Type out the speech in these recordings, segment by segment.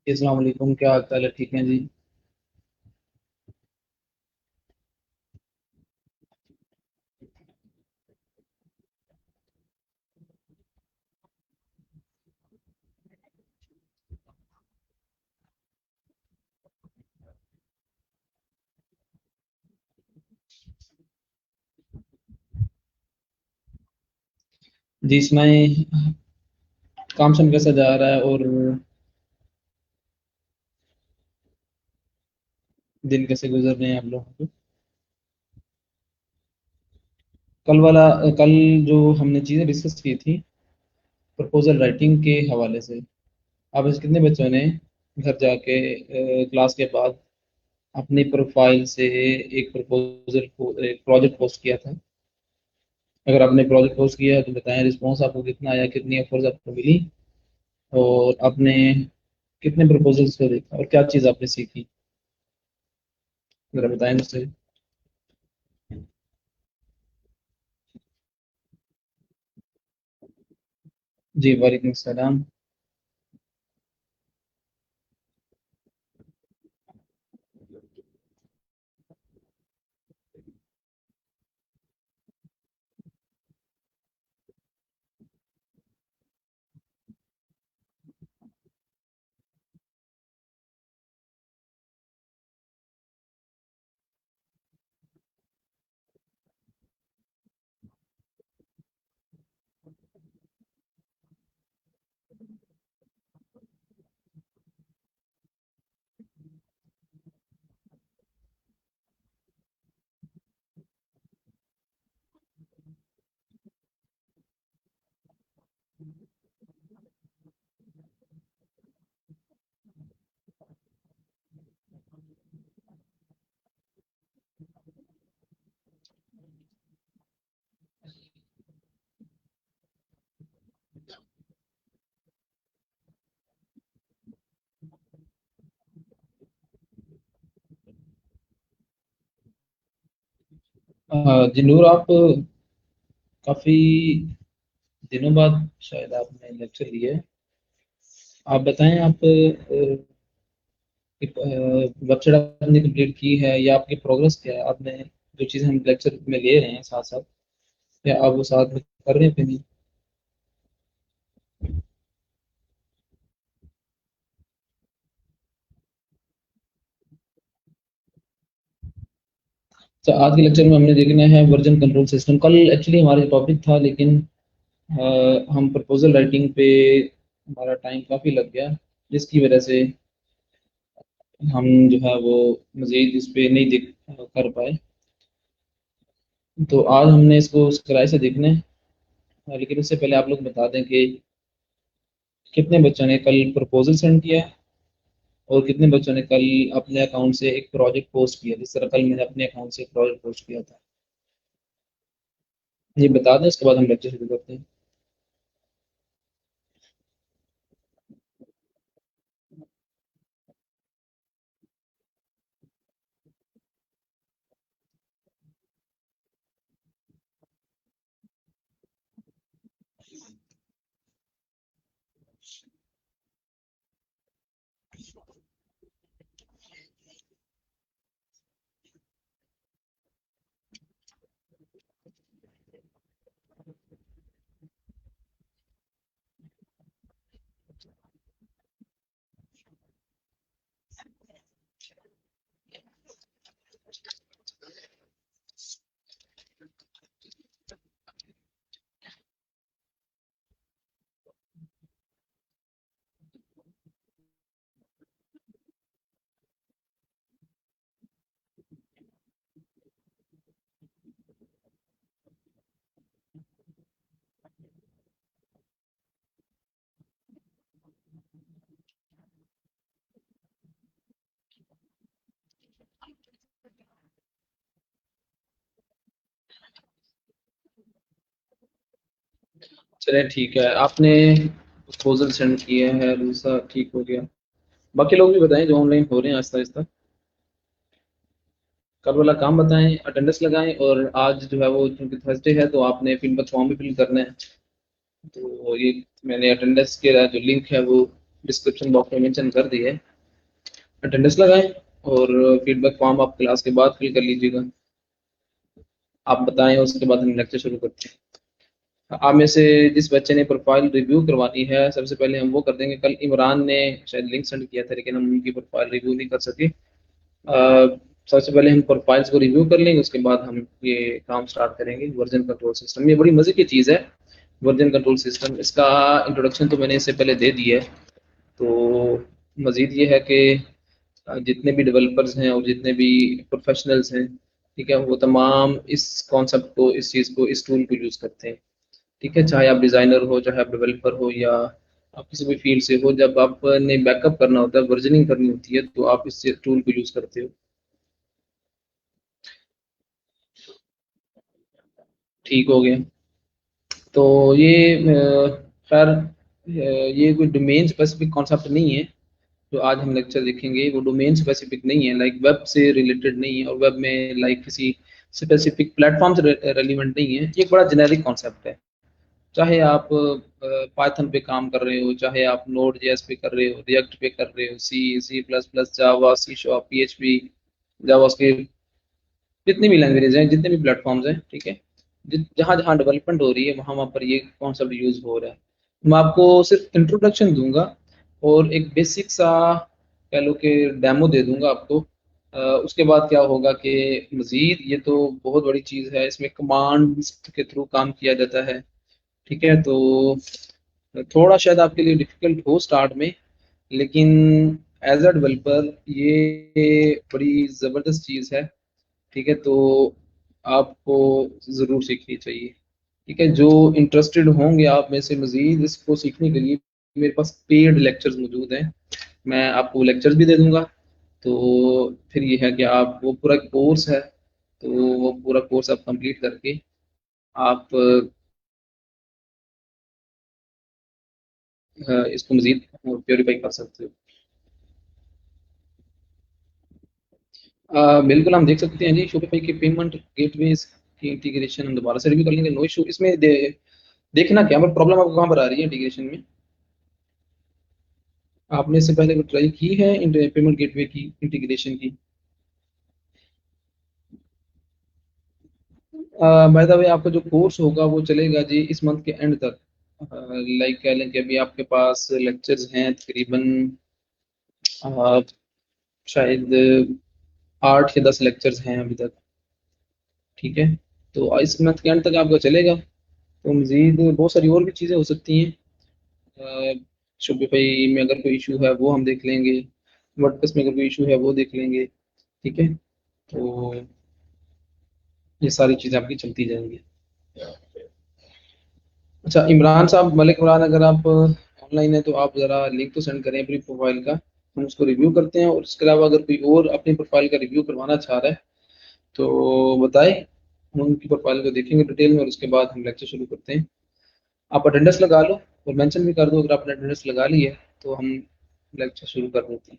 अस्सलाम वालेकुम, क्या हाल चाल है? ठीक है जी। जी सुनाएं। काम शाम कैसा जा रहा है और दिन कैसे गुजर रहे हैं आप लोगों के? कल जो हमने चीज़ें डिस्कस की थी प्रपोजल राइटिंग के हवाले से, आप इस कितने बच्चों ने घर जाके क्लास के बाद अपनी प्रोफाइल से एक प्रपोजल को एक प्रोजेक्ट पोस्ट किया था? अगर आपने प्रोजेक्ट पोस्ट किया है तो बताएं रिस्पॉन्स आपको कितना आया, कितनी ऑफर्स आपको मिली और आपने कितने प्रपोजल्स को देखा और क्या चीज़ आपने सीखी, जरा बताएं मुझसे। जी वालेकुम सलाम। जी नूर, आप काफ़ी दिनों बाद शायद आपने लेक्चर दिया है। आप बताएं, आप वेबसाइट आपने कंप्लीट की है या आपकी प्रोग्रेस क्या है? आपने जो चीज़ें हम लेक्चर में ले रहे हैं साथ साथ, क्या आप वो साथ में कर रहे हैं कि नहीं? तो आज के लेक्चर में हमने देखना है वर्जन कंट्रोल सिस्टम। कल एक्चुअली हमारा टॉपिक था, लेकिन हम प्रपोजल राइटिंग पे हमारा टाइम काफ़ी लग गया, जिसकी वजह से हम जो है वो मज़ीद इस पे नहीं देख कर पाए। तो आज हमने इसको उस किराए से देखना है। लेकिन उससे पहले आप लोग बता दें कि कितने बच्चों ने कल प्रपोजल सेंड किया है और कितने बच्चों ने कल अपने अकाउंट से एक प्रोजेक्ट पोस्ट किया, जिस तरह कल मैंने अपने अकाउंट से एक प्रोजेक्ट पोस्ट किया था। ये बता दें, उसके बाद हम लेक्चर शुरू करते हैं। चलिए ठीक है, आपने प्रपोजल सेंड किया है, दूसरा ठीक हो गया। बाकी लोग भी बताएं जो ऑनलाइन हो रहे हैं आहिस्ता आहिस्ता। कल वाला काम बताएं, अटेंडेंस लगाएं, और आज जो है वो क्योंकि थर्सडे है तो आपने फीडबैक फॉर्म भी फिल करना है। तो ये मैंने अटेंडेंस के जो लिंक है वो डिस्क्रिप्शन बॉक्स में मेंशन कर दी है। अटेंडेंस लगाएं और फीडबैक फॉर्म आप क्लास के बाद फिल कर लीजिएगा। आप बताएं, उसके बाद हम लेक्चर शुरू करते हैं। आप में से जिस बच्चे ने प्रोफाइल रिव्यू करवानी है, सबसे पहले हम वो कर देंगे। कल इमरान ने शायद लिंक सेंड किया था, लेकिन हम उनकी प्रोफाइल रिव्यू नहीं कर सके। सबसे पहले हम प्रोफाइल्स को रिव्यू कर लेंगे, उसके बाद हम ये काम स्टार्ट करेंगे। वर्जन कंट्रोल सिस्टम, ये बड़ी मजे की चीज़ है। वर्जन कंट्रोल सिस्टम, इसका इंट्रोडक्शन तो मैंने इससे पहले दे दी है। तो मज़ीद ये है कि जितने भी डेवलपर्स हैं और जितने भी प्रोफेशनल्स हैं, ठीक है, वो तमाम इस कॉन्सेप्ट को, इस चीज़ को, इस टूल को यूज़ करते हैं। ठीक है, चाहे आप डिज़ाइनर हो, चाहे आप डेवलपर हो, या आप किसी भी फील्ड से हो, जब आपने बैकअप करना होता है, वर्जनिंग करनी होती है, तो आप इस टूल को यूज़ करते हो। ठीक हो गया। तो ये खैर ये कोई डोमेन स्पेसिफिक कॉन्सेप्ट नहीं है। जो आज हम लेक्चर देखेंगे वो डोमेन स्पेसिफिक नहीं है, लाइक वेब से रिलेटेड नहीं है, और वेब में लाइक किसी स्पेसिफिक प्लेटफॉर्म से रेलिवेंट नहीं है। ये एक बड़ा जेनेरिक कॉन्सेप्ट है। चाहे आप पाइथन पे काम कर रहे हो, चाहे आप नोड जेएस पे कर रहे हो, रिएक्ट पे कर रहे हो, सी++, जावा, सी शार्प, पीएचपी, जावास्क्रिप्ट, जितनी भी लैंग्वेजेस हैं, जितने भी प्लेटफॉर्म्स हैं, ठीक है, जहाँ जहाँ डेवलपमेंट हो रही है, वहाँ वहाँ पर ये कॉन्सेप्ट यूज हो रहा है। मैं आपको सिर्फ इंट्रोडक्शन दूंगा और एक बेसिक सा कह लो कि डेमो दे दूंगा आपको। उसके बाद क्या होगा कि मजीद ये तो बहुत बड़ी चीज़ है, इसमें कमांड्स के थ्रू काम किया जाता है। ठीक है, तो थोड़ा शायद आपके लिए डिफिकल्ट हो स्टार्ट में, लेकिन एज अ डेवलपर ये बड़ी ज़बरदस्त चीज़ है। ठीक है, तो आपको ज़रूर सीखनी चाहिए। ठीक है, जो इंटरेस्टेड होंगे आप में से मज़ीद इसको सीखने के लिए, मेरे पास पेड लेक्चर्स मौजूद हैं। मैं आपको लेक्चर्स भी दे दूंगा। तो फिर ये है कि आप वो पूरा कोर्स है, तो वो पूरा कोर्स आप कंप्लीट करके आप इसको मज़ीद प्योरीफाई कर सकते हो। बिल्कुल, हम देख सकते हैं जी, शॉपिफाई के पेमेंट गेटवेज की इंटीग्रेशन हम दोबारा से रिव्यू कर लेंगे। नो इशू इसमें। देखना क्या मतलब प्रॉब्लम आपको कहाँ पर आ रही है इंटीग्रेशन में? आपने इससे पहले ट्राई की है पेमेंट गेटवे की इंटीग्रेशन की? बाय द वे, आपका जो कोर्स होगा वो चलेगा जी इस मंथ के एंड तक। लाइक कह लें कि अभी आपके पास लेक्चर्स हैं तकरीबन अ, शायद 8 या 10 लेक्चर्स हैं अभी तक। ठीक है, तो इस मंथ के एंड तक आपका चलेगा। तो मज़ीद बहुत सारी और भी चीज़ें हो सकती हैं। शॉपिफाई में अगर कोई इशू है वो हम देख लेंगे, वर्डप्रेस में अगर कोई इशू है वो देख लेंगे। ठीक है, तो ये सारी चीज़ें आपकी चलती जाएंगी। अच्छा इमरान साहब, मलिक इमरान, अगर आप ऑनलाइन है तो आप ज़रा लिंक तो सेंड करें अपनी प्रोफाइल का, हम उसको रिव्यू करते हैं। और इसके अलावा अगर कोई और अपनी प्रोफाइल का रिव्यू करवाना चाह रहा है तो बताएं, हम उनकी प्रोफाइल को देखेंगे डिटेल में और उसके बाद हम लेक्चर शुरू करते हैं। आप अटेंडेंस लगा लो और मेंशन भी कर दो अगर आपने अटेंडेंस लगा ली है, तो हम लेक्चर शुरू कर देते हैं।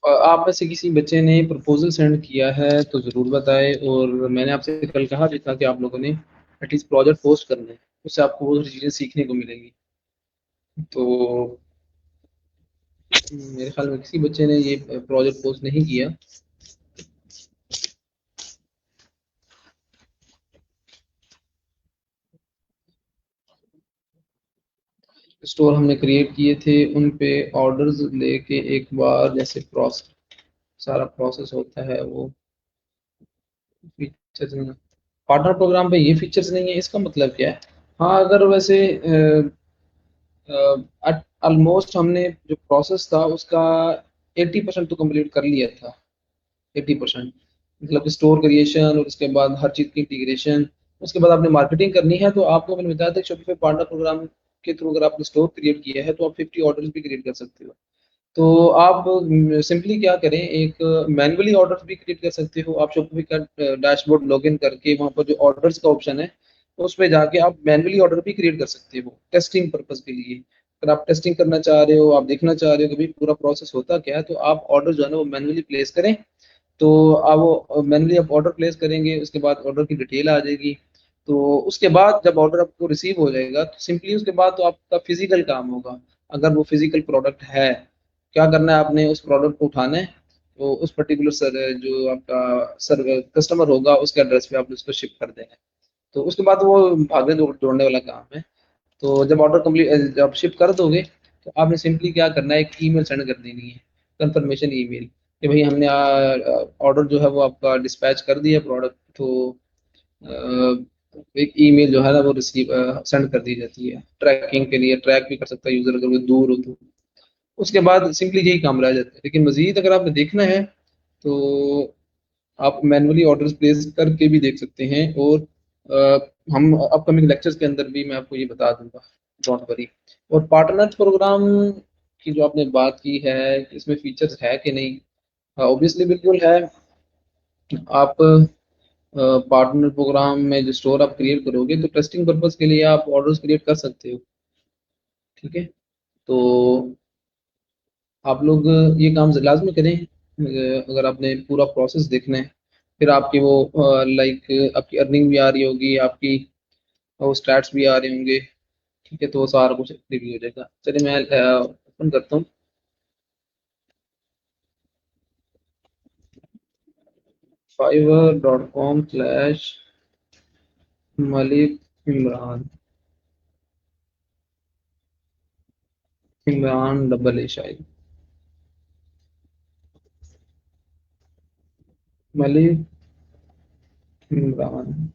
आप में से किसी बच्चे ने प्रपोजल सेंड किया है तो ज़रूर बताएं। और मैंने आपसे कल कहा भी था कि आप लोगों ने एटलीस्ट प्रोजेक्ट पोस्ट करना है, उससे आपको बहुत सारी चीज़ें सीखने को मिलेंगी। तो मेरे ख्याल में किसी बच्चे ने ये प्रोजेक्ट पोस्ट नहीं किया। स्टोर हमने क्रिएट किए थे, उन पे ऑर्डर्स लेके एक बार जैसे प्रोसेस, सारा प्रोसेस होता है वो फीचर्स नहीं है। पार्टनर प्रोग्राम पे ये फीचर्स नहीं है, इसका मतलब क्या है? हाँ, अगर वैसे ऑलमोस्ट हमने जो प्रोसेस था उसका 80% तो कंप्लीट कर लिया था। 80%। मतलब स्टोर क्रिएशन और उसके बाद हर चीज़ की इंटीग्रेशन, उसके बाद आपने मार्केटिंग करनी है। तो आपको मैंने बताया था शॉपिफाई पार्टनर प्रोग्राम के थ्रू अगर आपने स्टोर क्रिएट किया है तो आप 50 ऑर्डर्स भी क्रिएट कर सकते हो। तो आप सिंपली क्या करें, एक मैन्युअली ऑर्डर्स भी क्रिएट कर सकते हो। आप शॉपिफाई का डैशबोर्ड लॉगिन करके वहाँ पर जो ऑर्डर्स का ऑप्शन है उस पे जाके आप मैन्युअली ऑर्डर भी क्रिएट कर सकते हो टेस्टिंग पर्पस के लिए। अगर आप टेस्टिंग करना चाह रहे हो, आप देखना चाह रहे हो कि भाई पूरा प्रोसेस होता क्या है, तो आप ऑर्डर जो है ना वो मैन्युअली प्लेस करें। तो आप वो मैन्युअली आप ऑर्डर प्लेस करेंगे, उसके बाद ऑर्डर की डिटेल आ जाएगी। तो उसके बाद जब ऑर्डर आपको रिसीव हो जाएगा तो सिंपली उसके बाद तो आपका फिजिकल काम होगा। अगर वो फिजिकल प्रोडक्ट है, क्या करना है, आपने उस प्रोडक्ट को उठाना है। तो उस पर्टिकुलर सर जो आपका सर कस्टमर होगा उसके एड्रेस पे आपने उसको शिप कर देना है। तो उसके बाद वो भागने दौड़ने वाला काम है। तो जब ऑर्डर कंप्लीट जब शिप कर दोगे तो आपने सिंपली क्या करना है, एक ईमेल सेंड कर देनी है, कंफर्मेशन ईमेल, कि भाई हमने ऑर्डर जो है वो आपका डिस्पैच कर दिया प्रोडक्ट। तो एक ईमेल जो है ना वो रिसीव सेंड कर दी जाती है, ट्रैकिंग के लिए। ट्रैक भी कर सकता है यूजर अगर वो दूर हो तो। उसके बाद सिंपली यही काम रह जाता है। लेकिन मजीद अगर आपने देखना है तो आप मैनुअली ऑर्डर्स प्लेस करके भी देख सकते हैं। और हम अपकमिंग लेक्चर्स के अंदर भी मैं आपको ये बता दूंगा, डोंट वरी। और पार्टनर प्रोग्राम की जो आपने बात की है कि इसमें फीचर्स है कि नहीं, ऑब्वियसली बिल्कुल है। आप पार्टनर प्रोग्राम में जो स्टोर आप क्रिएट करोगे तो टेस्टिंग पर्पज के लिए आप ऑर्डर्स क्रिएट कर सकते हो। ठीक है, तो आप लोग ये काम लाजमी करें। अगर आपने पूरा प्रोसेस देखना है, फिर आपकी वो लाइक आपकी अर्निंग भी आ रही होगी, आपकी वो स्टैट्स भी आ रहे होंगे। ठीक है, तो वो सारा कुछ रिव्यू हो जाएगा। चलिए मैं ओपन करता हूँ fiverr.com/मलिक इमरान। इमरान डबल ए शायद, मलिक इमरान।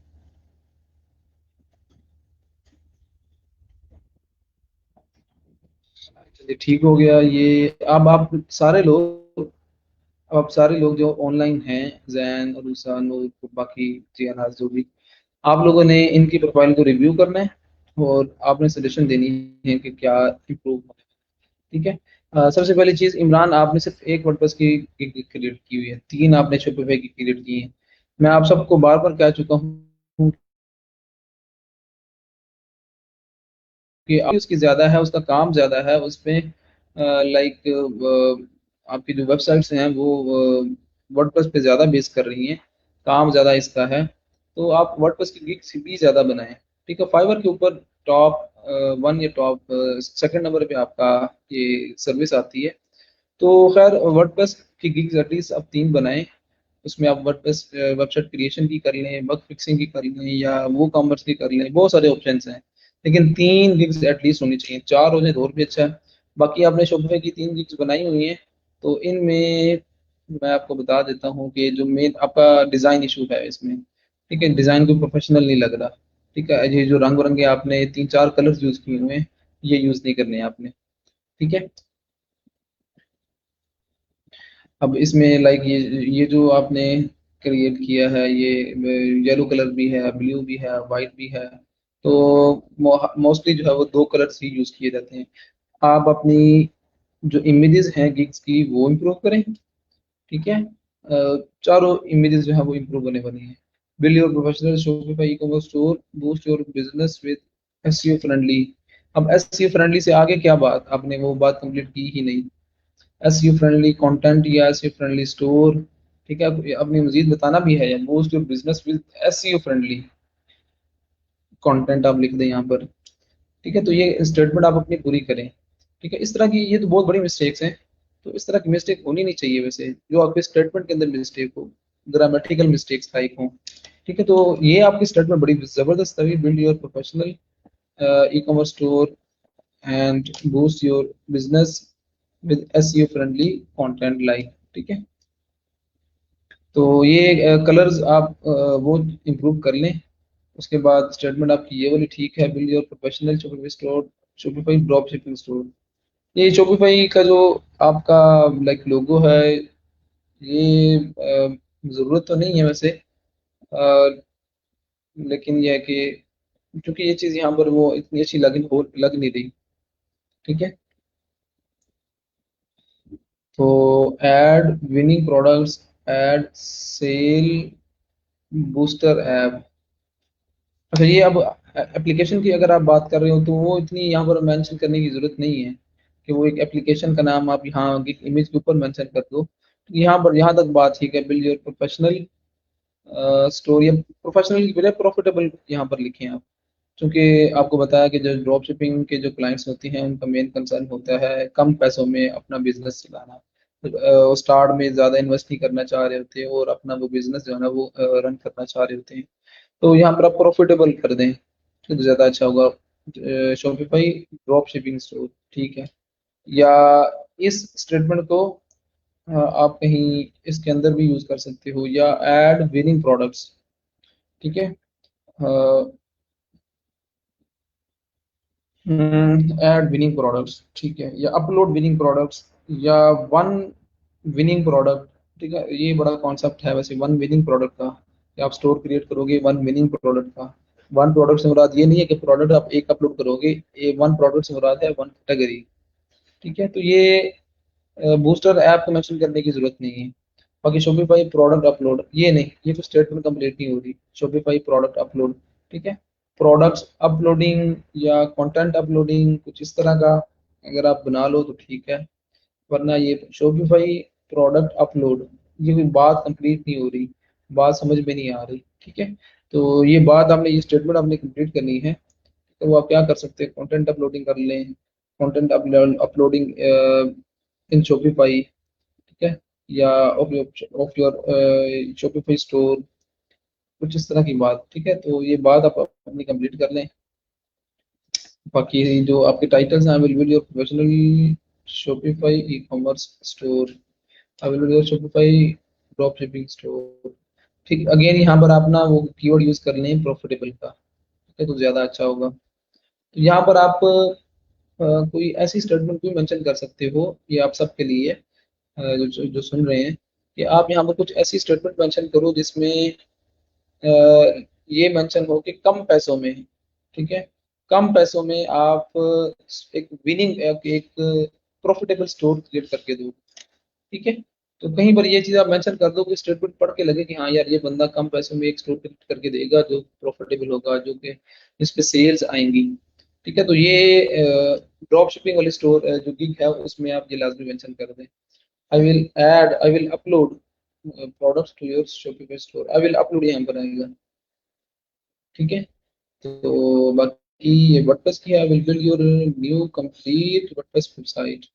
चलिए ठीक हो गया ये। अब आप सारे लोग अब सारे लोग जो ऑनलाइन हैं, जैन और रूसान और बाकी जियानाज जो भी, आप लोगों ने इनकी प्रोफाइल को रिव्यू करना है और आपने सजेशन देनी है कि क्या इम्प्रूव होना है। ठीक है, सबसे पहली चीज, इमरान आपने सिर्फ एक वर्डप्रेस की क्रिएट की हुई है, 3 आपने शोपिफाई की क्रिएट की है। मैं आप सबको बार बार कह चुका हूँ कि उसकी ज्यादा है, उसका काम ज्यादा है उसमें। लाइक आपकी जो वेबसाइट्स हैं वो वर्डप्रेस पे ज्यादा बेस कर रही हैं, काम ज्यादा इसका है। तो आप वर्डप्रेस की गिग्स भी ज्यादा बनाएं। ठीक है, फाइवर के ऊपर टॉप 1 या टॉप सेकंड नंबर पे आपका ये सर्विस आती है। तो खैर वर्डप्रेस की गिग्स एटलीस्ट आप 3 बनाएं। उसमें आप वर्डप्रेस वेबसाइट क्रिएशन की कर लें, बग फिक्सिंग की कर लें, या वो कॉमर्स की कर लें, बहुत सारे ऑप्शन हैं। लेकिन 3 गिग्स एटलीस्ट होनी चाहिए, 4 हो जाए तो और भी अच्छा है। बाकी आपने शोफे की 3 गिग्स बनाई हुई हैं। तो इनमें मैं आपको बता देता हूँ कि जो मेन आपका डिज़ाइन इशू है इसमें। ठीक है, डिज़ाइन को प्रोफेशनल नहीं लग रहा। ठीक है, ये जो रंग बिरंगे आपने 3 4 कलर्स यूज़ किए हुए हैं, ये यूज़ नहीं करने हैं आपने। ठीक है, अब इसमें लाइक ये जो आपने क्रिएट किया है, ये येलो कलर भी है, ब्लू भी है, वाइट भी है। तो मोस्टली जो है वो 2 कलर्स ही यूज किए जाते हैं। आप अपनी जो इमेजेस हैं गिग्स की वो इम्प्रूव करें। ठीक है, चारों इमेजेस जो है वो इम्प्रूव होने वाली हैं। Build your professional Shopify E commerce store, boost your business with SEO friendly. अब एसईओ फ्रेंडली से आगे क्या बात, आपने वो बात कंप्लीट की ही नहीं। एसईओ फ्रेंडली कंटेंट या एसईओ फ्रेंडली स्टोर। ठीक है, आपने मजीद बताना भी है, या boost your business with SEO friendly content आप लिख दें यहाँ पर। ठीक है, तो ये स्टेटमेंट आप अपनी पूरी करें। ठीक है, इस तरह की ये तो बहुत बड़ी मिस्टेक्स हैं। तो इस तरह की मिस्टेक होनी नहीं चाहिए वैसे, जो आपके स्टेटमेंट के अंदर मिस्टेक हो, ग्रामेटिकल मिस्टेक्स लाइक हो। ठीक है, तो ये आपकी स्टेटमेंट बड़ी जबरदस्त है। Build your professional E commerce store and boost your business with SEO friendly content like. ठीक है, तो ये कलर्स आप वो इम्प्रूव कर लें। उसके बाद स्टेटमेंट आपकी ये वाली ठीक है, build your professional Shopify store, Shopify drop shipping store. ये शॉपिफाई का जो आपका लाइक लोगो है, ये ज़रूरत तो नहीं है वैसे, अ, लेकिन यह है कि क्योंकि ये चीज़ यहाँ पर वो इतनी अच्छी लग नहीं रही। ठीक है, तो add winning products, add sell booster app. अच्छा, ये अब एप्लीकेशन की अगर आप बात कर रहे हो तो वो इतनी यहाँ पर मेंशन करने की जरूरत नहीं है कि वो एक एप्लीकेशन का नाम आप यहाँ की इमेज के ऊपर मेंशन कर दो। यहाँ पर यहाँ तक बात ठीक है, build your professional story. Professional की बजाय प्रॉफिटेबल यहाँ पर लिखें आप, क्योंकि आपको बताया कि जो ड्रॉप शिपिंग के जो क्लाइंट्स होते हैं उनका मेन कंसर्न होता है कम पैसों में अपना बिजनेस चलाना। वो स्टार्ट में ज़्यादा इन्वेस्ट नहीं करना चाह रहे होते और अपना वो बिजनेस जो है ना वो रन करना चाह रहे होते हैं। तो यहाँ पर आप प्रॉफिटेबल कर दें तो ज़्यादा अच्छा होगा। शॉपिफाई ड्रॉप शिपिंग स्टोर, ठीक है। या इस स्टेटमेंट को आप कहीं इसके अंदर भी यूज़ कर सकते हो, या ऐड विनिंग प्रोडक्ट्स। ठीक है, ऐड विनिंग प्रोडक्ट्स, ठीक है, या अपलोड विनिंग प्रोडक्ट्स, या वन विनिंग प्रोडक्ट। ठीक है, ये बड़ा कॉन्सेप्ट है वैसे वन विनिंग प्रोडक्ट का, कि आप स्टोर क्रिएट करोगे वन विनिंग प्रोडक्ट का। वन प्रोडक्ट से मुराद ये नहीं है कि प्रोडक्ट आप एक अपलोड करोगे, ये वन प्रोडक्ट से मुराद है वन कैटेगरी। ठीक है, तो ये बूस्टर ऐप को मेंशन करने की जरूरत नहीं है। बाकी शॉपिफाई प्रोडक्ट अपलोड, ये नहीं, ये तो स्टेटमेंट कंप्लीट नहीं हो रही। शॉपिफाई प्रोडक्ट अपलोड, ठीक है, प्रोडक्ट्स अपलोडिंग या कंटेंट अपलोडिंग कुछ इस तरह का अगर आप बना लो तो ठीक है, वरना ये शॉपिफाई प्रोडक्ट अपलोड, ये कोई बात कंप्लीट नहीं हो रही, बात समझ में नहीं आ रही। ठीक है, तो ये बात आपने, ये स्टेटमेंट आपने कंप्लीट करनी है। तो वो आप क्या कर सकते हैं, कंटेंट अपलोडिंग कर लें, कंटेंट अपलोडिंग इन शॉपिफाई, ठीक है, या ऑफ योर शॉपिफाई स्टोर, कुछ इस तरह की बात। ठीक है, तो ये बात आप अपनी कंप्लीट कर लें। बाकी जो आपके टाइटल्स हैं, will be your professional Shopify E commerce store, available your Shopify drop shipping store. ठीक, अगेन यहाँ पर आप ना वो कीवर्ड यूज कर लें प्रॉफिटेबल का, ठीक है, तो ज़्यादा अच्छा होगा। तो यहाँ पर आप कोई ऐसी स्टेटमेंट भी मेंशन कर सकते हो, ये आप सबके लिए है, जो सुन रहे हैं, कि आप यहाँ पर कुछ ऐसी स्टेटमेंट मेंशन करो जिसमें ये मेंशन हो कि कम पैसों में, ठीक है, कम पैसों में आप एक विनिंग एक प्रॉफिटेबल स्टोर क्रिएट करके दो। ठीक है, तो कहीं पर ये चीज़ आप मेंशन कर दो कि स्टेटमेंट पढ़ के लगे कि हाँ यार ये बंदा कम पैसों में एक स्टोर क्रिएट करके देगा जो प्रॉफिटेबल होगा, जो कि इस पे सेल्स आएंगी। ठीक है, तो ये ड्रॉप शिपिंग वाली स्टोर जो गिग है उसमें आप ये लाजमी मेंशन कर दें। I will upload products to your shopping store, I will upload यहाँ पर आएगा। ठीक है, तो बाकी ये वर्डप्रेस की, आई will build your new complete WordPress website.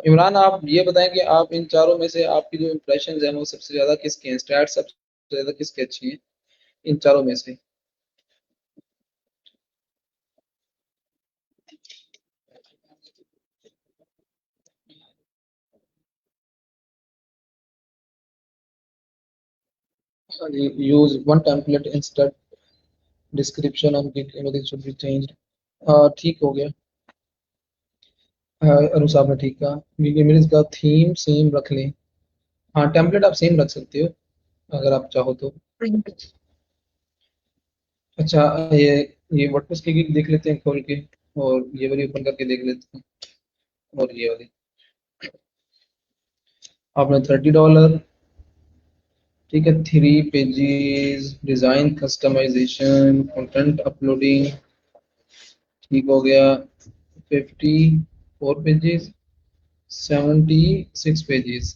Imran, आप ये बताएं कि आप इन चारों में से आपकी जो इम्प्रेशन है वो सबसे ज्यादा किसके हैं, स्टैट सबसे ज्यादा किसके अच्छे हैं इन चारों में से? Use one template instead description on gig images should be changed. ठीक हो गया। अनु साहब ने ठीक कहा, गिग इमेजेस का थीम सेम रख लें। हाँ, टेम्पलेट आप सेम रख सकते हो अगर आप चाहो तो। अच्छा, ये वर्डप्रेस की गिग देख लेते हैं खोल के, और ये वाली ओपन करके देख लेते हैं, और ये वाली। आपने $30, ठीक है, 3 pages, design customization, content uploading, ठीक हो गया। 54 पेजेस, 76 पेजेस,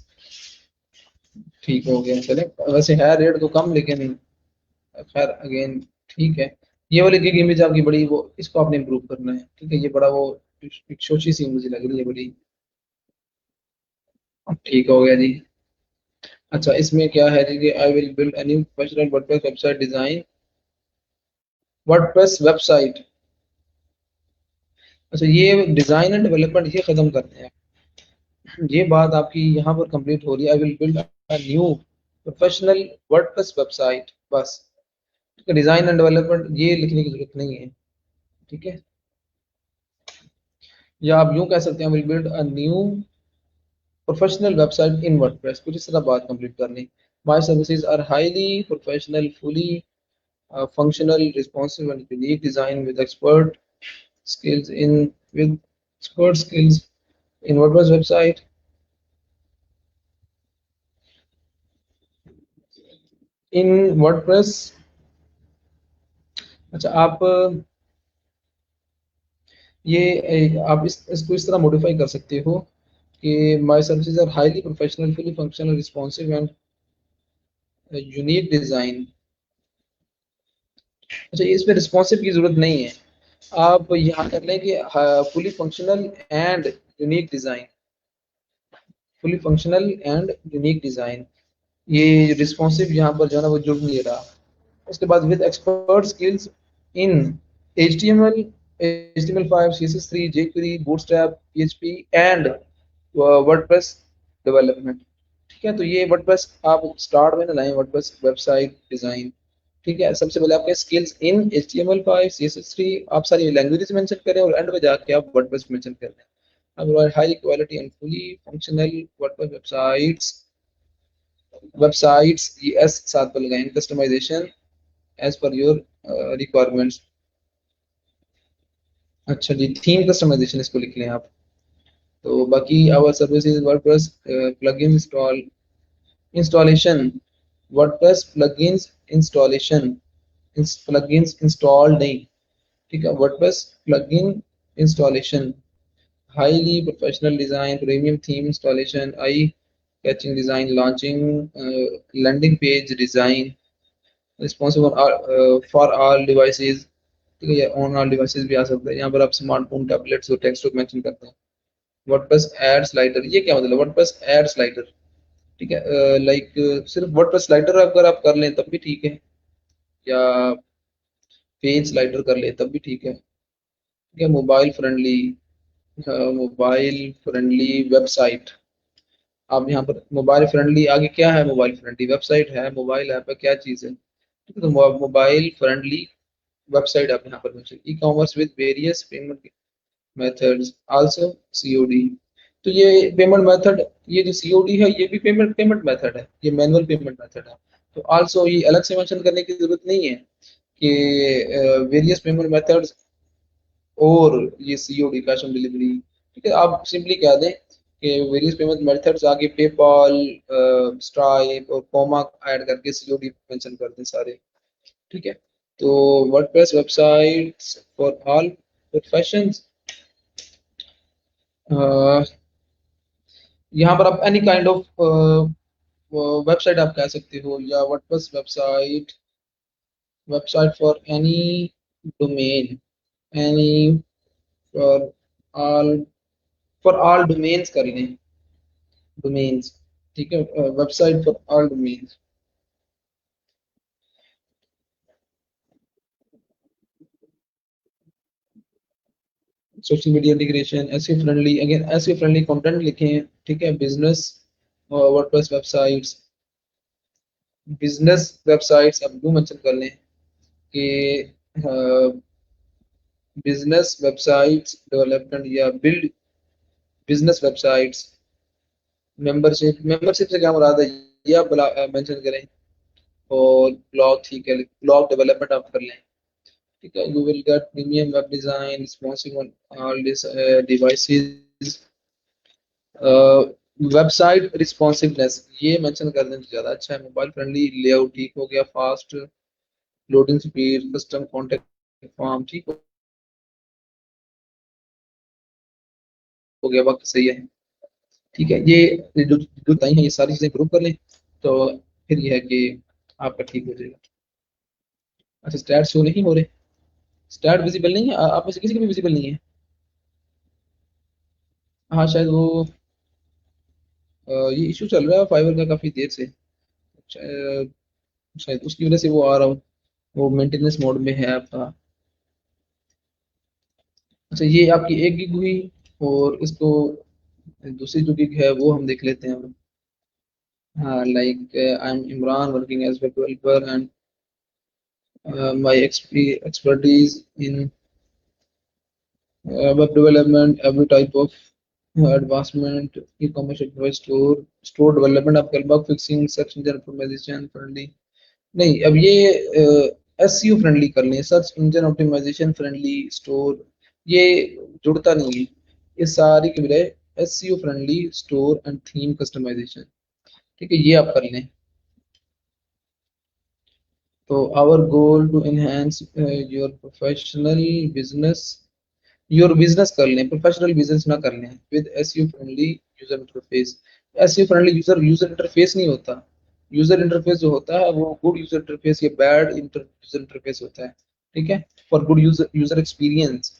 ठीक हो गया। चले, वैसे है रेट तो कम, लेकिन खैर अगेन ठीक है। ये वाली गिग इमेज आपकी बड़ी वो, इसको आपने इम्प्रूव करना है। ठीक है, ये बड़ा वो एक शोची सी मुझे लग रही है बड़ी। ठीक हो गया जी। अच्छा, इसमें क्या है जी, I will build a new professional WordPress website design, WordPress website. अच्छा, ये डिजाइन एंड डेवलपमेंट ये खत्म करते हैं, ये बात आपकी यहाँ पर कंप्लीट हो रही है। आई will build a new professional WordPress website, बस। डिजाइन एंड डेवलपमेंट ये लिखने की जरूरत नहीं है। ठीक है, या आप यूं कह सकते हैं, will build a new professional website in WordPress, कुछ इस तरह बात कंप्लीट करनी। My services are highly professional, fully functional, responsive, and unique design skills in with expert skills in WordPress website. In WordPress, अच्छा आप आप इसको इस तरह मॉडिफाई कर सकते हो कि my services are highly professional, fully functional, responsive and unique design. अच्छा, ये इसमें रिस्पॉन्सिव की जरूरत नहीं है, आप यहाँ कर लें कि fully functional and unique design, fully functional and unique design. ये रिस्पॉन्सिव यहाँ पर जो है ना वो जुड़ नहीं रहा। उसके बाद with expert skills in HTML, HTML5, CSS3, jQuery, Bootstrap, PHP and WordPress development. ठीक है, तो ये वर्डप्रेस आप स्टार्ट में ना लाएं, वर्डप्रेस वेबसाइट डिजाइन। ठीक है, सबसे पहले आपके स्किल्स इन HTML5, CSS3, आप सारी लैंग्वेजेस मेंशन करें और एंड में जाके आप वर्डप्रेस मेंशन कर दें। अब high quality and fully functional WordPress websites ये एस साथ पर लगाएं, customization as per your requirements. अच्छा जी, थीम कस्टमाइजेशन इसको लिख लें आप। तो बाकी our services WordPress plugin installation, WordPress plugins installation, plugins install नहीं। ठीक है, WordPress plugin installation, highly professional design, premium theme installation, eye catching design, launching landing page design, responsible for all devices. ठीक है, ऑन ऑल डिवाइसेस भी आ सकता है, यहाँ पर आप स्मार्टफोन, टैबलेट्स और डेस्कटॉप मेंशन करते हैं। वर्डप्रेस ऐड स्लाइडर, ये क्या मतलब, वर्डप्रेस ऐड स्लाइडर। ठीक है, लाइक सिर्फ वर्डप्रेस स्लाइडर अगर आप कर लें तब भी ठीक है, या पेज स्लाइडर कर लें तब भी ठीक है। ठीक है, मोबाइल फ्रेंडली वेबसाइट। आप यहाँ पर मोबाइल फ्रेंडली आगे क्या है, मोबाइल फ्रेंडली वेबसाइट है, मोबाइल ऐप है, क्या चीज़ है। ठीक है, तो मोबाइल फ्रेंडली वेबसाइट आप यहाँ पर mention, e commerce with various payment methods also COD। तो ये पेमेंट मेथड, ये जो COD है ये भी पेमेंट पेमेंट मेथड है, ये मैनुअल पेमेंट मेथड है। तो आल्सो ये अलग से मेंशन करने की जरूरत नहीं है कि वेरियस पेमेंट मेथड्स और ये COD, कैश ऑन डिलीवरी। ठीक है, आप सिंपली कह दें कि वेरियस पेमेंट मेथड्स आगे पेपाल, स्ट्राइप और कोमा ऐड करके COD मेंशन कर दें सारे। ठीक है, तो WordPress websites for all professions, यहाँ पर आप एनी काइंड ऑफ वेबसाइट आप कह सकते हो, या WordPress website for any domain, any for all, for all domains कर लें, डोमेन्स। ठीक है, website for all domains. Social media integration, SEO friendly, again SEO friendly content लिखें। ठीक है, business WordPress websites, business websites आप यूँ मेंशन कर लें कि बिजनेस वेबसाइट्स डेवलपमेंट या बिल्ड बिजनेस वेबसाइट्स। मेंबरशिप से क्या मुराद है, ये आप मेंशन करें। और ब्लॉग, ठीक है, ब्लॉग डेवलपमेंट आप कर लें। ठीक है, you will get premium web design responsive on all devices, website responsiveness ये मेंशन कर दें तो ज़्यादा अच्छा है। मोबाइल फ्रेंडली लेआउट ठीक हो गया, fast loading speed, custom contact form ठीक हो गया, वक्त सही है। ठीक है, ये जो बताई हैं ये सारी चीज़ें प्रूव कर लें तो फिर ये है कि आपका ठीक हो जाएगा। अच्छा, स्टैट शो नहीं हो रहे, स्टैट विजिबल नहीं है, आप में से किसी के भी विजिबल नहीं है। हाँ, शायद वो ये इशू चल रहा है फाइबर का काफ़ी देर से, शायद शायद उसकी वजह से वो आ रहा हो, वो मेंटेनेंस मोड में है आपका। अच्छा, ये आपकी एक गिग हुई, और इसको दूसरी जो गिग है वो हम देख लेते हैं अब। हाँ, like I am Imran working as web developer and my expertise in web development, every type of advancement e commerce store store development आपका bug fixing search engine optimisation friendly. नहीं, अब ये एसईओ फ्रेंडली कर लें, search engine optimisation friendly store, ये जुड़ता नहीं है। ये सारी की बजाय SEO friendly store and theme customisation, ठीक है, ये आप कर लें। तो our goal to enhance your professional business, your business कर लें, प्रोफेशनल बिजनेस ना कर लें, with SEO friendly user interface. SEO friendly user user interface नहीं होता। यूजर इंटरफेस जो होता है वो गुड यूजर इंटरफेस या बैड यूजर इंटरफेस होता है, ठीक है, for good user user experience.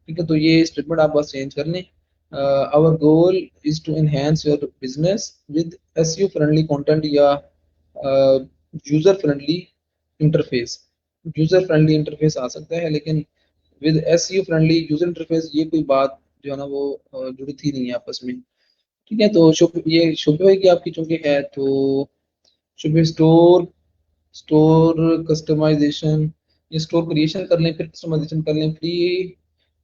ठीक है, तो ये स्टेटमेंट आप बस चेंज कर लें। Our goal is to enhance your business with SEO friendly content या user friendly interface. User friendly interface आ सकता है, लेकिन with SEO friendly user interface ये कोई बात जो है ना वो जुड़ती नहीं है आपस में। ठीक है, तो ये शोपिफाई की आपकी चूंकि है, तो शोपिफाई स्टोर स्टोर कस्टमाइजेशन, ये स्टोर क्रिएशन कर लें, फिर कस्टमाइजेशन कर लें, free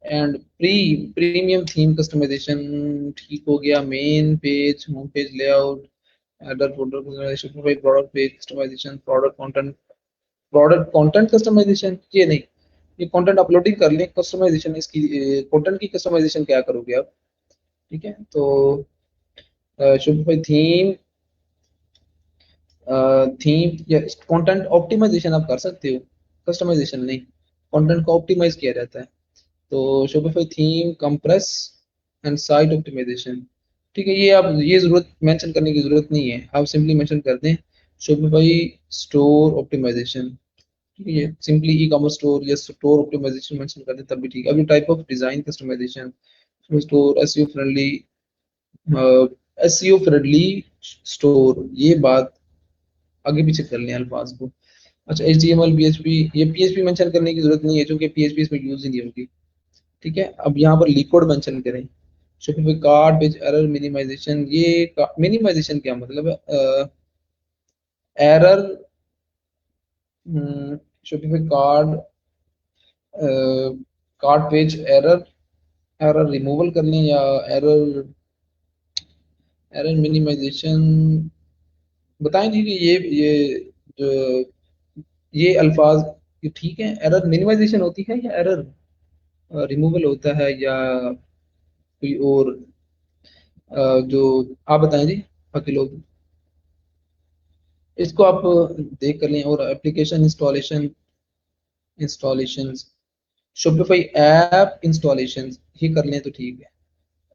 and premium theme customisation. ठीक हो गया, main page, home page layout, header folder, Shopify product page customisation, product content customisation, ये नहीं, ये कंटेंट अपलोडिंग कर लें, कस्टमाइजेशन इसकी कंटेंट की कस्टमाइजेशन क्या करोगे आप। ठीक है, तो शोपिफाई थीम, थीम या कंटेंट ऑप्टिमाइजेशन आप कर सकते हो, कस्टमाइजेशन नहीं, कंटेंट को ऑप्टिमाइज किया जाता है। तो Shopify theme compress and site optimisation, ठीक है, ये आप ये जरूरत मेंशन करने की जरूरत नहीं है, आप सिंपली मेंशन कर दें शोपिफाई स्टोर ऑप्टिमाइजेशन। ठीक है, ये सिंपली ई कॉमर्स स्टोर या स्टोर ऑप्टिमाइजेशन मेंशन कर दें तब भी ठीक है। अभी type of design customization, store SEO friendly, SEO friendly store, ये बात आगे पीछे कर लें अल्फाज को। अच्छा, H T M L PHP, ये पीएचपी मेंशन करने की जरूरत नहीं है क्योंकि पीएचपी इसमें यूज ही नहीं होगी। ठीक है, अब यहाँ पर लिक्विड मेंशन करें, Shopify card page error minimisation, ये मिनिमाइजेशन क्या मतलब है, error, Shopify card card page error, error removal कर लें या एरर एरर मिनिमाइजेशन, बताएं जी कि ये जो ये अल्फाज ये ठीक है, एरर मिनिमाइजेशन होती है या एरर रिमूवल होता है या कोई और, जो आप बताएं जी, बाकी लोग इसको आप देख कर लें। और application installation, installation Shopify app installation, ये कर लें तो ठीक है।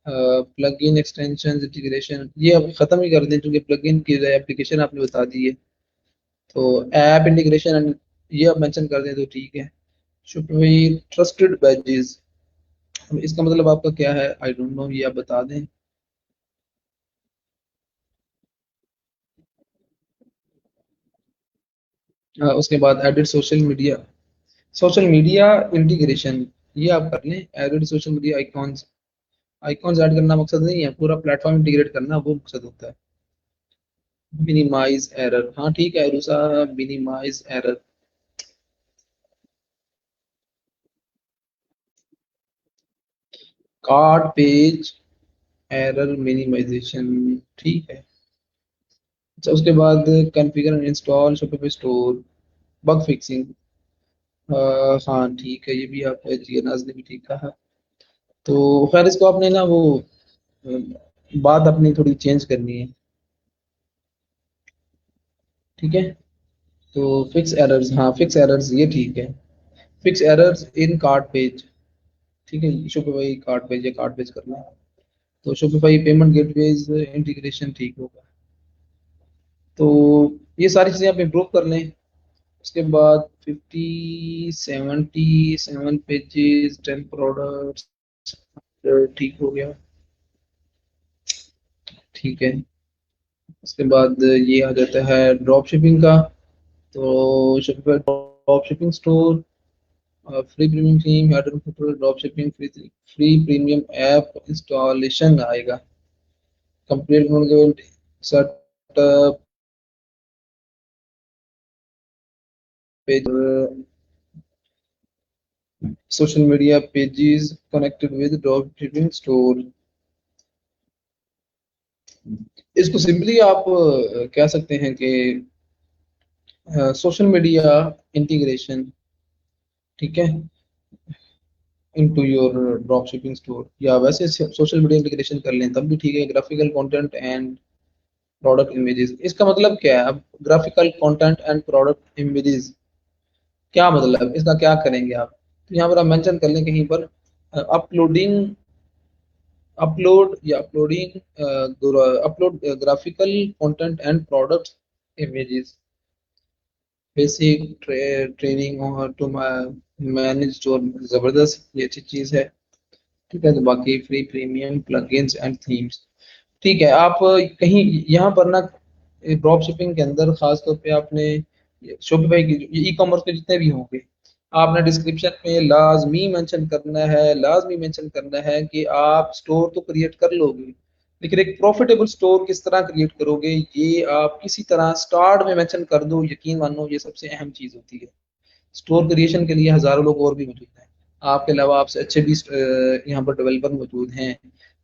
प्लग इन एक्सटेंशन इंटीग्रेशन, ये अब खत्म ही कर दें क्योंकि प्लग इन की एप्लीकेशन आपने बता दी है। तो ऐप इंटीग्रेशन ये आप मेंशन कर दें तो ठीक है। शोपिफाई ट्रस्टेड बैजेस, इसका मतलब आपका क्या है, आई डोंट नो, ये आप बता दें। उसके बाद एडिट सोशल मीडिया इंटीग्रेशन, ये आप कर लें, edit social media icons, icons add करना मकसद नहीं है, पूरा प्लेटफॉर्म इंटीग्रेट करना वो मकसद होता है। मिनिमाइज एरर, हाँ ठीक है रूसा, minimise error, card page error minimisation, ठीक है। अच्छा, उसके बाद configure and install Shopify store, bug fixing, हाँ ठीक है, ये भी आप जीएनएस ने भी ठीक कहा। तो खैर इसको आपने ना वो बात अपनी थोड़ी चेंज करनी है। ठीक है, तो फिक्स एरर्स, हाँ फिक्स एरर्स ये ठीक है, fix errors in card page, ठीक है, शोपिफाई कार्ड पेज या कार्ड पेज करना है। तो शोपिफाई पेमेंट गेटवेज इंटीग्रेशन ठीक होगा। तो ये सारी चीज़ें आप इम्प्रूव कर लें। उसके बाद 50 77 पेजेस 10 प्रोडक्ट्स, ठीक हो गया, ठीक है। उसके बाद ये आ जाता है ड्रॉप शिपिंग का। तो Shopify drop shipping store, free premium theme, header footer, drop shipping, free premium app installation आएगा, complete setup page, social media pages connected with drop shipping store, इसको सिंपली आप कह सकते हैं कि सोशल मीडिया इंटीग्रेशन, ठीक है, into your drop shipping store, या वैसे सोशल मीडिया इंटीग्रेशन कर लें तब भी ठीक है। Graphical content and product images, इसका मतलब क्या है? अब graphical content and product images क्या मतलब, इसका क्या करेंगे आप? तो यहाँ पर आप मेंशन कर लें कहीं पर अपलोडिंग, अपलोड या uploading, upload graphical content and product images, basic training और टू मैनेज स्टोर। जबरदस्त, ये अच्छी चीज है। ठीक है, तो बाकी free premium plugins and themes, ठीक है। आप कहीं यहाँ पर ना ड्रॉप शिपिंग के अंदर खास तौर पे आपने शॉपिफाई की ई कॉमर्स के जितने भी होंगे, आपने डिस्क्रिप्शन में लाजमी मेंशन करना है, लाजमी मेंशन करना है कि आप स्टोर तो क्रिएट कर लोगे, लेकिन एक प्रॉफिटेबल स्टोर किस तरह क्रिएट करोगे, ये आप किसी तरह स्टार्ट में मेंशन कर दो। यकीन मानो ये सबसे अहम चीज होती है। स्टोर क्रिएशन के लिए हजारों लोग और भी मौजूद हैं, आपके अलावा आपसे अच्छे भी यहाँ पर डेवलपर मौजूद हैं।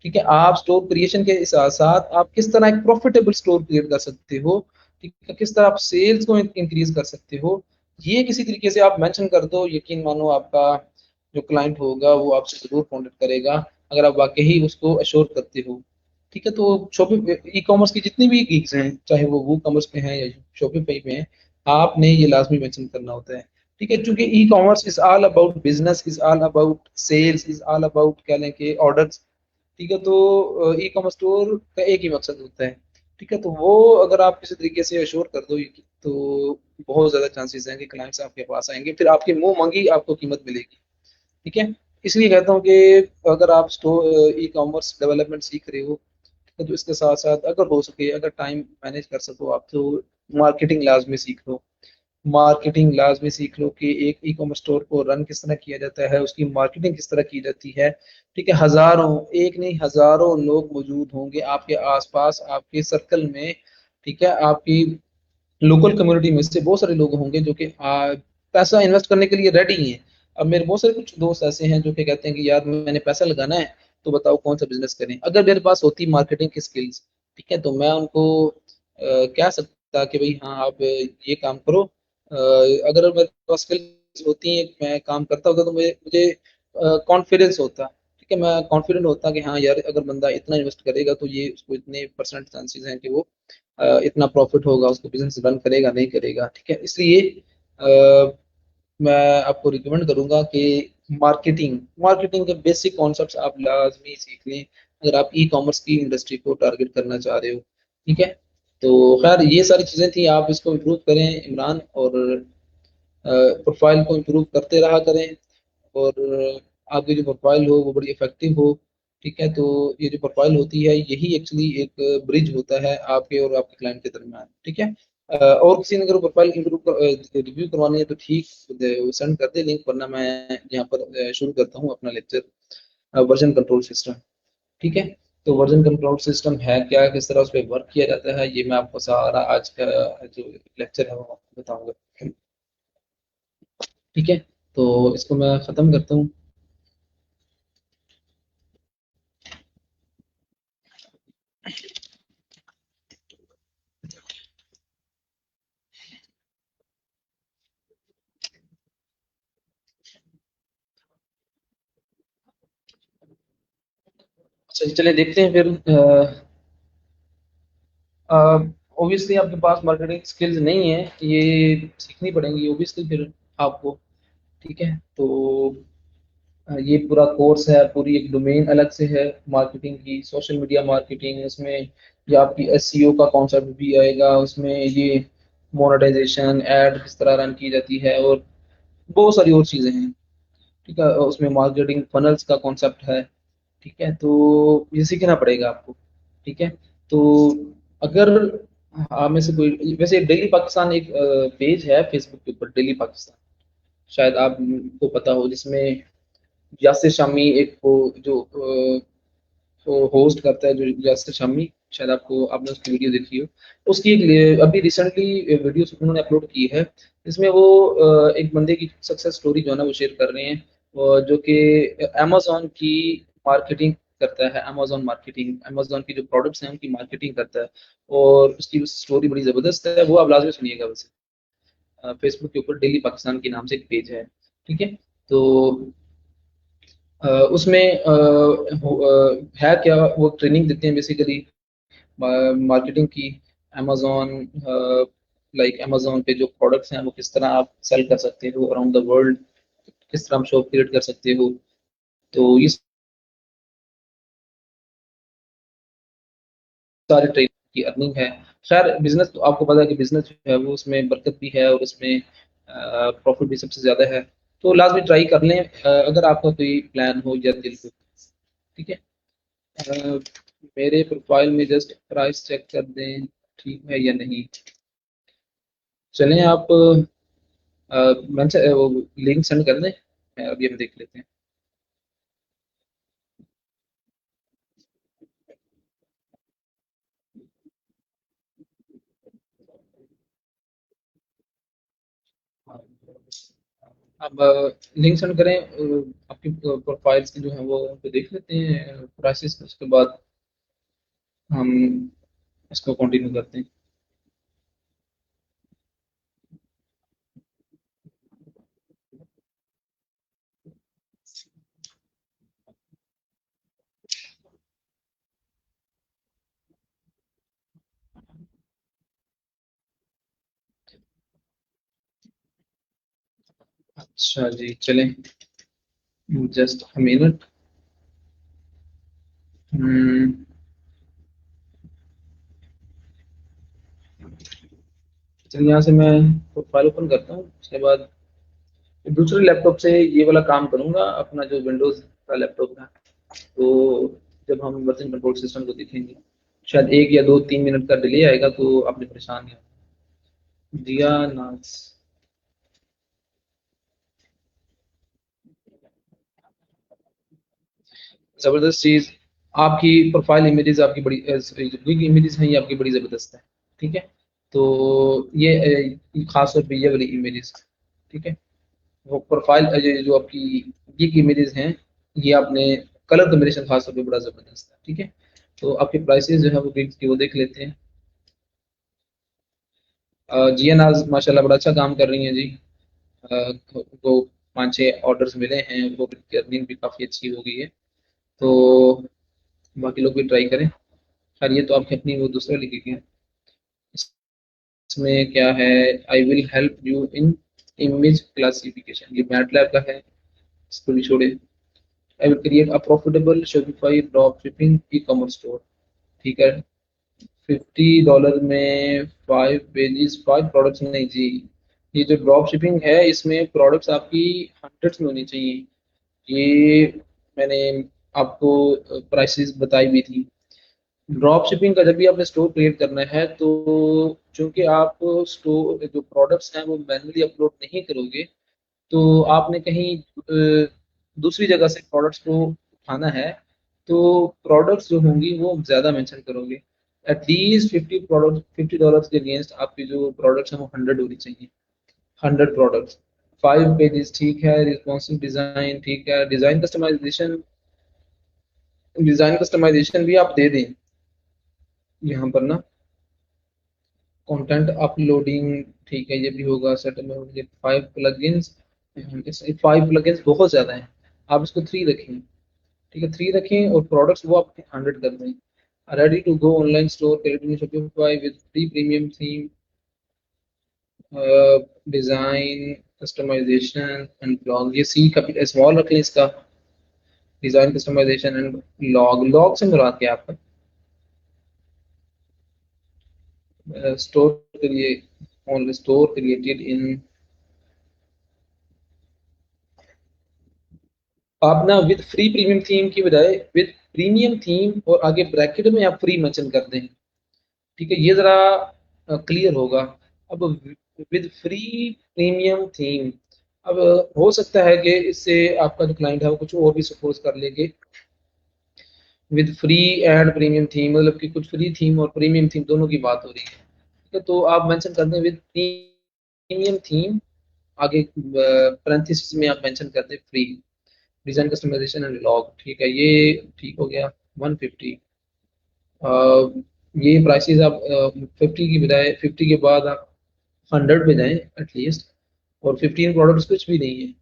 ठीक है, आप स्टोर क्रिएशन के साथ साथ आप किस तरह एक प्रॉफिटेबल स्टोर क्रिएट कर सकते हो, ठीक है, किस तरह आप सेल्स को इंक्रीज कर सकते हो, ये किसी तरीके से आप मेंशन कर दो। यकीन मानो आपका जो क्लाइंट होगा वो आपसे जरूर कॉन्टेक्ट करेगा, अगर आप वाकई ही उसको अश्योर करते हो। ठीक है, तो शॉपिंग ई कॉमर्स की जितनी भी गिग्स हैं, चाहे वो वू कॉमर्स पे हैं या शॉपिफाई पे हैं, आपने ये लाजमी मेंशन करना होता है। ठीक है, क्योंकि e commerce is all about business, is all about sales, is all about कह लें कि ऑर्डर्स। ठीक है, तो ई कॉमर्स स्टोर का एक ही मकसद होता है। ठीक है, तो वो अगर आप किसी तरीके से अश्योर कर दो तो बहुत ज्यादा चांसेस हैं कि क्लाइंट्स आपके पास आएंगे, फिर आपकी मुंह मांगी आपको कीमत मिलेगी। ठीक है, इसलिए कहता हूँ कि अगर आप स्टोर ई कॉमर्स डेवलपमेंट सीख रहे हो, तो इसके साथ साथ अगर हो सके, अगर टाइम मैनेज कर सको आप, तो मार्केटिंग लाजमी सीख लो। मार्केटिंग लाजमी सीख लो कि एक ई कॉमर्स स्टोर को रन किस तरह किया जाता है, उसकी मार्केटिंग किस तरह की जाती है। ठीक है, हजारों, एक नहीं हजारों लोग मौजूद होंगे आपके आसपास, आपके सर्कल में। ठीक है, आपकी लोकल कम्युनिटी में से बहुत सारे लोग होंगे जो कि पैसा इन्वेस्ट करने के लिए रेडी हैं। अब मेरे बहुत सारे कुछ दोस्त ऐसे हैं जो कि कहते हैं कि यार मैंने पैसा लगाना है, तो बताओ कौन सा बिजनेस करें। अगर मेरे पास होती मार्केटिंग की स्किल्स, ठीक है, तो मैं उनको कह सकता कि भाई हाँ आप ये काम करो। अगर मेरे पास स्किल्स होती हैं, मैं काम करता होता, तो मुझे कॉन्फिडेंस होता। ठीक है, मैं कॉन्फिडेंट होता कि हाँ यार अगर बंदा इतना इन्वेस्ट करेगा तो ये उसको इतने परसेंट चांसेस हैं कि वो इतना प्रॉफिट होगा, उसको बिजनेस रन करेगा नहीं करेगा। ठीक है, इसलिए अ, मैं आपको रिकमेंड करूंगा कि मार्केटिंग मार्केटिंग के बेसिक कॉन्सेप्ट्स आप लाजमी सीख लें, अगर आप ई कॉमर्स की इंडस्ट्री को टारगेट करना चाह रहे हो। ठीक है, तो खैर ये सारी चीज़ें थी, आप इसको इम्प्रूव करें इमरान, और प्रोफाइल को इम्प्रूव करते रहा करें, और आपकी जो प्रोफाइल हो वो बड़ी इफेक्टिव हो। ठीक है, तो ये जो प्रोफाइल होती है यही एक्चुअली एक ब्रिज होता है आपके और आपके क्लाइंट के दरमियान। ठीक है, और किसी ने अगर प्रोफाइल इम्प्रूव रिव्यू करवानी है तो ठीक, सेंड कर दे लिंक, वरना मैं यहाँ पर शुरू करता हूँ अपना लेक्चर, वर्जन कंट्रोल सिस्टम। ठीक है, तो वर्जन कंट्रोल सिस्टम है क्या, किस तरह उस पर वर्क किया जाता है, ये मैं आपको सारा आज का जो लेक्चर है वो आपको बताऊंगा। ठीक है, तो इसको मैं ख़त्म करता हूँ। चलिए चलिए देखते हैं फिर। ऑब्वियसली आपके पास मार्केटिंग स्किल्स नहीं है, ये सीखनी पड़ेंगी ऑब्वियसली फिर आपको। ठीक है, तो ये पूरा कोर्स है, पूरी एक डोमेन अलग से है मार्केटिंग की, सोशल मीडिया मार्केटिंग, उसमें ये आपकी एसईओ का कॉन्सेप्ट भी आएगा, उसमें ये मोनेटाइजेशन ऐड किस तरह रन की जाती है, और बहुत सारी और चीज़ें हैं। ठीक है, उसमें मार्केटिंग फनल्स का कॉन्सेप्ट है। ठीक है, तो ये सीखना पड़ेगा आपको। ठीक है, तो अगर आप में से कोई, वैसे डेली पाकिस्तान एक पेज है फेसबुक के ऊपर, डेली पाकिस्तान, शायद आपको पता हो, जिसमें यासिर शामी एक वो जो होस्ट करता है, जो यासिर शामी, शायद आपको, आपने उसकी वीडियो देखी हो। उसकी एक अभी रिसेंटली वीडियो उन्होंने अपलोड की है, जिसमें वो एक बंदे की सक्सेस स्टोरी जो है ना वो शेयर कर रहे हैं, जो कि अमेजोन की मार्केटिंग करता है अमेजोन मार्केटिंग, अमेजोन की जो प्रोडक्ट्स हैं उनकी मार्केटिंग करता है, और उसकी स्टोरी बड़ी ज़बरदस्त है, वो आप लाजमी सुनिएगा। वैसे फेसबुक के ऊपर डेली पाकिस्तान के नाम से एक पेज है, ठीक है। तो उसमें है क्या, वो ट्रेनिंग देते हैं बेसिकली मार्केटिंग की। अमेजोन, लाइक अमेजोन पे जो प्रोडक्ट्स हैं वो किस तरह आप सेल कर सकते हो अराउंड द वर्ल्ड, किस तरह आप शॉप क्रिएट कर सकते हो। तो ये सारी ट्रेनिंग की अर्निंग है। खैर बिजनेस तो आपको पता है कि बिजनेस जो है वो उसमें बरकत भी है और उसमें प्रॉफिट भी सबसे ज़्यादा है। तो लाजमी ट्राई कर लें अगर आपका कोई प्लान हो या दिल हो, ठीक है। अ, मेरे प्रोफाइल में जस्ट प्राइस चेक कर दें, ठीक है या नहीं। चलें आप वो लिंक सेंड कर दें, अभी हम देख लेते हैं। अब लिंक सेंड करें, आपकी प्रोफाइल्स की जो है वो उनको देख लेते हैं प्राइसेस, उसके बाद हम इसको कंटिन्यू करते हैं। अच्छा जी, चलें, जस्ट अ मिनट। चलिए यहाँ से मैं प्रोफाइल ओपन करता हूँ, उसके बाद दूसरे लैपटॉप से ये वाला काम करूंगा, अपना जो विंडोज का लैपटॉप है। तो जब हम वर्जन कंट्रोल सिस्टम को देखेंगे, शायद 1 या 2 3 मिनट का डिले आएगा, तो आपने परेशान नहीं होना। दिया नाज, जबरदस्त चीज। आपकी प्रोफाइल इमेजेस आपकी बड़ी इमेजेस हैं, ये आपकी बड़ी जबरदस्त है, ठीक है। तो ये खास तौर पे ये वाली इमेजेस, ठीक है। वो प्रोफाइल जो आपकी ये इमेजेस हैं, ये आपने कलर कॉम्बिनेशन खास तौर पे बड़ा जबरदस्त है, ठीक है। तो आपके प्राइसेस जो है वो gigs की वो देख लेते हैं। जिया नाज माशाल्लाह बड़ा अच्छा काम कर रही हैं जी। को 5 6 ऑर्डर्स मिले हैं, वो अर्निंग भी काफ़ी अच्छी हो गई है। तो बाकी लोग भी ट्राई करें। खैर ये तो आपकी अपनी वो दूसरा लिखी है। इसमें क्या है, I will help you in image classification, ये मैटलैब का है, इसको भी छोड़े। I will create a profitable Shopify drop shipping E commerce store, ठीक है। $50 में 5 पेजेस 5 प्रोडक्ट्स, नहीं जी। ये जो ड्रॉप शिपिंग है इसमें प्रोडक्ट्स आपकी हंड्रेड्स में होनी चाहिए। ये मैंने आपको प्राइसेस बताई भी थी। ड्रॉप शिपिंग का जब भी आपने स्टोर क्रिएट करना है, तो चूंकि आप स्टोर जो प्रोडक्ट्स हैं वो मैन्युअली अपलोड नहीं करोगे, तो आपने कहीं दूसरी जगह से प्रोडक्ट्स को उठाना है, तो प्रोडक्ट्स जो होंगी वो ज़्यादा मेंशन करोगे। एटलीस्ट 50 प्रोडक्ट $50 के अगेंस्ट आपकी जो प्रोडक्ट्स हैं वो 100 होनी चाहिए। 100 प्रोडक्ट्स, 5 पेजेस, ठीक है। रिस्पॉन्सिव डिज़ाइन, ठीक है। डिज़ाइन कस्टमाइजेशन भी आप दे दें यहाँ पर ना। कंटेंट अपलोडिंग, ठीक है, ये भी होगा सेटल। 5 प्लगइन्स, 5 प्लगइन्स बहुत ज़्यादा हैं, आप इसको 3 रखें, ठीक है। 3 रखें और प्रोडक्ट्स वो आप 100 कर दें। Ready to go online store creating Shopify with free premium theme, design customization and blog, ये सी का स्मॉल रखें इसका। Design customization and log, log से मुराद क्या है आपका? स्टोर के लिए, ऑन स्टोर क्रिएटेड इन, आप ना विद फ्री प्रीमियम थीम की बजाय विद प्रीमियम थीम और आगे ब्रैकेट में आप फ्री मेंशन कर दें, ठीक है। ये जरा क्लियर होगा। अब विद फ्री प्रीमियम थीम, अब हो सकता है कि इससे आपका जो क्लाइंट है वो कुछ और भी सपोज कर लेंगे। With free and premium theme मतलब कि कुछ फ्री थीम और प्रीमियम थीम दोनों की बात हो रही है, ठीक है। तो आप मेंशन कर दें विद प्रीमियम थीम, आगे पैरेंथेसिस में आप मेंशन कर दें free, design customization and log, ठीक है, ये ठीक हो गया। 150, ये प्राइसेस आप 50 की बजाय 50 के बाद आप 100 पे जाएं एटलीस्ट। और 15 प्रोडक्ट्स कुछ भी नहीं है,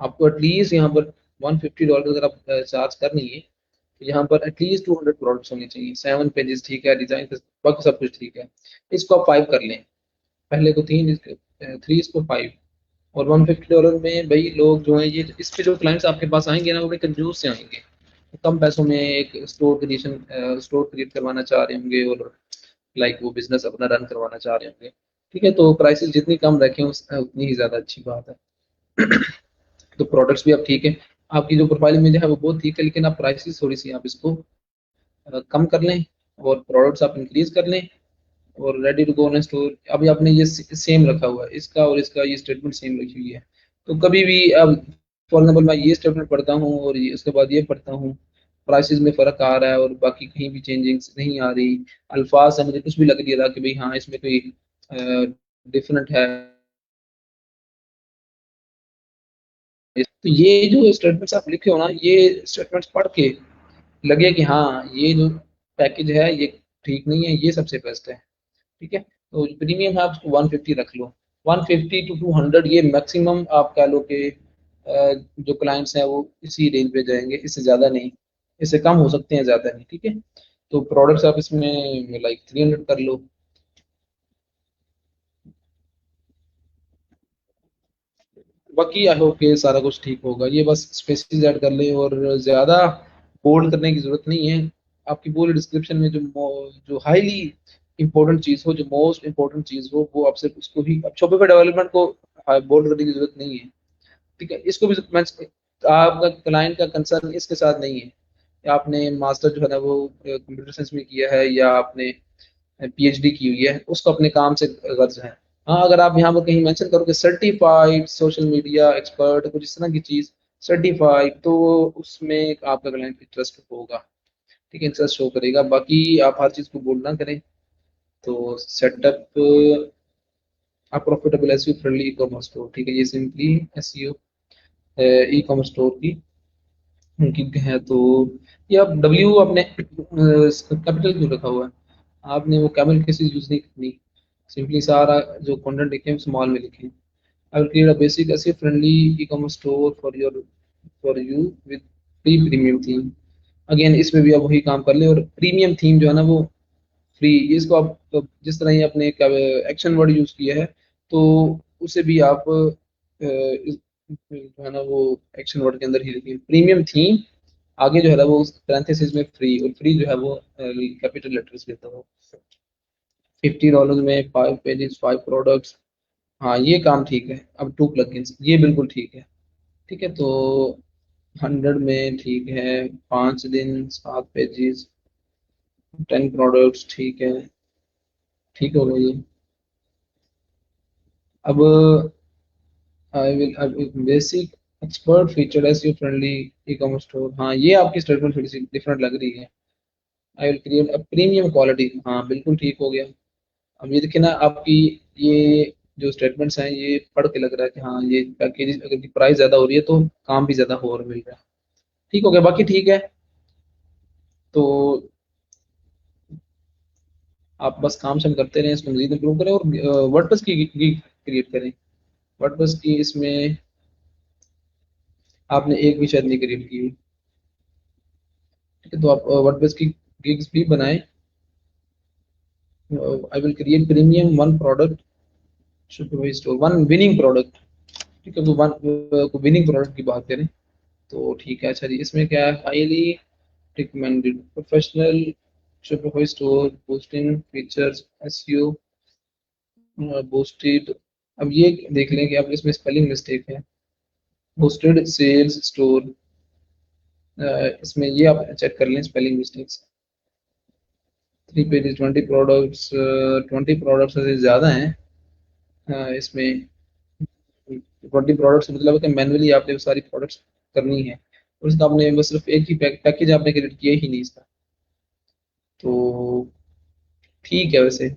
आपको एटलीस्ट यहाँ पर $150 अगर आप चार्ज कर रही है तो यहाँ पर एटलीस्ट 200 प्रोडक्ट्स होने चाहिए। 7 पेजेस ठीक है, डिजाइन बाकी सब कुछ ठीक है। इसको आप 5 कर लें, पहले को 3, 3 इसको 5। और $150 में भाई लोग जो है, ये इस पे जो क्लाइंट्स आपके पास आएंगे ना, वो बड़े कंजूस से आएंगे, कम पैसों में एक स्टोर क्रिएट करवाना चाह रहे होंगे, और लाइक वो बिजनेस अपना रन करवाना चाह रहे होंगे। ठीक है, तो प्राइसेस जितनी कम रखें उतनी ही ज़्यादा अच्छी बात है। तो प्रोडक्ट्स भी अब ठीक है, आपकी जो प्रोफाइल में जो है वो बहुत ठीक है, लेकिन आप प्राइसेस थोड़ी सी आप इसको कम कर लें, और प्रोडक्ट्स आप इंक्रीज कर लें। और ready to go on store, अभी आपने ये सेम रखा हुआ है, इसका और इसका ये स्टेटमेंट सेम रखी हुई है। तो कभी भी अब फॉर एग्जाम्पल मैं ये स्टेटमेंट पढ़ता हूँ और ये उसके बाद ये पढ़ता हूँ, प्राइसेस में फ़र्क आ रहा है और बाकी कहीं भी चेंजिंग्स नहीं आ रही, अल्फाज से मुझे कुछ भी लग नहीं रहा कि भाई हाँ इसमें कोई डिफरेंट है। तो ये जो स्टेटमेंट्स आप लिखे हो ना, ये स्टेटमेंट्स पढ़ के लगे कि हाँ ये जो पैकेज है ये ठीक नहीं है, ये सबसे बेस्ट है। ठीक है, तो प्रीमियम है, आप 150 रख लो। 150 to 200 ये मैक्सिमम आप कह लो कि जो क्लाइंट्स हैं वो इसी रेंज पे जाएंगे, इससे ज़्यादा नहीं। इससे कम हो सकते हैं, ज़्यादा नहीं। ठीक है, तो प्रोडक्ट्स आप इसमें लाइक 300 कर लो। बाकी आई होप कि सारा कुछ ठीक होगा, ये बस स्पेसिस ऐड कर ले, और ज़्यादा बोल्ड करने की ज़रूरत नहीं है। आपकी पूरी डिस्क्रिप्शन में जो हाईली इंपॉर्टेंट चीज़ हो, जो मोस्ट इंपॉर्टेंट चीज़ हो, वो आप सिर्फ उसको ही, अब शॉपिफाई डेवलपमेंट को बोल्ड करने की जरूरत नहीं है। ठीक है, इसको भी मैं, आपका क्लाइंट का कंसर्न इसके साथ नहीं है कि आपने मास्टर जो है ना वो कंप्यूटर साइंस में किया है या आपने पीएचडी की हुई है, उसको अपने काम से गर्ज है। हाँ, अगर आप यहाँ पर कहीं मेंशन करोगे सर्टिफाइड सोशल मीडिया एक्सपर्ट, कुछ इस तरह की चीज़, सर्टिफाइड, तो उसमें आपका क्लाइंट इंटरेस्ट होगा। ठीक है, इंटरेस्ट शो करेगा। बाकी आप हर चीज़ को बोल ना करें। तो सेटअप आप प्रॉफिटेबल एसईओ फ्रेंडली ई कॉमर्स स्टोर, ठीक है, ये सिंपली एसईओ ई कॉमर्स स्टोर की उनकी है। तो ये आप डब्ल्यू आपने कैपिटल क्यों रखा हुआ है? आपने वो कैपिटल कैसे यूज नहीं करनी, सिंपली सारा जो कंटेंट लिखे हैं स्मॉल में लिखे। I will create a basic SEO friendly E commerce store for you with free premium theme. Again इसमें भी आप वही काम कर ले, और प्रीमियम थीम जो है ना वो फ्री, इसको आप तो जिस तरह ही आपने एक्शन वर्ड यूज किया है, तो उसे भी आप जो है ना वो एक्शन वर्ड के अंदर ही लिखिए, प्रीमियम थीम। आगे जो है ना वो पैरेंथेसिस में फ्री, और फ्री जो है वो कैपिटल लेटर्स लेता हो। $50 में 5 पेजेस, 5 प्रोडक्ट्स। हाँ ये काम ठीक है। अब 2 प्लगइन्स, ये बिल्कुल ठीक है। ठीक है, तो 100 में ठीक है, 5 दिन, 7 पेजेस, 10 प्रोडक्ट्स, ठीक है, ठीक हो गया ये। अब आई विल, अब basic expert feature SEO friendly ई कॉमर्स स्टोर, हाँ ये आपकी स्टेटमेंट थोड़ी सी डिफरेंट लग रही है। I will create a premium quality, हाँ बिल्कुल ठीक हो गया। अब ये देखिए ना आपकी, ये जो स्टेटमेंट्स हैं ये पढ़ के लग रहा है कि हाँ ये पैकेज अगर की प्राइस ज़्यादा हो रही है तो काम भी ज़्यादा हो और मिल रहा है। ठीक हो गया, बाकी ठीक है। तो आप बस काम शाम करते रहें, इसको मजीद इम्प्रूव करें, और वर्डप्रेस की क्रिएट करें। वर्डप्रेस की इसमें आपने एक भी शायद नहीं क्रिएट की हुई। ठीक है, तो आप वर्डप्रेस की गिग्स भी बनाएं। I will create premium one product store, one winning product. ठीक है, तो वन विनिंग प्रोडक्ट की बात करें तो ठीक है। अच्छा जी, इसमें क्या है, highly recommended professional Shopify store boosting features SEO boosted. अब ये देख लें कि अब इसमें स्पेलिंग मिस्टेक है, बूस्टेड सेल्स स्टोर, इसमें ये आप चेक कर लें spelling mistakes. 3 pages, 20 products, 20 products से ज़्यादा हैं इसमें। 20 प्रोडक्ट्स मतलब कि मैनुअली आपने वो सारी प्रोडक्ट्स करनी है, और इसका आपने बस सिर्फ एक ही पैकेज आपने क्रिएट किया ही नहीं इसका। तो ठीक है, वैसे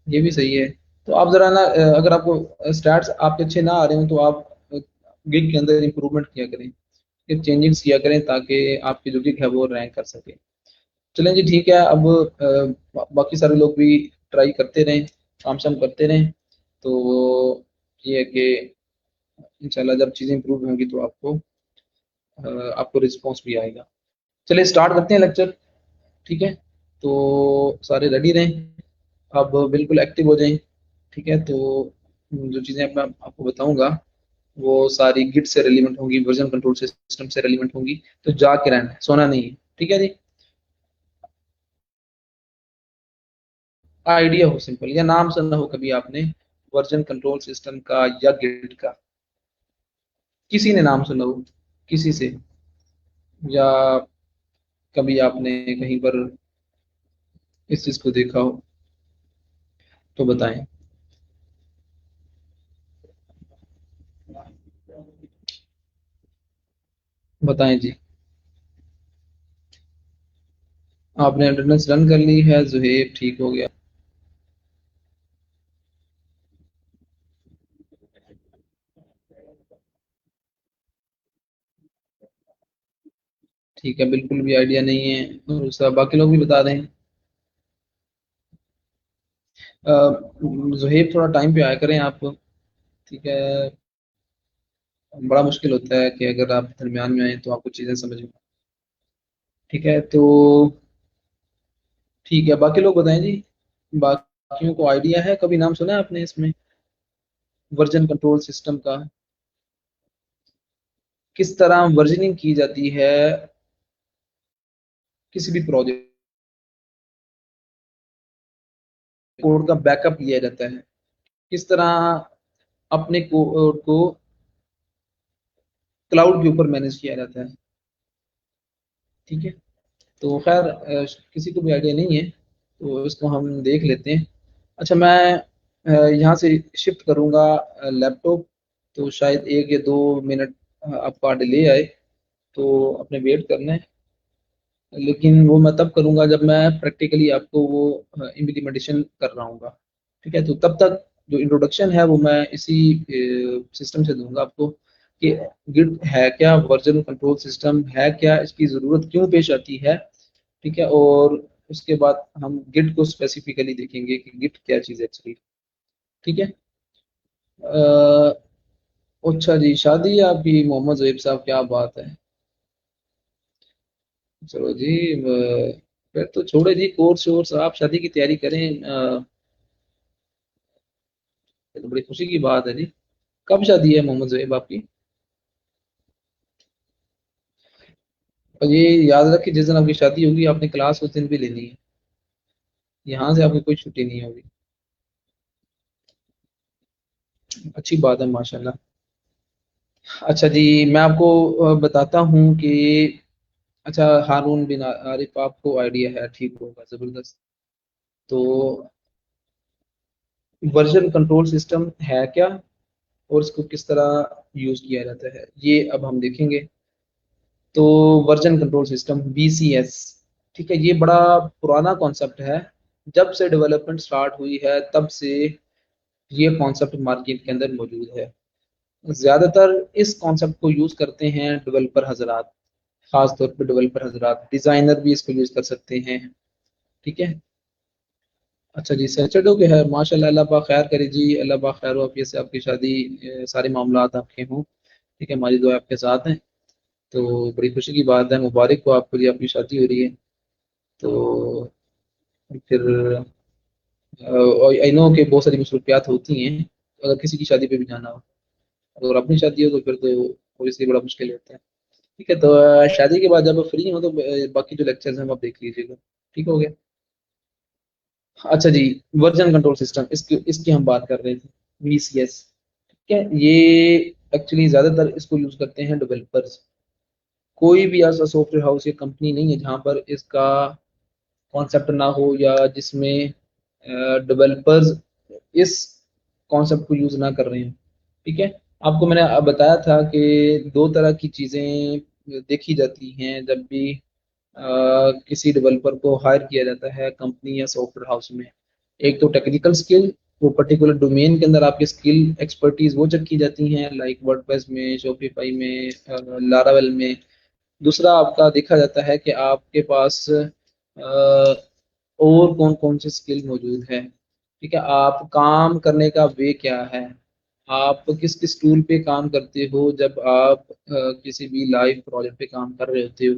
ये भी सही है। तो आप जरा ना अगर आपको स्टार्ट आपके अच्छे ना आ रहे हो तो आप गिग के अंदर इम्प्रूवमेंट किया करें। ये चेंजेस किया करें ताकि आपकी जो गिग है वो रैंक कर सके। चलें जी, ठीक है। अब बाकी सारे लोग भी ट्राई करते रहें, काम शाम करते रहें, तो ये है कि इंशाल्लाह जब चीज़ें इंप्रूव होंगी तो आपको रिस्पॉन्स भी आएगा। चलिए स्टार्ट करते हैं लेक्चर। ठीक है, तो सारे रेडी रहें, अब बिल्कुल एक्टिव हो जाएं। ठीक है, तो जो चीज़ें मैं आपको बताऊंगा वो सारी गिट से रेलिवेंट होंगी, वर्जन कंट्रोल सिस्टम से रेलिवेंट होंगी, तो जाके रहना है, सोना नहीं है। ठीक है जी। आइडिया हो सिंपल, या नाम सुना हो कभी आपने वर्जन कंट्रोल सिस्टम का या गिट का? किसी ने नाम सुना हो किसी से, या कभी आपने कहीं पर इस चीज को देखा हो, तो बताएं। बताएं जी। आपने अटेंडेंस रन कर ली है जुहेब, ठीक हो गया। ठीक है, बिल्कुल भी आइडिया नहीं है, और सब बाकी लोग भी बता दें। जुहेब थोड़ा टाइम पे आया करें आप। ठीक है, बड़ा मुश्किल होता है कि अगर आप दरमियान में आए तो आपको चीज़ें समझ में। ठीक है, तो ठीक है, बाकी लोग बताएं जी। बाकियों को आइडिया है, कभी नाम सुना है आपने इसमें वर्जन कंट्रोल सिस्टम का? किस तरह वर्जनिंग की जाती है किसी भी प्रोजेक्ट, कोड का बैकअप लिया जाता है, किस तरह अपने कोड को क्लाउड के ऊपर मैनेज किया जाता है। ठीक है, तो खैर किसी को भी आइडिया नहीं है तो इसको हम देख लेते हैं। अच्छा, मैं यहाँ से शिफ्ट करूँगा लैपटॉप, तो शायद 1 या 2 मिनट आपका डिले आए, तो अपने वेट करना है। लेकिन वो मैं तब करूँगा जब मैं प्रैक्टिकली आपको वो इम्प्लीमेंटेशन कर रहा हूँगा। ठीक है, तो तब तक जो इंट्रोडक्शन है वो मैं इसी सिस्टम से दूंगा आपको, कि गिट है क्या, वर्जन कंट्रोल सिस्टम है क्या, इसकी ज़रूरत क्यों पेश आती है। ठीक है, और उसके बाद हम गिट को स्पेसिफिकली देखेंगे कि गिट क्या चीज़ है एक्चुअली। ठीक है। अ, अच्छा जी, शादी है आपकी मोहम्मद ज़हीब साहब, क्या बात है। चलो जी, फिर तो छोड़े जी कोर्स वोर्स, आप शादी की तैयारी करें। ये तो बड़ी खुशी की बात है जी। कब शादी है मोहम्मद ज़हीब आपकी? और ये याद रख कि जिस दिन आपकी शादी होगी आपने क्लास उस दिन भी लेनी है, यहाँ से आपकी कोई छुट्टी नहीं होगी। अच्छी बात है माशाल्लाह। अच्छा जी, मैं आपको बताता हूँ कि अच्छा, हारून बिन आरिफ आपको आइडिया है, ठीक होगा, जबरदस्त। तो वर्जन कंट्रोल सिस्टम है क्या और इसको किस तरह यूज किया जाता है, ये अब हम देखेंगे। तो वर्जन कंट्रोल सिस्टम VCS, ठीक है, ये बड़ा पुराना कॉन्सेप्ट है। जब से डेवलपमेंट स्टार्ट हुई है तब से ये कॉन्सेप्ट मार्केट के अंदर मौजूद है। ज्यादातर इस कॉन्सेप्ट को यूज करते हैं डेवलपर हजरात, खास तौर पे डेवलपर हजरात, डिजाइनर भी इसको यूज कर सकते हैं। ठीक है। अच्छा जी, सैटरडे के है, माशाल्लाह, अल्लाह पाक खैर करे जी, अल्लाह पाक खैर वाफियत से आपकी शादी, सारे मामलात आपके हों। ठीक है, हमारी दुआ आपके साथ हैं। तो बड़ी खुशी की बात है, मुबारक हो आपको जी, आपकी शादी हो रही है। तो फिर आई नो कि बहुत सारी मसरूफियात होती हैं अगर किसी की शादी पे भी जाना हो, अगर अपनी शादी हो तो फिर तो ऑब्वियसली बड़ा मुश्किल होता है। ठीक है, तो शादी के बाद जब आप फ्री हो तो बाकी जो लेक्चर्स हैं वो आप देख लीजिएगा। ठीक हो गया। अच्छा जी, वर्जन कंट्रोल सिस्टम, इसकी इसकी हम बात कर रहे थे, VCS। ठीक है, ये एक्चुअली ज्यादातर इसको यूज करते हैं डेवलपर्स। कोई भी ऐसा सॉफ्टवेयर हाउस या कंपनी नहीं है जहां पर इसका कॉन्सेप्ट ना हो, या जिसमें डेवलपर्स इस कॉन्सेप्ट को यूज ना कर रहे हैं। ठीक है, आपको मैंने अब बताया था कि दो तरह की चीजें देखी जाती हैं जब भी किसी डेवलपर को हायर किया जाता है कंपनी या सॉफ्टवेयर हाउस में। एक तो टेक्निकल स्किल, वो पर्टिकुलर डोमेन के अंदर आपकी स्किल एक्सपर्टीज वो चेक की जाती हैं, लाइक वर्डप्रेस में, शॉपिफाई में, लारावेल में। दूसरा आपका देखा जाता है कि आपके पास और कौन कौन से स्किल मौजूद है। ठीक है, आप काम करने का वे क्या है, आप किस किस टूल पे काम करते हो जब आप किसी भी लाइव प्रोजेक्ट पे काम कर रहे होते हो।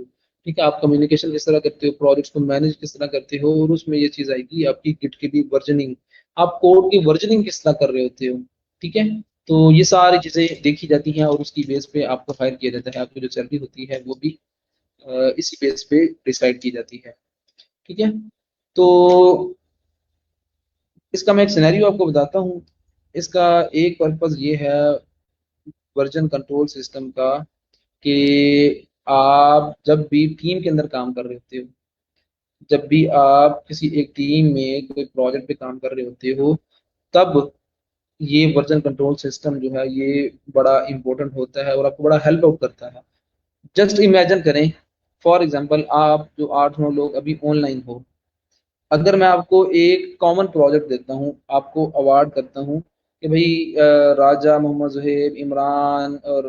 ठीक है, आप कम्युनिकेशन किस तरह करते हो, प्रोजेक्ट्स को मैनेज किस तरह करते हो, और उसमें ये चीज़ आएगी आपकी गिट की भी वर्जनिंग, आप कोड की वर्जनिंग किस तरह कर रहे होते हो। ठीक है, तो ये सारी चीज़ें देखी जाती हैं और उसकी बेस पे आपको हायर किया जाता है, आपकी जो सैलरी होती है वो भी इसी बेस पे डिसाइड की जाती है। ठीक है, तो इसका मैं एक सिनेरियो आपको बताता हूँ। इसका एक पर्पस ये है वर्जन कंट्रोल सिस्टम का, कि आप जब भी टीम के अंदर काम कर रहे होते हो, जब भी आप किसी एक टीम में कोई प्रोजेक्ट पे काम कर रहे होते हो, तब ये वर्जन कंट्रोल सिस्टम जो है ये बड़ा इंपॉर्टेंट होता है और आपको बड़ा हेल्प आउट करता है। जस्ट इमेजिन करें, फॉर एग्जांपल आप जो 8-9 लोग अभी ऑनलाइन हो, अगर मैं आपको एक कॉमन प्रोजेक्ट देता हूँ, आपको अवार्ड करता हूँ कि भाई राजा, मोहम्मद जुहेब, इमरान और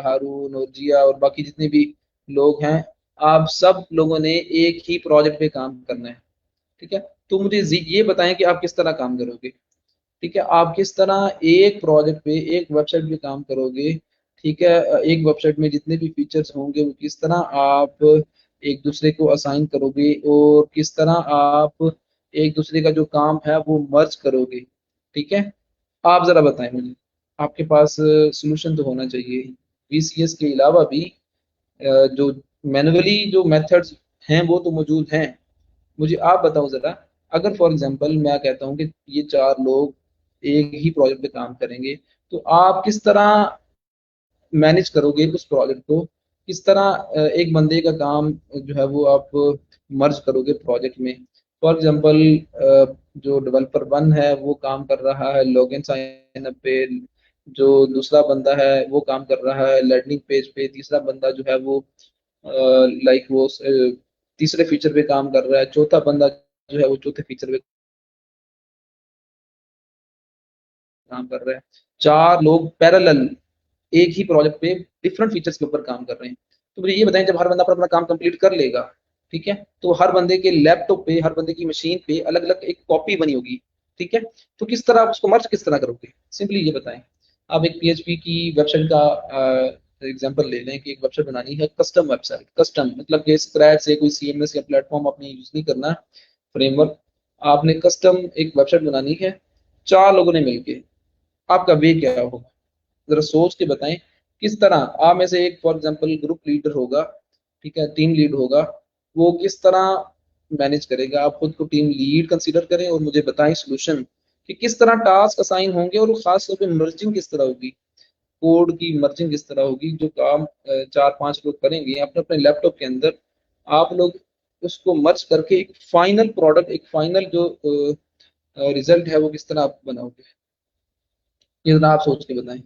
हारून और जिया और बाकी जितने भी लोग हैं, आप सब लोगों ने एक ही प्रोजेक्ट पे काम करना है। ठीक है, तो मुझे ये बताएं कि आप किस तरह काम करोगे। ठीक है, आप किस तरह एक प्रोजेक्ट पे, एक वेबसाइट पे काम करोगे। ठीक है, एक वेबसाइट में जितने भी फीचर्स होंगे वो किस तरह आप एक दूसरे को असाइन करोगे, और किस तरह आप एक दूसरे का जो काम है वो मर्ज करोगे। ठीक है, आप जरा बताएं मुझे, आपके पास सोल्यूशन तो होना चाहिए। वीसीएस के अलावा भी जो मैनुअली जो मेथड्स हैं वो तो मौजूद हैं। मुझे आप बताओ जरा, अगर फॉर एग्जांपल मैं कहता हूँ कि ये 4 लोग एक ही प्रोजेक्ट पे काम करेंगे, तो आप किस तरह मैनेज करोगे उस प्रोजेक्ट को, किस तरह एक बंदे का काम जो है वो आप मर्ज करोगे प्रोजेक्ट में। फॉर एग्जांपल जो डेवलपर 1 है वो काम कर रहा है लॉगिन साइन अप पे, जो दूसरा बंदा है वो काम कर रहा है लैंडिंग पेज पे, तीसरा बंदा जो है वो लाइक वो तीसरे फीचर पे काम कर रहा है, चौथा बंदा जो है वो चौथे फीचर पे काम कर रहा है। 4 लोग पैरेलल एक ही प्रोजेक्ट पे डिफरेंट फीचर्स के ऊपर काम कर रहे हैं। तो मुझे ये बताएं, जब हर बंदा अपना अपना काम कंप्लीट कर लेगा, ठीक है, तो हर बंदे के लैपटॉप पे, हर बंदे की मशीन पे अलग अलग एक कॉपी बनी होगी। ठीक है, तो किस तरह आप उसको मर्ज किस तरह करोगे, सिंपली ये बताएं। आप एक पीएचपी की वेबसाइट का एग्जांपल ले लें कि एक वेबसाइट बनानी है, कस्टम वेबसाइट, कस्टम मतलब कि स्क्रैच से कोई सीएमएस या प्लेटफॉर्म आपने यूज नहीं करना, फ्रेमवर्क, आपने कस्टम एक वेबसाइट बनानी है। 4 लोगों ने मिलके, आपका वे क्या होगा, जरा सोच के बताएं। किस तरह आप में से एक फॉर एग्जांपल ग्रुप लीडर होगा, ठीक है, टीम लीड होगा, वो किस तरह मैनेज करेगा। आप खुद को टीम लीड कंसीडर करें और मुझे बताएं सोल्यूशन कि किस तरह टास्क असाइन होंगे, और खास तौर पे मर्जिंग किस तरह होगी, कोड की मर्जिंग किस तरह होगी। जो काम 4-5 लोग करेंगे अपने अपने लैपटॉप के अंदर, आप लोग उसको मर्ज करके एक फाइनल प्रोडक्ट, एक फाइनल जो रिजल्ट है वो किस तरह आप बनाओगे, ये जरा आप सोच के बताएं।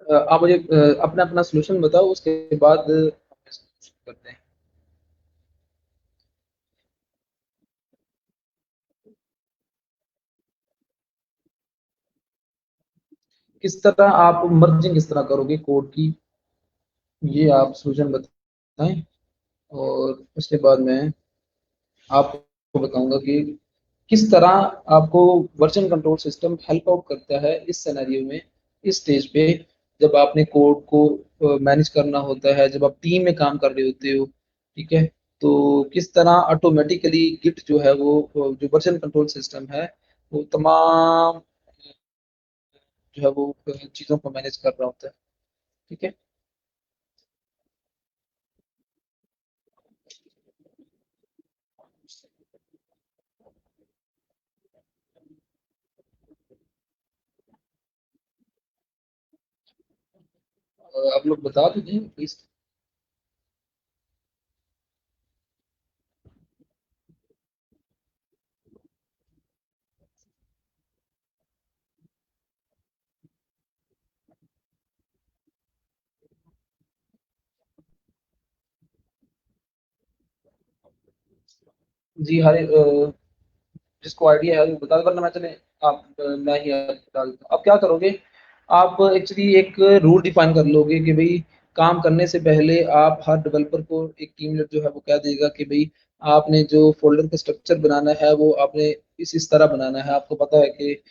आप मुझे अपना अपना सोल्यूशन बताओ, उसके बाद करते हैं। किस तरह आप मर्जिंग किस तरह करोगे कोड की, ये आप सोल्यूशन बताएं, और उसके बाद मैं आपको बताऊंगा कि किस तरह आपको version control system help out करता है इस सिनेरियो में, इस स्टेज पे, जब आपने कोड को मैनेज करना होता है, जब आप टीम में काम कर रहे होते हो। ठीक है, तो किस तरह ऑटोमेटिकली गिट जो है वो जो वर्जन कंट्रोल सिस्टम है वो तमाम जो है वो चीज़ों को मैनेज कर रहा होता है। ठीक है, आप लोग बता दीजिए प्लीज। जी हर जिसको आइडिया है वो बता दो, वरना मैं चले आप मैं ही आपको बता देता हूँ। अब क्या करोगे, आप एक्चुअली एक रूल डिफाइन कर लोगे कि भाई काम करने से पहले आप हर डेवलपर को, एक टीम लीड जो है वो कह देगा कि भाई आपने जो फोल्डर का स्ट्रक्चर बनाना है वो आपने इस तरह बनाना है। आपको पता है कि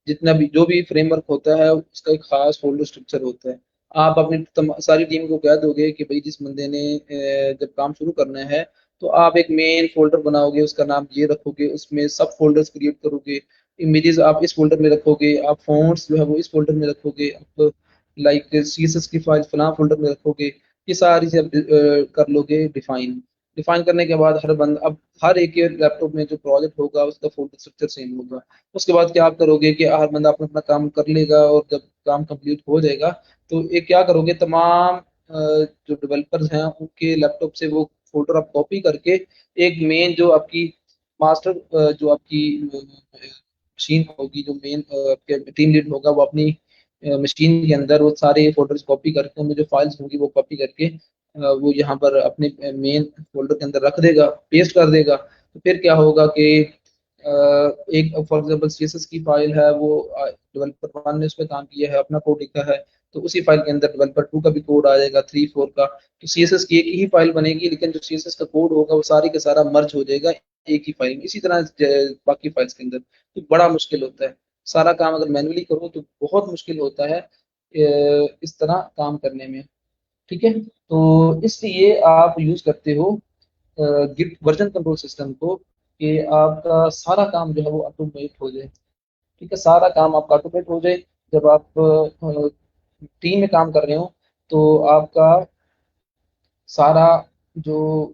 जितना भी जो भी फ्रेमवर्क होता है उसका एक खास फोल्डर स्ट्रक्चर होता है। आप अपनी सारी टीम को कह दोगे कि भाई जिस बंदे ने जब काम शुरू करना है तो आप एक मेन फोल्डर बनाओगे, उसका नाम ये रखोगे, उसमें सब फोल्डर्स क्रिएट करोगे। इमेजेस आप इस फोल्डर में रखोगे, आप फॉन्ट्स जो है वो इस फोल्डर में रखोगे, आप लाइक सीएसएस की फाइल फलां फोल्डर में रखोगे। ये सारी चीज़ आप कर लोगे डिफाइन। डिफाइन करने के बाद हर बंद अब हर एक के लैपटॉप में जो प्रोजेक्ट होगा उसका फोल्डर स्ट्रक्चर सेम होगा। उसके बाद क्या आप करोगे कि हर बंदा अपना अपना काम कर लेगा, और जब काम कंप्लीट हो जाएगा तो ये क्या करोगे, तमाम जो डेवलपर्स हैं उनके लैपटॉप से वो फोल्डर आप कॉपी करके एक मेन जो आपकी मास्टर जो आपकी मशीन होगी, जो मेन आपके टीम लीड होगा वो अपनी मशीन के अंदर वो सारे फोल्डर्स कॉपी करके उनमें जो फाइल्स होंगी वो कॉपी करके वो यहाँ पर अपने मेन फोल्डर के अंदर रख देगा, पेस्ट कर देगा। तो फिर क्या होगा कि एक फॉर एग्जांपल सीएसएस की फाइल है, वो डेवलपर वन ने उस पर काम किया है, अपना कोड लिखा है, तो उसी फाइल के अंदर डेवलपर टू का भी कोड आ जाएगा, थ्री फोर का। तो सीएसएस की एक ही फाइल बनेगी, लेकिन जो सीएसएस का कोड होगा वो सारी का सारा मर्ज हो जाएगा एक ही फाइल में। इसी तरह बाकी फाइल्स के अंदर तो बड़ा मुश्किल होता है सारा काम, अगर मैन्युअली करो तो बहुत मुश्किल होता है इस तरह काम करने में। ठीक है, तो इसलिए आप यूज करते हो गिट वर्जन कंट्रोल सिस्टम को, कि आपका सारा काम जो है वो ऑटोमेट हो जाए। ठीक है, सारा काम आपका ऑटोमेट हो जाए। जब आप टीम में काम कर रहे हो तो आपका सारा जो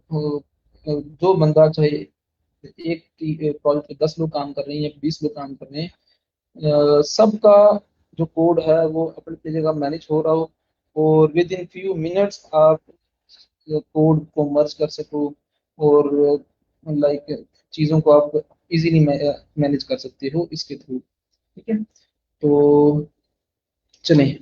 जो बंदा, चाहे एक प्रोजेक्ट पे 10 लोग काम कर रहे हैं या 20 लोग काम कर रहे हैं, सबका जो कोड है वो अपनी अपनी जगह मैनेज हो रहा हो, और विद इन फ्यू मिनट्स आप कोड को मर्ज कर सको, और लाइक चीज़ों को आप इजीली मैनेज कर सकते हो इसके थ्रू। ठीक है, तो चलें।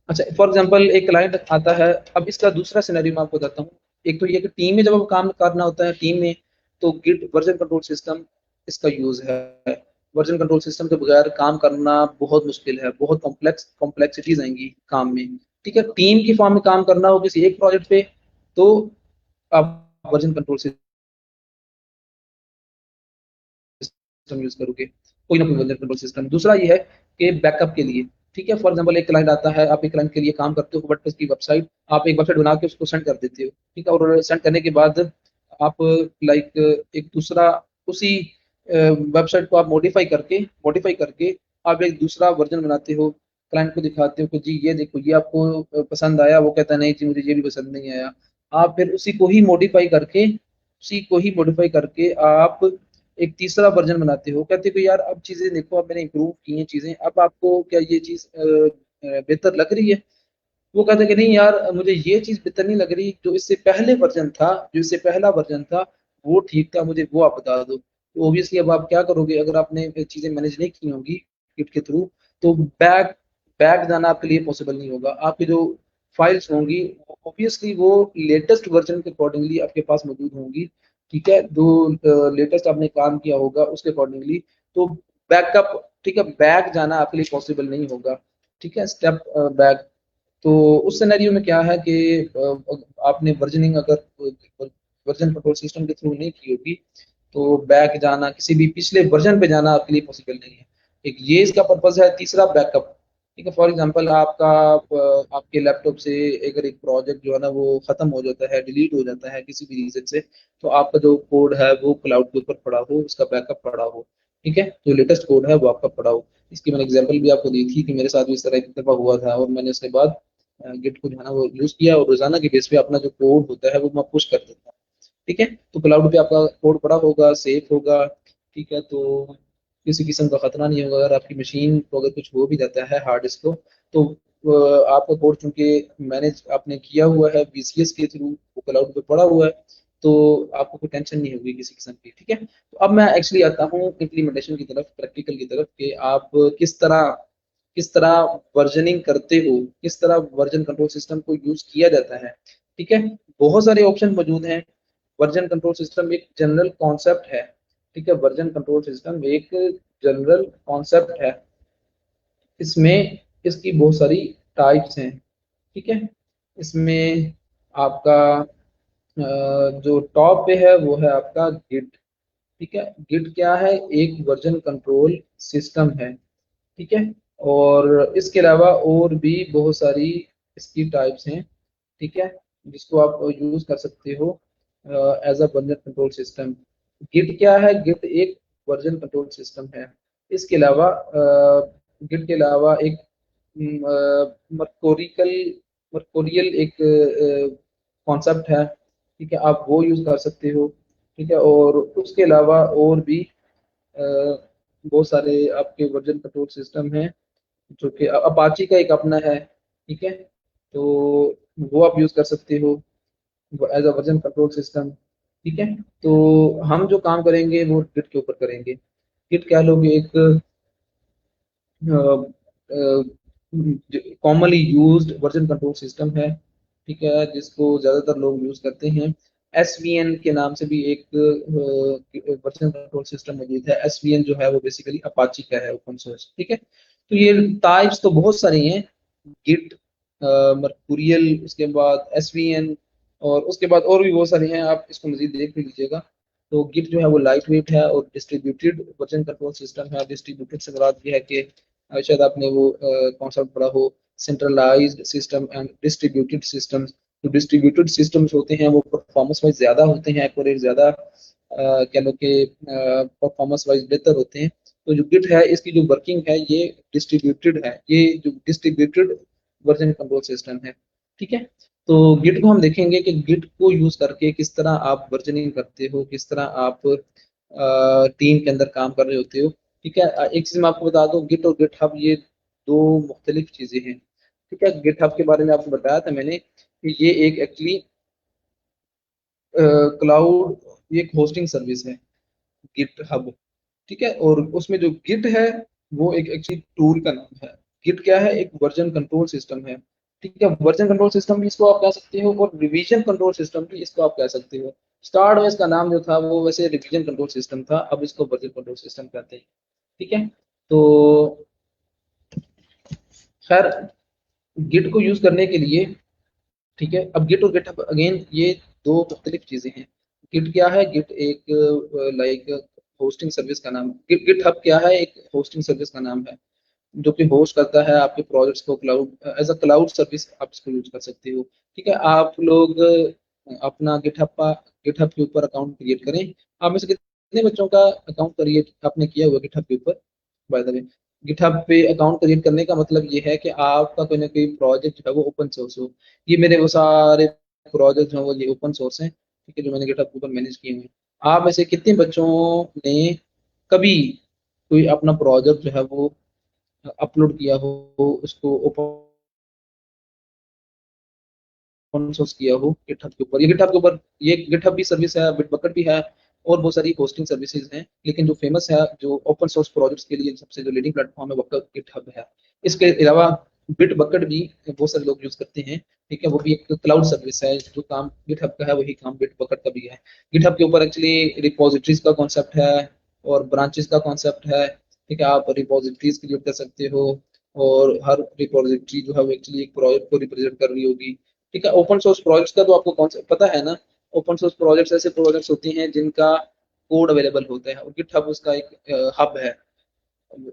अच्छा, फॉर एग्जांपल एक क्लाइंट आता है, अब इसका दूसरा सिनेरियो मैं आपको बताता हूँ। एक तो ये कि टीम में जब आप काम करना होता है टीम में, तो गिट वर्जन कंट्रोल सिस्टम इसका यूज है। वर्जन कंट्रोल सिस्टम के बगैर काम करना बहुत मुश्किल है, बहुत कॉम्प्लेक्सिटीज आएंगी काम में। ठीक है, टीम की फॉर्म में काम करना हो किसी एक प्रोजेक्ट पे, तो आप वर्जन कंट्रोल सिस्टम यूज करोगे, कोई ना कोई वर्जन कंट्रोल सिस्टम। दूसरा ये है कि बैकअप के लिए। ठीक है, फॉर एग्जांपल एक क्लाइंट आता है, आप एक क्लाइंट के लिए काम करते हो वर्डप्रेस की वेबसाइट, आप एक वेबसाइट बना के उसको सेंड कर देते हो। ठीक है, और सेंड करने के बाद आप लाइक एक दूसरा उसी वेबसाइट को आप मॉडिफाई करके आप एक दूसरा वर्जन बनाते हो, क्लाइंट को दिखाते हो कि जी ये देखो ये आपको पसंद आया, वो कहता है नहीं जी मुझे ये भी पसंद नहीं आया। आप फिर उसी को ही मॉडिफाई करके आप एक तीसरा वर्जन बनाते हो, कहते हो कि यार अब चीजें देखो, अब मैंने इंप्रूव की हैं चीजें, अब आपको क्या ये चीज बेहतर लग रही है? वो कहते हैं कि नहीं यार मुझे ये चीज बेहतर नहीं लग रही, जो इससे पहला वर्जन था वो ठीक था, मुझे वो आप बता दो। तो ऑब्वियसली अब आप क्या करोगे, अगर आपने चीजें मैनेज नहीं की होंगी गिट के थ्रू, तो बैक बैक जाना आपके लिए पॉसिबल नहीं होगा। आपकी जो फाइल्स होंगी ऑब्वियसली वो लेटेस्ट वर्जन के अकॉर्डिंगली आपके पास मौजूद होंगी। ठीक है, जो लेटेस्ट आपने काम किया होगा उसके अकॉर्डिंगली, तो बैकअप, ठीक है, बैक जाना आपके लिए पॉसिबल नहीं होगा। ठीक है, स्टेप बैक। तो उस सिनेरियो में क्या है कि आपने वर्जनिंग अगर वर्जन कंट्रोल सिस्टम के थ्रू नहीं की होगी, तो बैक जाना, किसी भी पिछले वर्जन पे जाना आपके लिए पॉसिबल नहीं है। एक ये इसका पर्पज है। तीसरा बैकअप। ठीक है, फॉर एग्जांपल आपके लैपटॉप से अगर एक प्रोजेक्ट जो है ना वो खत्म हो जाता है, डिलीट हो जाता है किसी भी रीजन से, तो आपका जो कोड है वो क्लाउड के ऊपर पड़ा हो, उसका बैकअप पड़ा हो। ठीक है, जो लेटेस्ट कोड है वो आपका पड़ा हो। इसकी मैंने एग्जांपल भी आपको दी थी कि मेरे साथ भी इस तरह एक दफा हुआ था, और मैंने उसके बाद गिट को जो है ना वो यूज किया, और रोजाना के बेस पे अपना जो कोड होता है वो मैं पुश कर देता हूँ। ठीक है, तो क्लाउड पे आपका कोड पड़ा होगा, सेफ होगा। ठीक है, तो किसी किस्म का खतरा नहीं होगा। अगर आपकी मशीन को अगर कुछ हो भी जाता है, हार्ड डिस्क को, तो आपका कोड चूंकि मैनेज आपने किया हुआ है बीसीएस के थ्रू, वो क्लाउड पे पड़ा हुआ है, तो आपको कोई टेंशन नहीं होगी किसी किस्म की। ठीक है, तो अब मैं एक्चुअली आता हूँ इम्प्लीमेंटेशन की तरफ, प्रैक्टिकल की तरफ, कि आप किस तरह वर्जनिंग करते हो, किस तरह वर्जन कंट्रोल सिस्टम को यूज किया जाता है। ठीक है, बहुत सारे ऑप्शन मौजूद हैं। वर्जन कंट्रोल सिस्टम एक जनरल कॉन्सेप्ट है, ठीक है। वर्जन कंट्रोल सिस्टम एक जनरल कॉन्सेप्ट है। इसमें इसकी बहुत सारी टाइप्स हैं, ठीक है। इसमें आपका जो टॉप पे है वो है आपका गिट, ठीक है। गिट क्या है? एक वर्जन कंट्रोल सिस्टम है, ठीक है। और इसके अलावा और भी बहुत सारी इसकी टाइप्स हैं, ठीक है, जिसको आप यूज कर सकते हो as a version control system. Git क्या है? गिट एक वर्जन कंट्रोल सिस्टम है। इसके अलावा गिट के अलावा एक मर्कोरिकल मर्कोरियल एक कॉन्सेप्ट है, ठीक है, आप वो यूज कर सकते हो, ठीक है। और उसके अलावा और भी बहुत सारे आपके वर्जन कंट्रोल सिस्टम हैं, जो कि अपाची का एक अपना है, ठीक है। तो वो आप यूज कर सकते हो as a version control system, ठीक है। तो हम जो काम करेंगे वो गिट के ऊपर करेंगे। गिट कह लो कि एक commonly used version control system है, ठीक है, जिसको ज्यादातर लोग यूज करते हैं। एसवीएन के नाम से भी एक वर्जन कंट्रोल सिस्टम मौजूद है। एसवीएन जो है वो बेसिकली अपाची का है, ओपन सोर्स, ठीक है। तो ये टाइप्स तो बहुत सारी हैं, गिट, मर्कुरियल, उसके बाद एसवीएन, और उसके बाद और भी बहुत सारी हैं, आप इसको मजीद देख भी लीजिएगा। तो गिट जो है वो लाइट वेट है और डिस्ट्रीब्यूटेड वर्जन कंट्रोल सिस्टम है। डिस्ट्रीब्यूटेड से मुराद ये है कि शायद आपने वो कॉन्सेप्ट पढ़ा हो, centralised system and distributed system. जो डिस्ट्रीब्यूटेड सिस्टम्स होते हैं वो परफॉर्मेंस वाइज ज्यादा होते हैं, एक्यूरेट ज्यादा, कह लो कि परफॉर्मेंस वाइज बेहतर होते हैं। तो जो गिट है इसकी जो वर्किंग है ये डिस्ट्रीब्यूटेड है, ये जो डिस्ट्रीब्यूटेड वर्जन कंट्रोल सिस्टम है, ठीक है। तो गिट को हम देखेंगे कि गिट को यूज करके किस तरह आप वर्जनिंग करते हो, किस तरह आप टीम के अंदर काम कर रहे होते हो, ठीक है। एक चीज मैं आपको बता दूं, गिट और गिट हब ये दो मुख्तलिफ चीजें हैं, ठीक है। गिट हब के बारे में आपको बताया था मैंने कि ये एक एक्चुअली क्लाउड एक होस्टिंग सर्विस है, गिट हब, ठीक है। और उसमें जो गिट है वो एक एक्चुअली टूल का नाम है। गिट क्या है? एक वर्जन कंट्रोल सिस्टम है, ठीक है। वर्जन कंट्रोल सिस्टम भी इसको आप कह सकते हो और रिवीजन कंट्रोल सिस्टम भी इसको आप कह सकते हो। स्टार्ट में इसका नाम जो था वो वैसे रिवीजन कंट्रोल सिस्टम था, अब इसको वर्जन कंट्रोल सिस्टम कहते हैं, ठीक है। तो खैर, गिट को यूज करने के लिए, ठीक है, अब गिट और गिटहब अगेन ये दो मुख्तलिफ चीजें हैं। गिट क्या है? गिट एक लाइक होस्टिंग सर्विस का नाम, गिटहब क्या है? एक होस्टिंग सर्विस का नाम है, जो कि होस्ट करता है आपके प्रोजेक्ट्स को cloud, as a cloud service आप इसको यूज कर सकते हो, ठीक है। आप लोग अपना गिटहब के ऊपर अकाउंट क्रिएट करें। आप में से कितने बच्चों का अकाउंट क्रिएट आपने किया हुआ गिटहब के ऊपर? बाय द वे, गिटहब पे अकाउंट क्रिएट करने का मतलब ये है कि आपका कोई ना कोई प्रोजेक्ट जो है वो ओपन सोर्स हो। ये मेरे वो सारे प्रोजेक्ट जो है वो ये ओपन सोर्स हैं, ठीक है, जो मैंने गिटहब के ऊपर मैनेज किए हुए हैं। आप में से कितने बच्चों ने कभी कोई अपना प्रोजेक्ट जो है वो अपलोड किया हो, उसको ओपन सोर्स किया हो गिटहब के ऊपर? ये गिटहब के ऊपर, ये गिटहब भी सर्विस है, बिटबकेट भी है, और बहुत सारी होस्टिंग सर्विसेज हैं, लेकिन जो फेमस है, जो ओपन सोर्स प्रोजेक्ट्स के लिए सबसे जो लीडिंग प्लेटफॉर्म है वो गिटहब है। इसके अलावा बिटबकेट भी बहुत सारे लोग यूज करते हैं, ठीक है, वो भी एक क्लाउड सर्विस है। जो काम गिटहब का है वही काम बिटबकेट का भी है। गिटहब के ऊपर एक्चुअली रिपोजिटरीज का कॉन्सेप्ट है और ब्रांचेस का कॉन्सेप्ट है, ठीक है। आप रिपोजिटरीज क्रिएट कर सकते हो और हर रिपोजिटरी जो है वो एक्चुअली एक प्रोजेक्ट को रिप्रेजेंट कर रही होगी, ठीक है। ओपन सोर्स प्रोजेक्ट्स का तो आपको कॉन्सेप्ट पता है ना। ओपन सोर्स प्रोजेक्ट्स ऐसे प्रोजेक्ट्स होते हैं जिनका कोड अवेलेबल होता है, और गिटहब उसका एक हब है।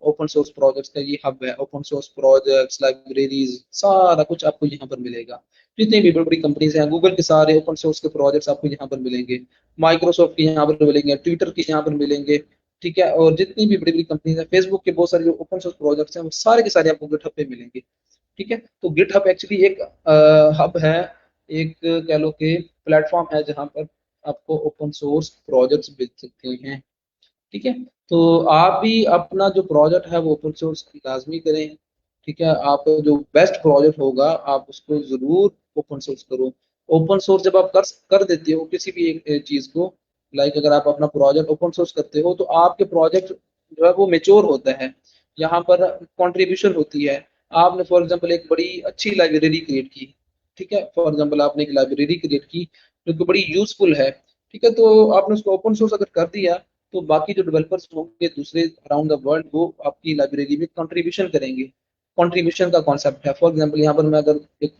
ओपन सोर्स प्रोजेक्ट्स का ये हब है। ओपन सोर्स प्रोजेक्ट्स, लाइब्रेरीज, सारा कुछ आपको यहाँ पर मिलेगा। जितनी भी बड़ी बड़ी कंपनीज हैं, गूगल के सारे ओपन सोर्स के प्रोजेक्ट्स आपको यहाँ पर मिलेंगे, माइक्रोसॉफ्ट के यहाँ पर मिलेंगे, ट्विटर के यहाँ पर मिलेंगे, ठीक है। और जितनी भी बड़ी बड़ी कंपनीज हैं, फेसबुक के बहुत सारे जो ओपन सोर्स प्रोजेक्ट्स हैं वो सारे के सारे आपको गिटहब पे मिलेंगे, ठीक है। तो गिटहब एक्चुअली एक हब है, एक कह लो कि प्लेटफॉर्म है जहां पर आपको ओपन सोर्स प्रोजेक्ट्स मिल सकते हैं, ठीक है। तो आप भी अपना जो प्रोजेक्ट है वो ओपन सोर्स लाजमी करें, ठीक है। आप जो बेस्ट प्रोजेक्ट होगा आप उसको जरूर ओपन सोर्स करो। ओपन सोर्स जब आप कर देते हो किसी भी एक चीज को, लाइक अगर आप अपना प्रोजेक्ट ओपन सोर्स करते हो तो आपके प्रोजेक्ट जो है वो मेच्योर होता है। यहाँ पर कंट्रीब्यूशन होती है। आपने फॉर एग्जांपल एक बड़ी अच्छी लाइब्रेरी क्रिएट की, ठीक है। फॉर एग्जांपल आपने एक लाइब्रेरी क्रिएट की जो कि बड़ी यूजफुल है, ठीक है, तो आपने उसको ओपन सोर्स अगर कर दिया तो बाकी जो डेवलपर्स होंगे दूसरे अराउंड द वर्ल्ड वो आपकी लाइब्रेरी में कंट्रीब्यूशन करेंगे। कंट्रीब्यूशन का कॉन्सेप्ट है, फॉर एग्जांपल यहाँ पर मैं अगर एक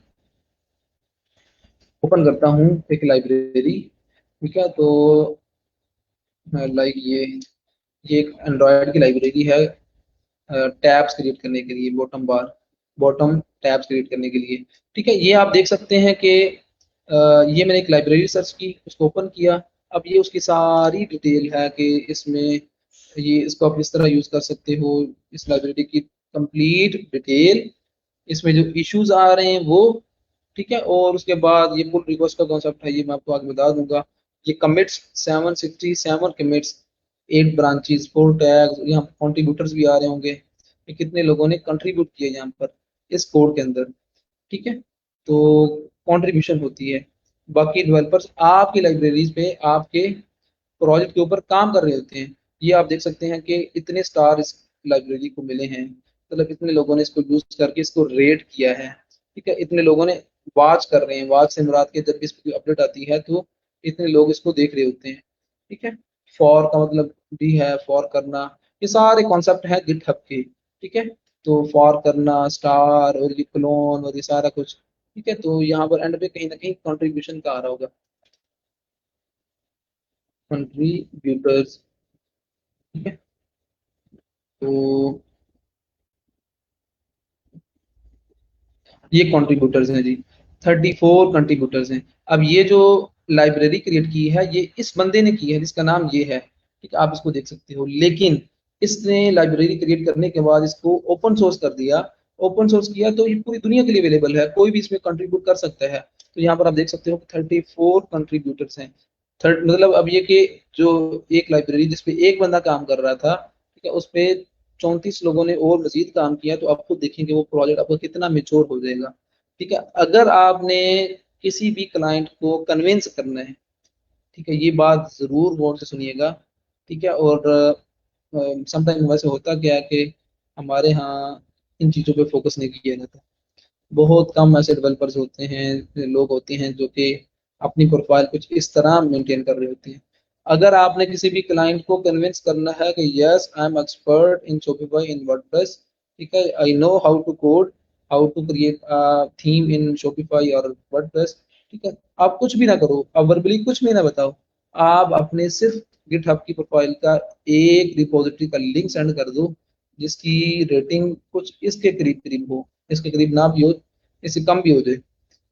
ओपन करता हूँ एक लाइब्रेरी, ठीक है, तो लाइक ये एक एंड्रॉयड की लाइब्रेरी है टैब्स क्रिएट करने के लिए, बॉटम बार, बॉटम टैब्स क्रिएट करने के लिए, ठीक है। ये आप देख सकते हैं कि ये मैंने एक लाइब्रेरी सर्च की, उसको ओपन किया, अब ये उसकी सारी डिटेल है कि इसमें ये इसको आप इस तरह यूज कर सकते हो, इस लाइब्रेरी की कंप्लीट डिटेल, इसमें जो इश्यूज आ रहे हैं वो, ठीक है। और उसके बाद ये पुल रिक्वेस्ट का कॉन्सेप्ट है, ये मैं आपको आगे बता दूंगा। ये कमिट्स 767 कमिट्स, 8 ब्रांचेस, 4 टैग्स, यहाँ कंट्रीब्यूटर्स भी आ रहे होंगे कि कितने लोगों ने कंट्रीब्यूट किया यहाँ पर इस कोड के अंदर, ठीक है। तो कंट्रीब्यूशन होती है। बाकी डेवलपर्स आपकी लाइब्रेरीज पे आपके प्रोजेक्ट के ऊपर काम कर रहे होते हैं। ये आप देख सकते हैं कि इतने स्टार इस लाइब्रेरी को मिले हैं, मतलब इतने लोगों ने इसको यूज करके इसको रेट किया है, ठीक है। इतने लोगों ने वॉच कर रहे हैं, वॉच से मुराद के जब भी इस पर अपडेट आती है तो इतने लोग इसको देख रहे होते हैं, ठीक है। फॉर का मतलब भी है, फॉर करना, ये सारे कॉन्सेप्ट है गिटहब के, ठीक है। तो फॉर करना, स्टार और ये क्लोन और ये सारा कुछ, ठीक है। तो यहाँ पर एंड पे कहीं ना कहीं कंट्रीब्यूशन का आ रहा होगा, कंट्रीब्यूटर्स, ठीक है। तो ये कंट्रीब्यूटर्स हैं जी, 34 कंट्रीब्यूटर्स हैं। अब ये जो लाइब्रेरी क्रिएट की है ये इस बंदे ने की है जिसका नाम ये है, ठीक है, आप इसको देख सकते हो। लेकिन इसने लाइब्रेरी क्रिएट करने के बाद इसको ओपन सोर्स कर दिया, ओपन सोर्स किया तो ये पूरी दुनिया के लिए अवेलेबल है, कोई भी इसमें कंट्रीब्यूट कर सकता है। तो यहाँ पर आप देख सकते हो कि 34 कंट्रीब्यूटर्स हैं। थर्ड मतलब अब ये कि जो एक लाइब्रेरी जिसपे एक बंदा काम कर रहा था, ठीक है, उस पे 34 लोगों ने और मजीद काम किया, तो आप खुद देखेंगे वो प्रोजेक्ट आपका कितना मेच्योर हो जाएगा, ठीक है। अगर आपने किसी भी क्लाइंट को कन्विंस करना है, ठीक है, ये बात जरूर गौर से सुनिएगा, ठीक है। और समटाइम वैसे होता क्या है कि हमारे यहाँ इन चीज़ों पे फोकस नहीं किया जाता। बहुत कम ऐसे डेवलपर्स होते हैं, लोग होते हैं जो कि अपनी प्रोफाइल कुछ इस तरह मेंटेन कर रहे होते हैं। अगर आपने किसी भी क्लाइंट को कन्विंस करना है कि yes I am expert in Shopify in WordPress, ठीक है, I know how to code, how to create theme in Shopify और वर्डप्रेस, ठीक है, आप कुछ भी ना करो, आप वर्बली कुछ भी ना बताओ, आप अपने सिर्फ गिटहब की प्रोफाइल का एक रिपोजिटरी का लिंक सेंड कर दो जिसकी रेटिंग कुछ इसके करीब करीब हो, इसके करीब ना भी हो, इससे कम भी हो जाए,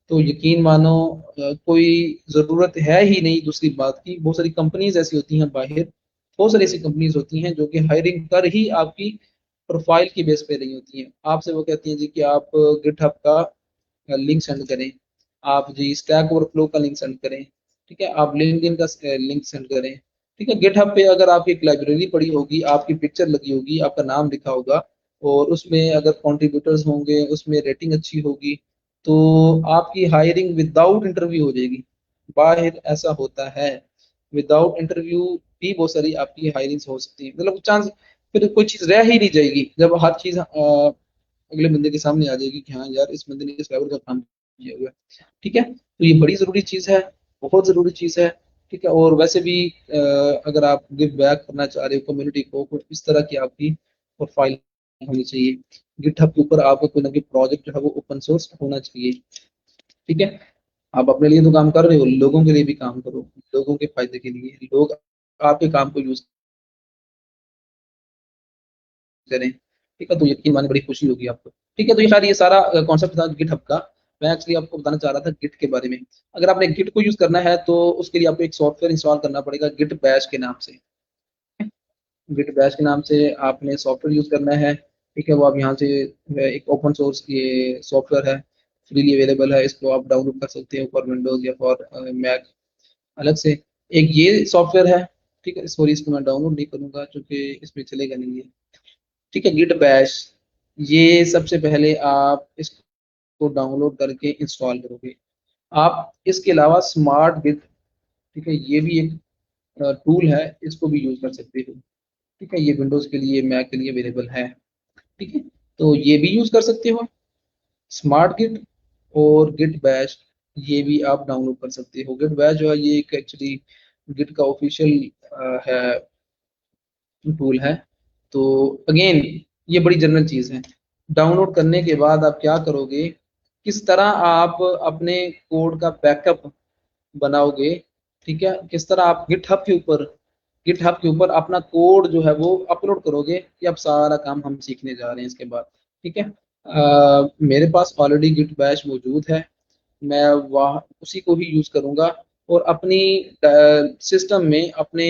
तो यकीन मानो कोई ज़रूरत है ही नहीं दूसरी बात की। बहुत सारी कंपनीज ऐसी होती हैं बाहर, बहुत सारी ऐसी कंपनीज होती हैं जो कि हायरिंग कर ही आपकी प्रोफाइल की बेस पे रही होती हैं। आपसे वो कहती हैं जी कि आप गिटहब का लिंक सेंड करें, आप जी स्टैक ओवरफ्लो का लिंक सेंड करें, ठीक है, आप लिंक्डइन का लिंक सेंड करें, ठीक है। गिटहब पे अगर आपकी एक लाइब्रेरी पड़ी होगी, आपकी पिक्चर लगी होगी, आपका नाम लिखा होगा और उसमें अगर कंट्रीब्यूटर्स होंगे, उसमें रेटिंग अच्छी होगी, तो आपकी हायरिंग विदाउट इंटरव्यू हो जाएगी। बाहर ऐसा होता है, विदाउट इंटरव्यू भी बहुत सारी आपकी हायरिंग्स हो सकती है, मतलब चांस फिर कोई चीज़ रह ही नहीं जाएगी जब हर चीज़ अगले बंदे के सामने आ जाएगी कि हाँ यार इस बंदे ने इस लेवल का काम किया हुआ है, ठीक है। तो ये बड़ी ज़रूरी चीज़ है, बहुत ज़रूरी चीज़ है, ठीक है। और वैसे भी अगर आप गिव बैक करना चाह रहे हो कम्युनिटी को, कुछ इस तरह की आपकी प्रोफाइल होनी चाहिए। गिटहब के ऊपर आपका कोई ना कोई प्रोजेक्ट जो है वो ओपन सोर्स होना चाहिए, ठीक है। आप अपने लिए तो काम कर रहे हो, लोगों के लिए भी काम करो, लोगों के फायदे के लिए, लोग आपके काम को यूज करें, ठीक है। तो यकीन माने बड़ी खुशी होगी आपको, ठीक है। तो ये शायद ये सारा कॉन्सेप्ट था गिटहब का। मैं एक्चुअली आपको बताना चाह रहा था गिट के बारे में। अगर आपने गिट को यूज करना है तो उसके लिए आपको एक सॉफ्टवेयर इंस्टॉल करना पड़ेगा गिट बैश के नाम से। गिट बैश के नाम से आपने सॉफ्टवेयर यूज करना है, ठीक है। वो आप यहाँ से एक ओपन सोर्स ये सॉफ्टवेयर है, फ्रीली अवेलेबल है, इसको आप डाउनलोड कर सकते हो फॉर विंडोज या फॉर मैक अलग से। एक ये सॉफ्टवेयर है, ठीक है, सॉरी इसको मैं डाउनलोड नहीं करूंगा क्योंकि इसमें चलेगा नहीं है, ठीक है। गिट बैश, ये सबसे पहले आप इसको डाउनलोड करके इंस्टॉल करोगे। आप इसके अलावा स्मार्ट गिट, ठीक है, ये भी एक टूल है, इसको भी यूज कर सकते हो, ठीक है। ये विंडोज के लिए मैक के लिए अवेलेबल है, ठीक है। तो ये भी यूज कर सकते हो स्मार्ट गिट, और गिट बैश, ये भी आप डाउनलोड कर सकते हो। गिट बैश जो है ये एक एक्चुअली गिट का ऑफिशियल है, टूल है। तो अगेन ये बड़ी जनरल चीज़ है। डाउनलोड करने के बाद आप क्या करोगे, किस तरह आप अपने कोड का बैकअप बनाओगे, ठीक है, किस तरह आप गिटहब के ऊपर अपना कोड जो है वो अपलोड करोगे, ये अब सारा काम हम सीखने जा रहे हैं इसके बाद। ठीक है, मेरे पास ऑलरेडी गिट बैश मौजूद है, मैं वह उसी को ही यूज करूंगा। और अपनी सिस्टम में अपने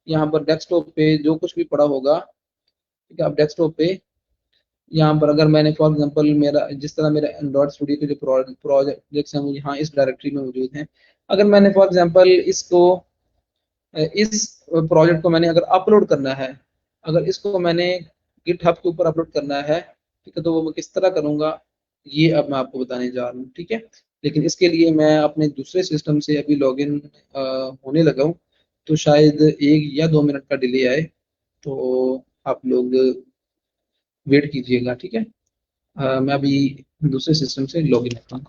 यहाँ पर डेस्कटॉप पे जो कुछ भी पड़ा होगा, ठीक है, आप डेस्कटॉप पे यहाँ पर अगर मैंने फॉर एग्जांपल मेरा जिस तरह मेरा एंड्रॉइड स्टूडियो के जो प्रोजेक्ट्स हैं वो यहाँ इस डायरेक्टरी में मौजूद हैं। अगर मैंने फॉर एग्जांपल इसको इस प्रोजेक्ट को मैंने अगर अपलोड करना है, अगर इसको मैंने गिटहब के ऊपर अपलोड करना है, ठीक है, तो वो मैं किस तरह करूँगा, ये अब मैं आपको बताने जा रहा हूँ। ठीक है, लेकिन इसके लिए मैं अपने दूसरे सिस्टम से अभी लॉगिन होने लगा हूँ, तो शायद 1 या 2 मिनट का डिले आए, तो आप लोग वेट कीजिएगा। ठीक है, मैं अभी दूसरे सिस्टम से लॉगिन करता हूँ।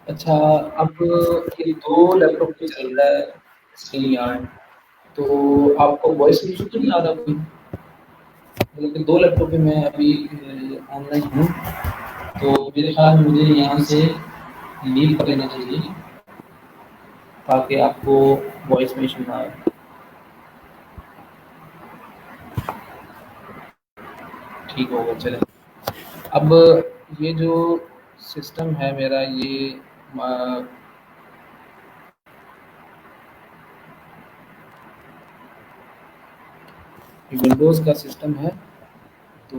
अच्छा, अब ये 2 लैपटॉप पे चल रहा है स्ट्रीम यार्ड, तो आपको वॉइस इशू तो नहीं आ रहा कोई? मतलब कि 2 लैपटॉप पे मैं अभी ऑनलाइन हूँ, तो मेरे ख्याल में मुझे यहाँ से लीव कर लेना चाहिए ताकि आपको वॉइस में इशू ना आए। ठीक होगा, चलें। अब ये जो सिस्टम है मेरा, ये विंडोज़ का सिस्टम है। तो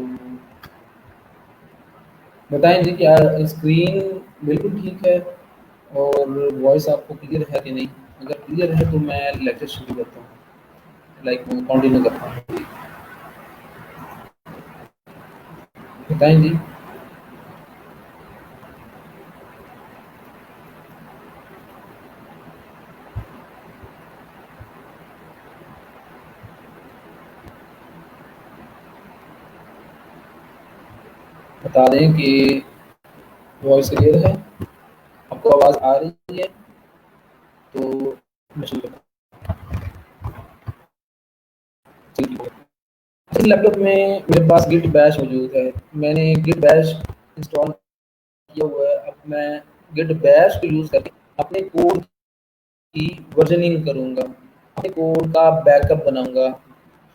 बताएं जी, क्या स्क्रीन बिल्कुल ठीक है और वॉइस आपको क्लियर है कि नहीं? अगर क्लियर है तो मैं लेक्चर शुरू करता हूँ, लाइक कंटिन्यू करता हूँ। बताएं जी। बता दें कि वॉइस क्लियर है, आपको आवाज़ आ रही है, तो मैं शुरू करता हूँ। इस लैपटॉप में मेरे पास गिट बैश मौजूद है, मैंने गिट बैश इंस्टॉल किया हुआ है। अब मैं गिट बैश को यूज़ करके अपने कोड की वर्जनिंग करूँगा, अपने कोड का बैकअप बनाऊँगा।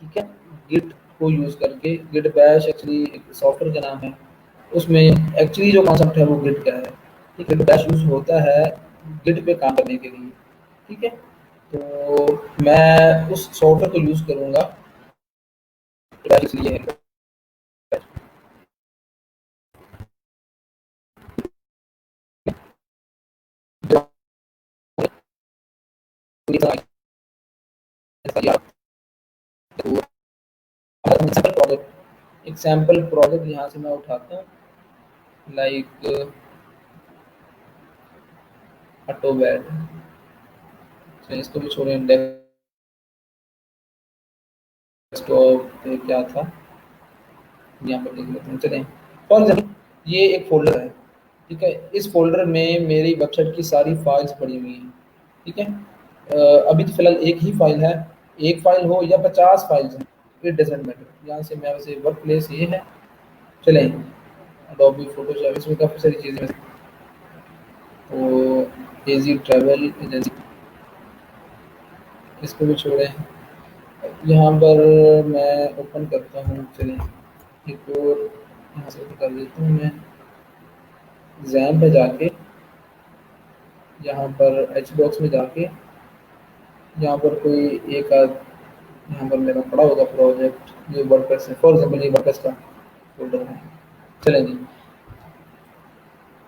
ठीक है, गिट को यूज़ करके। गिट बैश एक्चुअली एक सॉफ्टवेयर का नाम है, उसमें एक्चुअली जो कॉन्सेप्ट है वो गिट का है। ठीक है, गिट बैश यूज़ होता है गिट पे काम करने के लिए। ठीक है, तो मैं उस सॉफ्टवेयर को यूज़ करूँगा, इसलिए है। एक सैम्पल प्रोजेक्ट यहाँ से मैं उठाता हूँ, लाइक ऑटोबैड। इसको भी छोड़ें, डेस्कटॉप पे क्या था, यहाँ पर देख लेते हैं। चलें, फॉर एग्जाम्पल ये एक फ़ोल्डर है, ठीक है, इस फ़ोल्डर में मेरी वेबसाइट की सारी फाइल्स पड़ी हुई हैं। ठीक है, अभी तो फिलहाल एक ही फाइल है, एक फाइल हो या 50 फाइल्स हैं, इट डजेंट मैटर। यहाँ से मैं वैसे वर्क प्लेस ये है, चलें अडोबी फोटोशॉप, इसमें काफ़ी सारी चीज़ें हैं। तो एजी ट्रैवल एजेंसी, इसको भी छोड़ें। यहाँ पर मैं ओपन करता हूँ, चलें एक और यहाँ से ओपन कर देता हूँ मैं, जैम पे जाके, यहाँ पर एच बॉक्स में जाके, यहाँ पर कोई एक आध, यहाँ पर मेरा पड़ा होगा प्रोजेक्ट, ये वर्डप्रेस है, फॉर एग्जांपल ये वर्डप्रेस का फोल्डर है। चलें जी,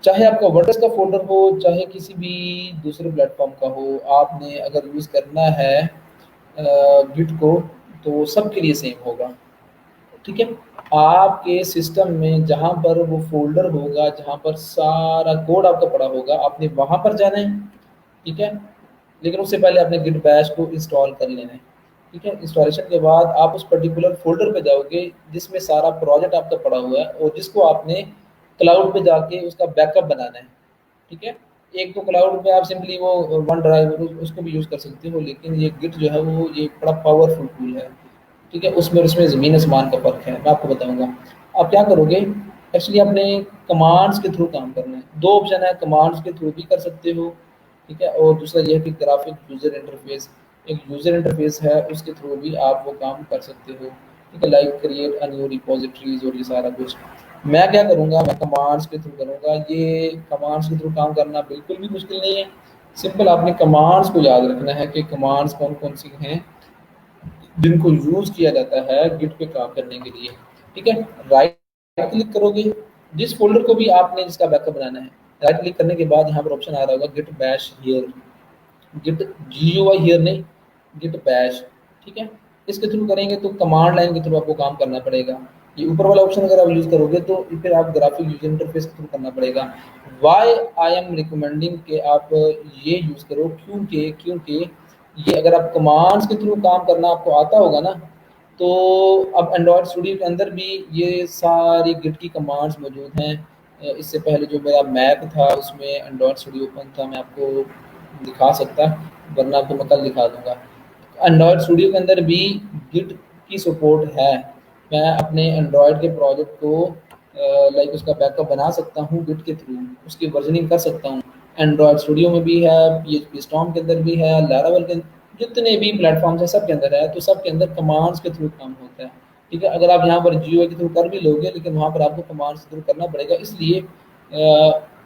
चाहे आपका वर्डप्रेस का फोल्डर हो, चाहे किसी भी दूसरे प्लेटफॉर्म का हो, आपने अगर यूज़ करना है गिट को, तो सबके लिए सेम होगा। ठीक है, आपके सिस्टम में जहाँ पर वो फ़ोल्डर होगा, जहाँ पर सारा कोड आपका पड़ा होगा, आपने वहाँ पर जाना है। ठीक है, लेकिन उससे पहले आपने गिट बैश को इंस्टॉल कर लेना है। ठीक है, इंस्टॉलेशन के बाद आप उस पर्टिकुलर फ़ोल्डर पे जाओगे जिसमें सारा प्रोजेक्ट आपका पड़ा हुआ है और जिसको आपने क्लाउड पे जाके उसका बैकअप बनाना है। ठीक है, एक तो क्लाउड पे आप सिंपली वो वन ड्राइव उसको भी यूज़ कर सकते हो, लेकिन ये गिट जो है वो ये बड़ा पावरफुल टूल है। ठीक है, उसमें और इसमें ज़मीन आसमान का फ़र्क है, मैं आपको बताऊँगा। आप क्या करोगे, एक्चुअली आपने कमांड्स के थ्रू काम करना है। 2 ऑप्शन है, कमांड्स के थ्रू भी कर सकते हो, ठीक है, और दूसरा ये है कि ग्राफिक यूज़र इंटरफ़ेस, एक यूज़र इंटरफ़ेस है, उसके थ्रू भी आप वो काम कर सकते हो। ठीक है, like create a new repositories और ये सारा कुछ। मैं क्या करूँगा, मैं कमांड्स के थ्रू करूँगा। ये कमांड्स के थ्रू काम करना बिल्कुल भी मुश्किल नहीं है। सिंपल आपने कमांड्स को याद रखना है कि कमांड्स कौन-कौन सी हैं जिनको यूज़ किया जाता है गिट पे काम करने के लिए। ठीक है, राइट क्लिक करोगे, जिस फ़ोल्डर को भी आपने जिसका बैकअप बनाना है, राइट क्लिक करने के बाद यहाँ पर ऑप्शन आ रहा होगा Git Bash here, Git GUI here नहीं, गिट बैश। ठीक है, इसके थ्रू करेंगे तो कमांड लाइन के थ्रू आपको काम करना पड़ेगा। ये ऊपर वाला ऑप्शन अगर आप यूज़ करोगे तो फिर आप ग्राफिक यूज़र इंटरफेस के थ्रू करना पड़ेगा। व्हाई आई एम रिकमेंडिंग कि आप ये यूज़ करो, क्योंकि क्योंकि ये अगर आप कमांड्स के थ्रू काम करना आपको आता होगा ना, तो अब एंड्रॉयड स्टूडियो के अंदर भी ये सारी गिट की कमांड्स मौजूद हैं। इससे पहले जो मेरा मैक था उसमें एंड्रॉयड स्टूडियो ओपन था, मैं आपको दिखा सकता, वरना आपको मैं कल दिखा दूँगा। एंड्रॉयड स्टूडियो के अंदर भी गिट की सपोर्ट है। मैं अपने एंड्रॉयड के प्रोजेक्ट को लाइक उसका बैकअप बना सकता हूँ गिट के थ्रू, उसकी वर्जनिंग कर सकता हूँ। एंड्रॉयड स्टूडियो में भी है, PHP स्टॉर्म के अंदर भी है, लैरावेल के जितने भी प्लेटफ़ॉर्म्स हैं सब के अंदर है, तो सब के अंदर कमांड्स के थ्रू काम होता है। ठीक है, अगर आप यहाँ पर GUI के थ्रू कर भी लोगे, लेकिन वहाँ पर आपको कमांड्स के थ्रू करना पड़ेगा। इसलिए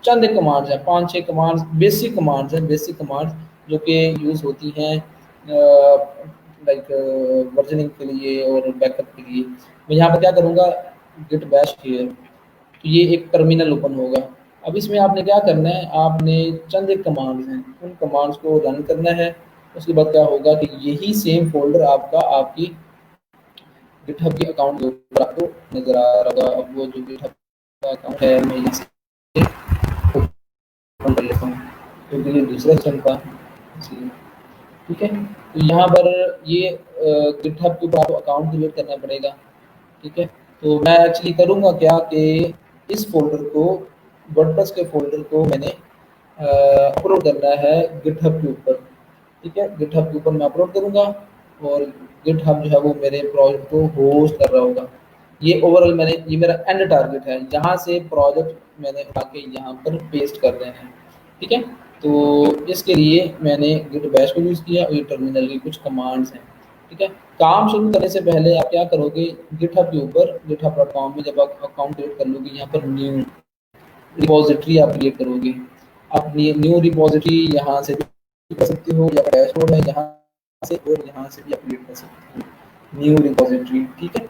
चंद एक कमांड्स हैं, 5-6 कमांड्स, बेसिक कमांड्स हैं, बेसिक कमांड्स जो कि यूज़ होती हैं लाइक वर्जनिंग के लिए और बैकअप के लिए। मैं यहाँ पर क्या करूँगा, गिट बैश हियर, तो ये एक टर्मिनल ओपन होगा। अब इसमें आपने क्या करना है, आपने चंद एक कमांड्स हैं, उन कमांड्स को रन करना है। उसके बाद क्या होगा कि यही सेम फ़ोल्डर आपका आपकी गिटहब के अकाउंट के ऊपर आपको नज़र आ रहा होगा। अब वो जो गिटहब का अकाउंट है, मैं यहाँ से ओपन कर लेता हूँ, क्योंकि ये दूसरा सिस्टम था इसलिए। ठीक है, तो यहाँ पर ये गिटहब के ऊपर आपको अकाउंट क्रिएट करना पड़ेगा। ठीक है, तो मैं एक्चुअली करूँगा क्या कि इस फ़ोल्डर को, वर्डप्रेस के फ़ोल्डर को मैंने अपलोड करना है गिटहब के ऊपर। ठीक है, गिटहब के ऊपर मैं अपलोड करूँगा और गिटहब जो है वो मेरे प्रोजेक्ट को होस्ट कर रहा होगा। ये ओवरऑल मैंने, ये मेरा एंड टारगेट है, यहाँ से प्रोजेक्ट मैंने उठा के यहाँ पर पेस्ट कर देना है। ठीक है, तो इसके लिए मैंने गिट बैश को यूज़ किया और ये टर्मिनल की कुछ कमांड्स हैं। ठीक है, काम शुरू करने से पहले आप क्या करोगे, गिटहब के ऊपर github.com में जब आप अकाउंट क्रिएट कर लोगे, यहाँ पर न्यू रिपॉजिटरी आप क्रिएट करोगे। अपनी न्यू रिपॉजिटरी यहाँ से भी कर सकते हो, या डैशबोर्ड है यहाँ से, और यहाँ से भी आप क्रिएट कर सकते हो न्यू रिपॉजिटरी। ठीक है,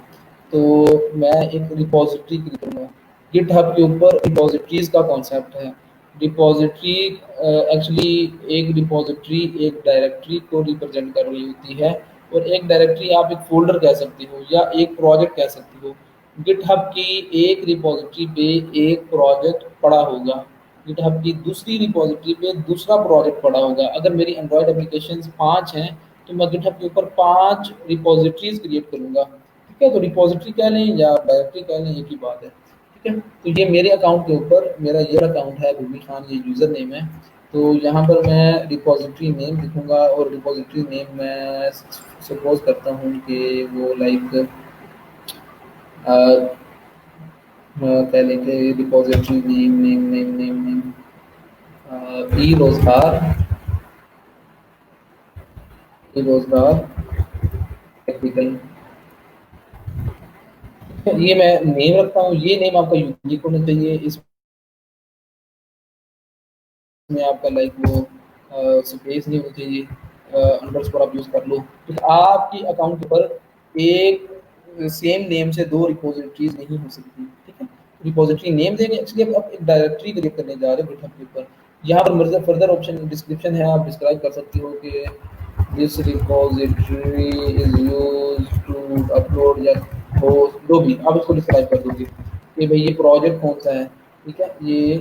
तो मैं एक रिपॉजिटरी क्रिएट करूँगा। गिटहब के ऊपर रिपॉजिटरीज का कॉन्सेप्ट है। रिपॉजिटरी एक्चुअली एक रिपॉजिटरी एक डायरेक्टरी को रिप्रेजेंट कर रही होती है, और एक डायरेक्टरी आप एक फ़ोल्डर कह सकते हो या एक प्रोजेक्ट कह सकते हो। गिटहब की एक रिपॉजिटरी पे एक प्रोजेक्ट पड़ा होगा, गिटहब की दूसरी रिपॉजिटरी पे दूसरा प्रोजेक्ट पड़ा होगा। अगर मेरी एंड्रॉयड एप्लीकेशंस 5 हैं, तो मैं गिटहब के ऊपर 5 रिपॉजिटरीज़ क्रिएट करूँगा। ठीक है, तो रिपॉजिटरी कह लें या डायरेक्टरी कह लें, एक ही बात है। ठीक है, तो ये मेरे अकाउंट के ऊपर, मेरा ये अकाउंट है भूमि खान, ये यूज़र नेम है। तो यहाँ पर मैं रिपॉजिटरी नेम लिखूँगा और रिपॉजिटरी नेम मैं सपोज़ करता हूँ कि वो लाइक कह लें कि रिपॉजिटरी नेम ई रोज़गार टेक्निकल, ये मैं नेम रखता हूँ। ये नेम आपका यूनिक होना चाहिए। इसमें आपका लाइक वो स्पेस नहीं होनी चाहिए, अंडरस्कोर आप यूज़ कर लो। तो आपकी अकाउंट के ऊपर एक सेम नेम से 2 रिपॉज़िटरीज़ नहीं हो सकती, ठीक है? रिपॉज़िटरी नेम देंगे, एक्चुअली आप एक डायरेक्टरी क्रिएट करने जा रहे हो गिटहब के ऊपर। यहाँ पर मर्ज़ फर्दर ऑप्शन डिस्क्रिप्शन है, आप डिस्क्राइब कर सकते हो कि this repository is used to upload या होस्ट, जो भी आप इसको डिस्क्राइब कर दोगे कि भई ये प्रोजेक्ट कौन-सा है, ठीक है? ये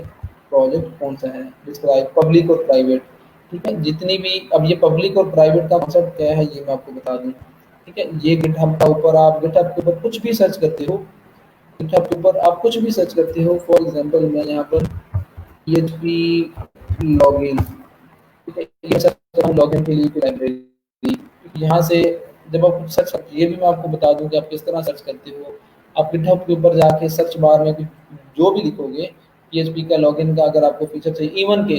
प्रोजेक्ट कौन-सा है, डिस्क्राइब पब्लिक और प्राइवेट, ठीक है? जितनी भी अब ये पब्लिक और प्राइवेट का कॉन्सेप्ट क्या है ये मैं आपको बता दूँ, ठीक है? ये गिटहब का ऊपर आप गिटहब के ऊपर कुछ भी सर्च करते हो, गिटहब के ऊपर आप कुछ भी सर्च करते हो, फॉर एग्ज़ाम्पल मैं यहाँ पर पीएचपी लॉगिन, ठीक है? ये सर्च कर रहा हूँ लॉगिन के लिए कोई लाइब्रेरी, यहाँ से जब आप सर्च करते ये भी मैं आपको बता दूँ कि आप किस तरह सर्च करते हो। आप गिटहब के ऊपर जाके सर्च बार में जो भी लिखोगे, पीएचपी का लॉगिन का अगर आपको फीचर चाहिए, इवन के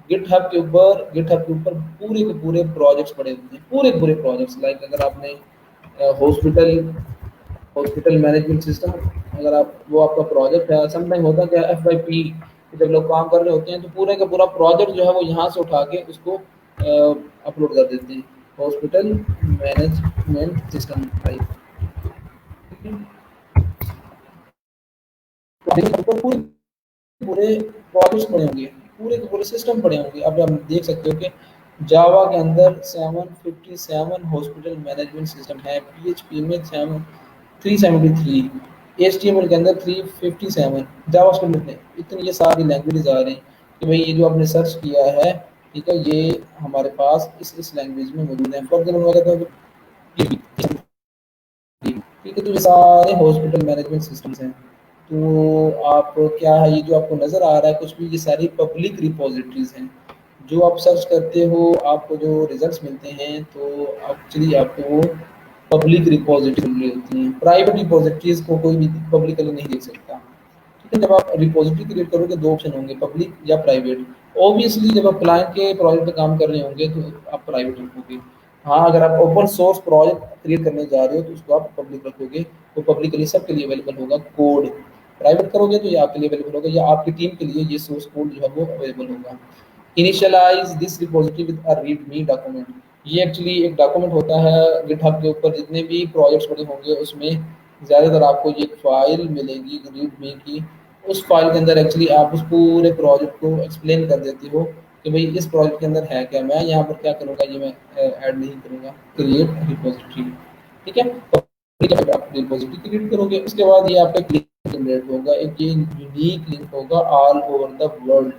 गिटहब के ऊपर पूरे के पूरे प्रोजेक्ट्स पड़े होते हैं, पूरे के पूरे प्रोजेक्ट्स, लाइक अगर आपने हॉस्पिटल हॉस्पिटल मैनेजमेंट सिस्टम, अगर आप वो आपका प्रोजेक्ट है, समटाइम होता क्या है एफवाईपी जब लोग काम कर रहे होते हैं तो पूरे का पूरा प्रोजेक्ट जो है वो यहाँ से उठा के उसको अपलोड कर देते हैं, हॉस्पिटल मैनेजमेंट सिस्टम टाइप, तो पूरे पूरे प्रोजेक्ट्स पड़े होंगे, पूरे के पूरे सिस्टम पड़े होंगे। अब आप देख सकते हो कि जावा के अंदर 757 हॉस्पिटल मैनेजमेंट सिस्टम है, पीएचपी में 7 373, एचटीएमएल के अंदर 357, जावास्क्रिप्ट में इतनी ये सारी लैंग्वेजेस आ रही हैं कि भाई ये जो आपने सर्च किया है, ठीक है, ये हमारे पास इस लैंग्वेज में मौजूद है। फॉर एग्जाम्पल मैं कहता हूँ ठीक है, तो ये सारे हॉस्पिटल मैनेजमेंट सिस्टम्स हैं। तो आप क्या है ये जो आपको नज़र आ रहा है कुछ भी, ये सारी पब्लिक रिपॉजिटरीज़ हैं। जो आप सर्च करते हो, आपको जो रिज़ल्ट्स मिलते हैं, तो एक्चुअली आपको वो पब्लिक रिपॉजिटरी मिल रही होती हैं। प्राइवेट रिपॉजिटरीज़ को कोई भी पब्लिकली नहीं देख सकता। ठीक है, जब आप रिपॉजिटरी क्रिएट करोगे 2 ऑप्शन होंगे, पब्लिक या प्राइवेट। ऑब्वियसली जब आप क्लाइंट के प्रोजेक्ट पे काम कर रहे होंगे तो आप प्राइवेट रखोगे। हाँ, अगर आप ओपन सोर्स प्रोजेक्ट क्रिएट करने जा रहे हो तो उसको आप पब्लिक रखोगे, तो पब्लिकली सबके लिए अवेलेबल होगा कोड। प्राइवेट करोगे तो ये आपके लिए अवेलेबल होगा या आपकी टीम के लिए ये सोर्स कोड जो है वो अवेलेबल होगा। Initialize this repository with a README document, ये एक्चुअली एक डॉक्यूमेंट होता है गिटहब के ऊपर, जितने भी प्रोजेक्ट्स बने होंगे उसमें ज़्यादातर आपको ये फाइल मिलेगी रीडमी की। उस फाइल के अंदर एक्चुअली आप उस पूरे प्रोजेक्ट को एक्सप्लेन कर देते हो कि भाई इस प्रोजेक्ट के अंदर है क्या। मैं यहाँ पर क्या करूँगा, ये मैं ऐड नहीं करूँगा, क्रिएट रिपॉजिटरी, ठीक है? तो ठीक है, आप रिपॉजिटरी क्रिएट करोगे, उसके बाद ये आपका लिंक जनरेट होगा, एक ये यूनिक लिंक होगा ऑल ओवर द वर्ल्ड,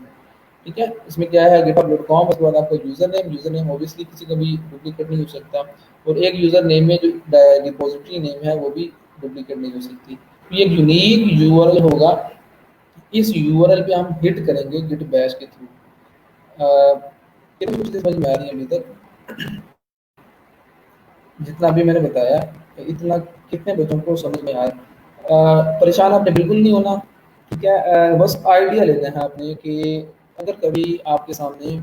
ठीक है? इसमें क्या है github.com, उसके बाद आपका यूज़र नेम ऑब्वियसली किसी का भी डुप्लीकेट नहीं हो सकता, और एक यूज़र नेम में जो रिपॉजिटरी नेम है वो भी डुप्लीकेट नहीं हो सकती। तो ये एक यूनिक यूआरएल होगा, इस यूआरएल पे हम हिट करेंगे गिट बैश के थ्रू। कितनी कुछ समझ में आ रही है अभी तक? जितना अभी मैंने बताया, इतना कितने बच्चों को समझ में आया? परेशान आपने बिल्कुल नहीं होना, ठीक है? बस आइडिया लेना है आपने कि अगर कभी आपके सामने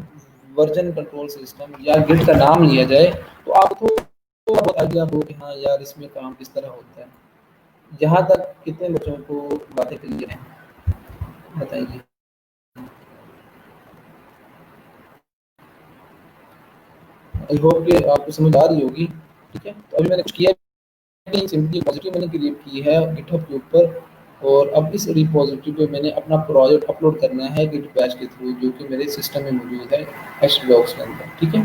वर्जन कंट्रोल सिस्टम या गिट का नाम लिया जाए तो आपको थोड़ा बहुत आइडिया हो कि हाँ यार इसमें काम किस तरह होता है। यहाँ तक कितने बच्चों को बातें क्लियर हैं, बताइए? आई होप कि आपको समझ आ रही होगी, ठीक है? तो अभी मैंने कुछ किया नहीं, सिंपली रिपॉजिटरी मैंने क्रिएट की है गिटहब के ऊपर, और अब इस रिपॉजिटरी पे मैंने अपना प्रोजेक्ट अपलोड करना है गिट बैश के थ्रू, जो कि मेरे सिस्टम में मौजूद है एच ब्लॉक्स के अंदर, ठीक है?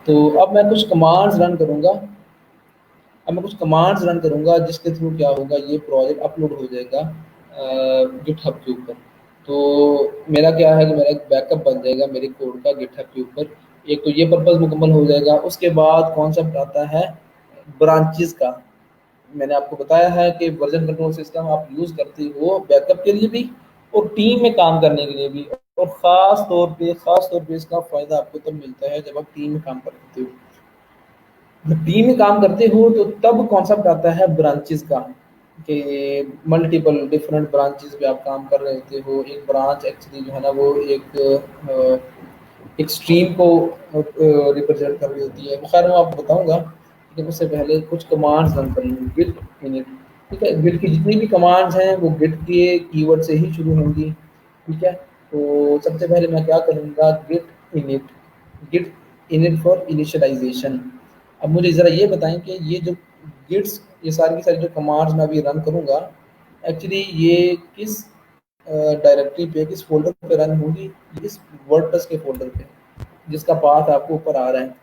तो अब मैं कुछ कमांड्स रन करूँगा, अब मैं कुछ कमांड्स रन करूँगा जिसके थ्रू क्या होगा, ये प्रोजेक्ट अपलोड हो जाएगा गिटहब के ऊपर। तो मेरा क्या है कि मेरा एक बैकअप बन जाएगा मेरे कोड का गिटहब के ऊपर। एक तो ये पर्पज़ मुकम्मल हो जाएगा, उसके बाद कॉन्सेप्ट आता है ब्रांचेज़ का। मैंने आपको बताया है कि वर्जन कंट्रोल सिस्टम आप यूज़ करते हो बैकअप के लिए भी और टीम में काम करने के लिए भी। और ख़ास तौर पे इसका फ़ायदा आपको तब मिलता है जब आप टीम में काम करते हो। जब टीम में काम करते हो तो तब कॉन्सेप्ट आता है ब्रांचेस का, कि मल्टीपल डिफरेंट ब्रांचेस पे आप काम कर रहे होते हो। एक ब्रांच एक्चुअली जो है ना वो एक स्ट्रीम को रिप्रेजेंट कर रही होती है। खैर मैं आपको बताऊंगा, लेकिन उससे पहले कुछ कमांड्स रन कर लूँ। गिट इनिट, ठीक है। गिट की जितनी भी कमांड्स हैं वो गिट के कीवर्ड से ही शुरू होंगी, ठीक है। तो सबसे पहले मैं क्या करूँगा, गिट इनिट फॉर इनिशियलाइजेशन। अब मुझे ज़रा ये बताएं कि ये जो गिट्स, ये सारी की सारी जो कमांड्स मैं अभी रन करूँगा, एक्चुअली ये किस डायरेक्टरी पे, किस फ़ोल्डर पे रन होंगी? इस वर्डप्रेस के फ़ोल्डर पे, जिसका पाथ आपको ऊपर आ रहा है,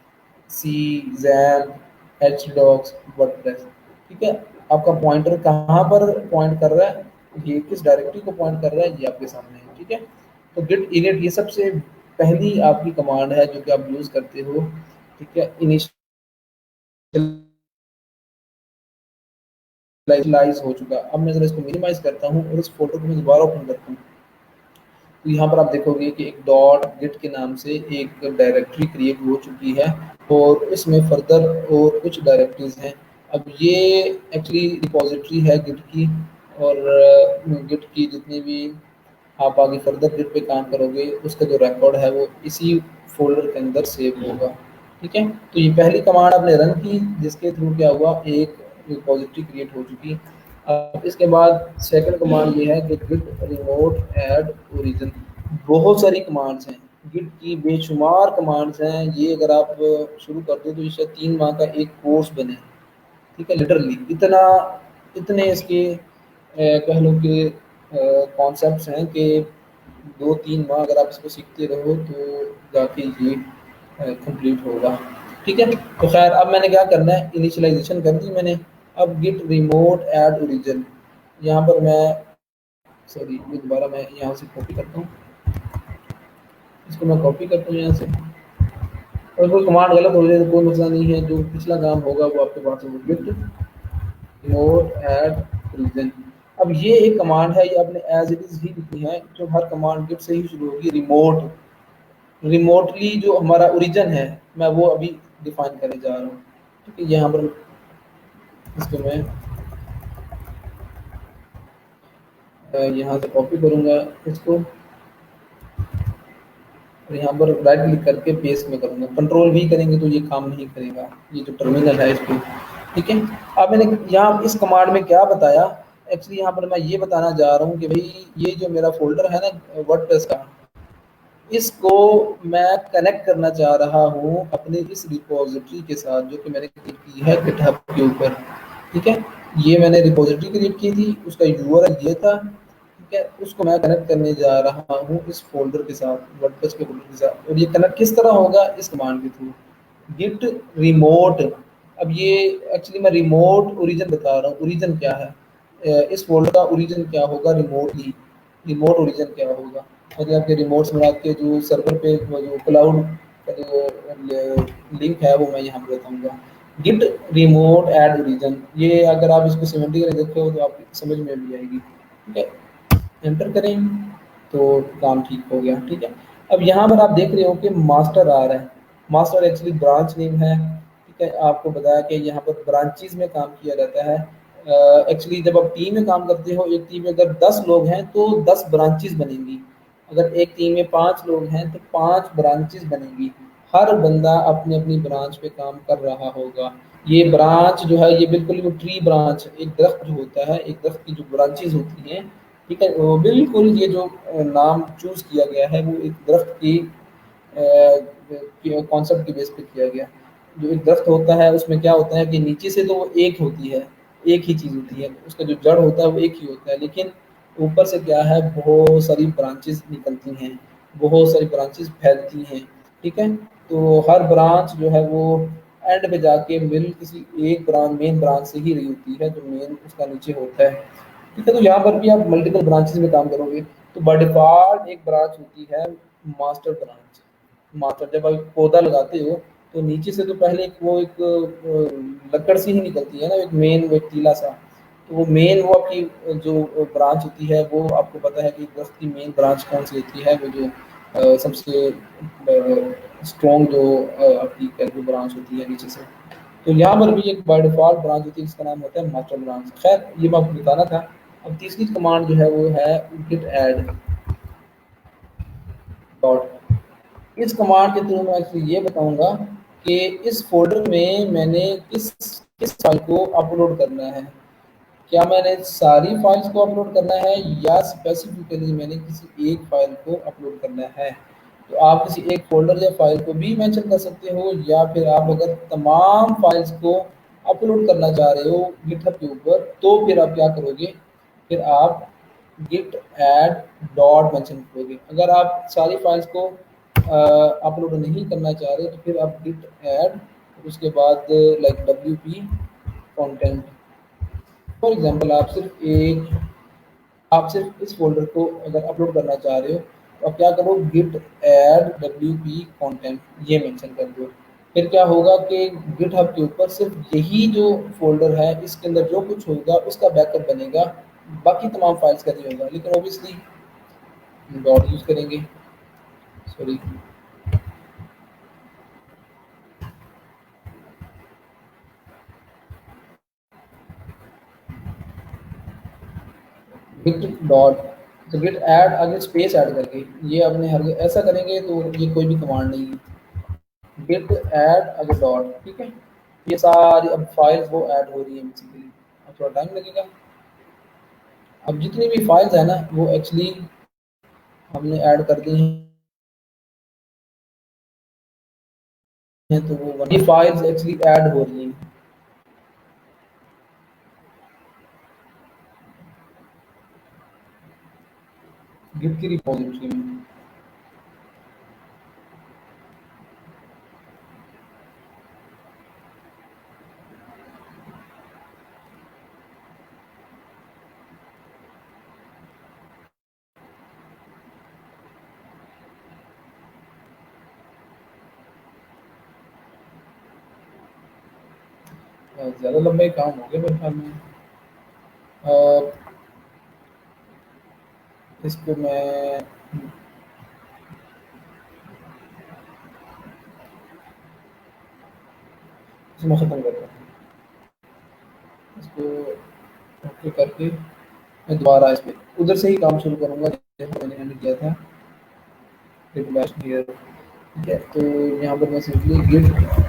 सी ज़ैम एचडॉक्स वर्डप्रेस, ठीक है। आपका पॉइंटर कहाँ पर पॉइंट कर रहा है, ये किस डायरेक्टरी को पॉइंट कर रहा है, ये आपके सामने है, ठीक है। तो गिट इनिट ये सबसे पहली आपकी कमांड है जो कि आप यूज़ करते हो, ठीक है। इनिशियलाइज हो चुका। अब मैं ज़रा इसको मिनिमाइज करता हूँ और इस फोटो को मैं दोबारा ओपन करता हूँ। तो यहाँ पर आप देखोगे कि एक डॉट गिट के नाम से एक डायरेक्टरी क्रिएट हो चुकी है, और इसमें फर्दर और कुछ डायरेक्टरीज हैं। अब ये एक्चुअली रिपोजिटरी है गिट की, और गिट की जितनी भी आप आगे फर्दर गिट पे काम करोगे उसका जो रिकॉर्ड है वो इसी फोल्डर के अंदर सेव होगा, ठीक है। तो ये पहली कमांड आपने रन की, जिसके थ्रू क्या हुआ, एक रिपोजिटरी क्रिएट हो चुकी। अब इसके बाद सेकंड कमांड ये है कि गिट रिमोट ऐड ओरिजिन। बहुत सारी कमांड्स हैं, गिट की बेशुमार कमांड्स हैं। ये अगर आप शुरू कर दो तो ये शायद 3 माह का एक कोर्स बने, ठीक है। लिटरली इतना, इतने इसके कह लो कि कॉन्सेप्ट्स हैं कि 2-3 माह अगर आप इसको सीखते रहो तो जाके ये कंप्लीट होगा, ठीक है। तो खैर अब मैंने क्या करना है, इनिशियलाइजेशन कर दी मैंने। अब गिट रिमोट ऐड ओरिजिन, यहाँ पर मैं, सॉरी ये दोबारा मैं यहाँ से कॉपी करता हूँ, इसको मैं कॉपी करता हूँ यहाँ से। और कोई कमांड गलत हो जाए तो कोई मसला नहीं है, जो पिछला काम होगा वो आपके पास होगा। Git remote add origin. अब ये एक कमांड है, ये आपने एज इट इज ही लिखनी है, जो हर कमांड गिट से ही शुरू होगी। रिमोटली जो हमारा ओरिजिन है, मैं वो अभी डिफाइन करने जा रहा हूँ, ठीक है। यहाँ पर इसको मैं यहाँ से कॉपी करूँगा इसको, और यहाँ पर राइट क्लिक करके पेस्ट में करूँगा। कंट्रोल भी करेंगे तो ये काम नहीं करेगा, ये जो टर्मिनल है इस पर, ठीक है। अब मैंने यहाँ इस कमांड में क्या बताया, एक्चुअली यहाँ पर मैं ये बताना जा रहा हूँ कि भाई ये जो मेरा फोल्डर है ना वर्डप्रेस का, इसको मैं कनेक्ट करना चाह रहा हूँ अपने इस रिपोजिटरी के साथ जो कि मैंने क्रिएट की है गिटहब के ऊपर, ठीक है। ये मैंने रिपोजिटरी क्रिएट की थी, उसका यूआरएल ये था, ठीक है। उसको मैं कनेक्ट करने जा रहा हूँ इस फोल्डर के साथ, वर्डप्रेस के फोल्डर के साथ। और ये कनेक्ट किस तरह होगा, इस कमांड के थ्रू, गिट रिमोट। अब ये एक्चुअली मैं रिमोट ओरिजिन बता रहा हूँ, ओरिजिन क्या है, इस फोल्डर का ओरिजिन क्या होगा, रिमोट ओरिजिन क्या होगा। मतलब कि रिमोट्स में आपके जो सर्वर पे वो जो क्लाउड का जो लिंक है वो मैं यहाँ पे बताऊँगा। गिट रिमोट ऐड ओरिजिन, ये अगर आप इसको सिमेंटिकली देखते हो तो आपको समझ में भी आएगी, ठीक है। एंटर करें तो काम ठीक हो गया, ठीक है। अब यहाँ पर आप देख रहे हो कि मास्टर आ रहा है। मास्टर एक्चुअली ब्रांच नेम है, ठीक है। आपको बताया कि यहाँ पर ब्रांचेज में काम किया जाता है। एक्चुअली जब आप टीम में काम करते हो, एक टीम में अगर 10 लोग हैं तो 10 ब्रांचेज बनेंगी। अगर एक टीम में 5 लोग हैं तो 5 ब्रांचेज बनेंगी। हर बंदा अपनी अपनी ब्रांच पे काम कर रहा होगा। ये ब्रांच जो है ये बिल्कुल वो ट्री ब्रांच, एक दरख्त जो होता है, एक दरख्त की जो ब्रांचेज होती हैं, ठीक है, वो बिल्कुल ये जो नाम चूज किया गया है वो एक दरख्त की कॉन्सेप्ट की बेस पे किया गया। जो एक दरख्त होता है उसमें क्या होता है कि नीचे से तो वो एक होती है, एक ही चीज़ होती है, उसका जो जड़ होता है वो एक ही होता है, लेकिन ऊपर से क्या है, बहुत सारी ब्रांचेस निकलती हैं, बहुत सारी ब्रांचेस फैलती हैं, ठीक है। तो हर ब्रांच जो है वो एंड पे जाके मिल किसी एक ब्रांच, मेन ब्रांच से ही रही होती है, जो मेन उसका नीचे होता है, ठीक है। तो यहाँ पर भी आप मल्टीपल ब्रांचेस में काम करोगे। तो बाय डिफॉल्ट एक ब्रांच होती है मास्टर ब्रांच। मास्टर, जब आप पौधा लगाते हो तो नीचे से तो पहले एक वो एक लकड़ सी ही निकलती है ना, एक मेन, वो एक टीला सा, तो वो मेन वो आपकी जो ब्रांच होती है, वो आपको पता है कि ट्रस्ट की मेन ब्रांच कौन सी होती है, वो जो सबसे स्ट्रॉन्ग जो आपकी जो ब्रांच होती है नीचे से। तो यहाँ पर भी एक बाय डिफ़ॉल्ट ब्रांच होती है जिसका नाम होता है मास्टर ब्रांच। खैर ये मैं आपको बताना था। अब तीसरी कमांड जो है वो है गिट ऐड डॉट। इस कमांड के थ्रू मैं एक्चुअली ये बताऊंगा कि इस फ़ोल्डर में मैंने किस किस फ़ाइल को अपलोड करना है। क्या मैंने सारी फाइल्स को अपलोड करना है या स्पेसिफिकली मैंने किसी एक फाइल को अपलोड करना है। तो आप किसी एक फोल्डर या फाइल को भी मेंशन कर सकते हो, या फिर आप अगर तमाम फाइल्स को अपलोड करना चाह रहे हो गिटहब के ऊपर, तो फिर आप क्या करोगे, फिर आप गिट ऐड डॉट मेंशन करोगे। अगर आप सारी फाइल्स को अपलोड नहीं करना चाह रहे, तो फिर आप गिट ऐड, उसके बाद like W P content. For example आप सिर्फ इस फ़ोल्डर को अगर अपलोड करना चाह रहे हो, तो आप क्या करो, गिट ऐड डब्ल्यूपी कंटेंट ये मेंशन कर दो। फिर क्या होगा कि गिटहब के ऊपर सिर्फ यही जो फ़ोल्डर है, इसके अंदर जो कुछ होगा उसका बैकअप बनेगा, बाकी तमाम फाइल्स का नहीं होगा। लेकिन ऑब्वियसली डॉट यूज़ करेंगे, सॉरी, गिट डॉट, तो गिट ऐड आगे स्पेस ऐड करके, ये आपने हर ऐसा करेंगे तो ये कोई भी कमांड नहीं है। गिट ऐड अगर डॉट, ठीक है। ये सारी अब फाइल्स वो ऐड हो रही है बेसिकली। अब थोड़ा टाइम लगेगा। अब जितनी भी फाइल्स है ना, वो एक्चुअली हमने ऐड कर दी हैं, तो वो ये फाइल्स एक्चुअली ऐड हो रही हैं गिट की रिपोजिटरी में। ज़्यादा लंबा ही काम हो गया मेरे ख्याल में। अ, इसको मैं इसमें ख़त्म करता हूँ। इसको ओके करके मैं दोबारा इस पे उधर से ही काम शुरू करूँगा जैसे मैंने एंड किया था। गिट बैश क्लियर, ठीक है। तो यहाँ पर मैं simply Git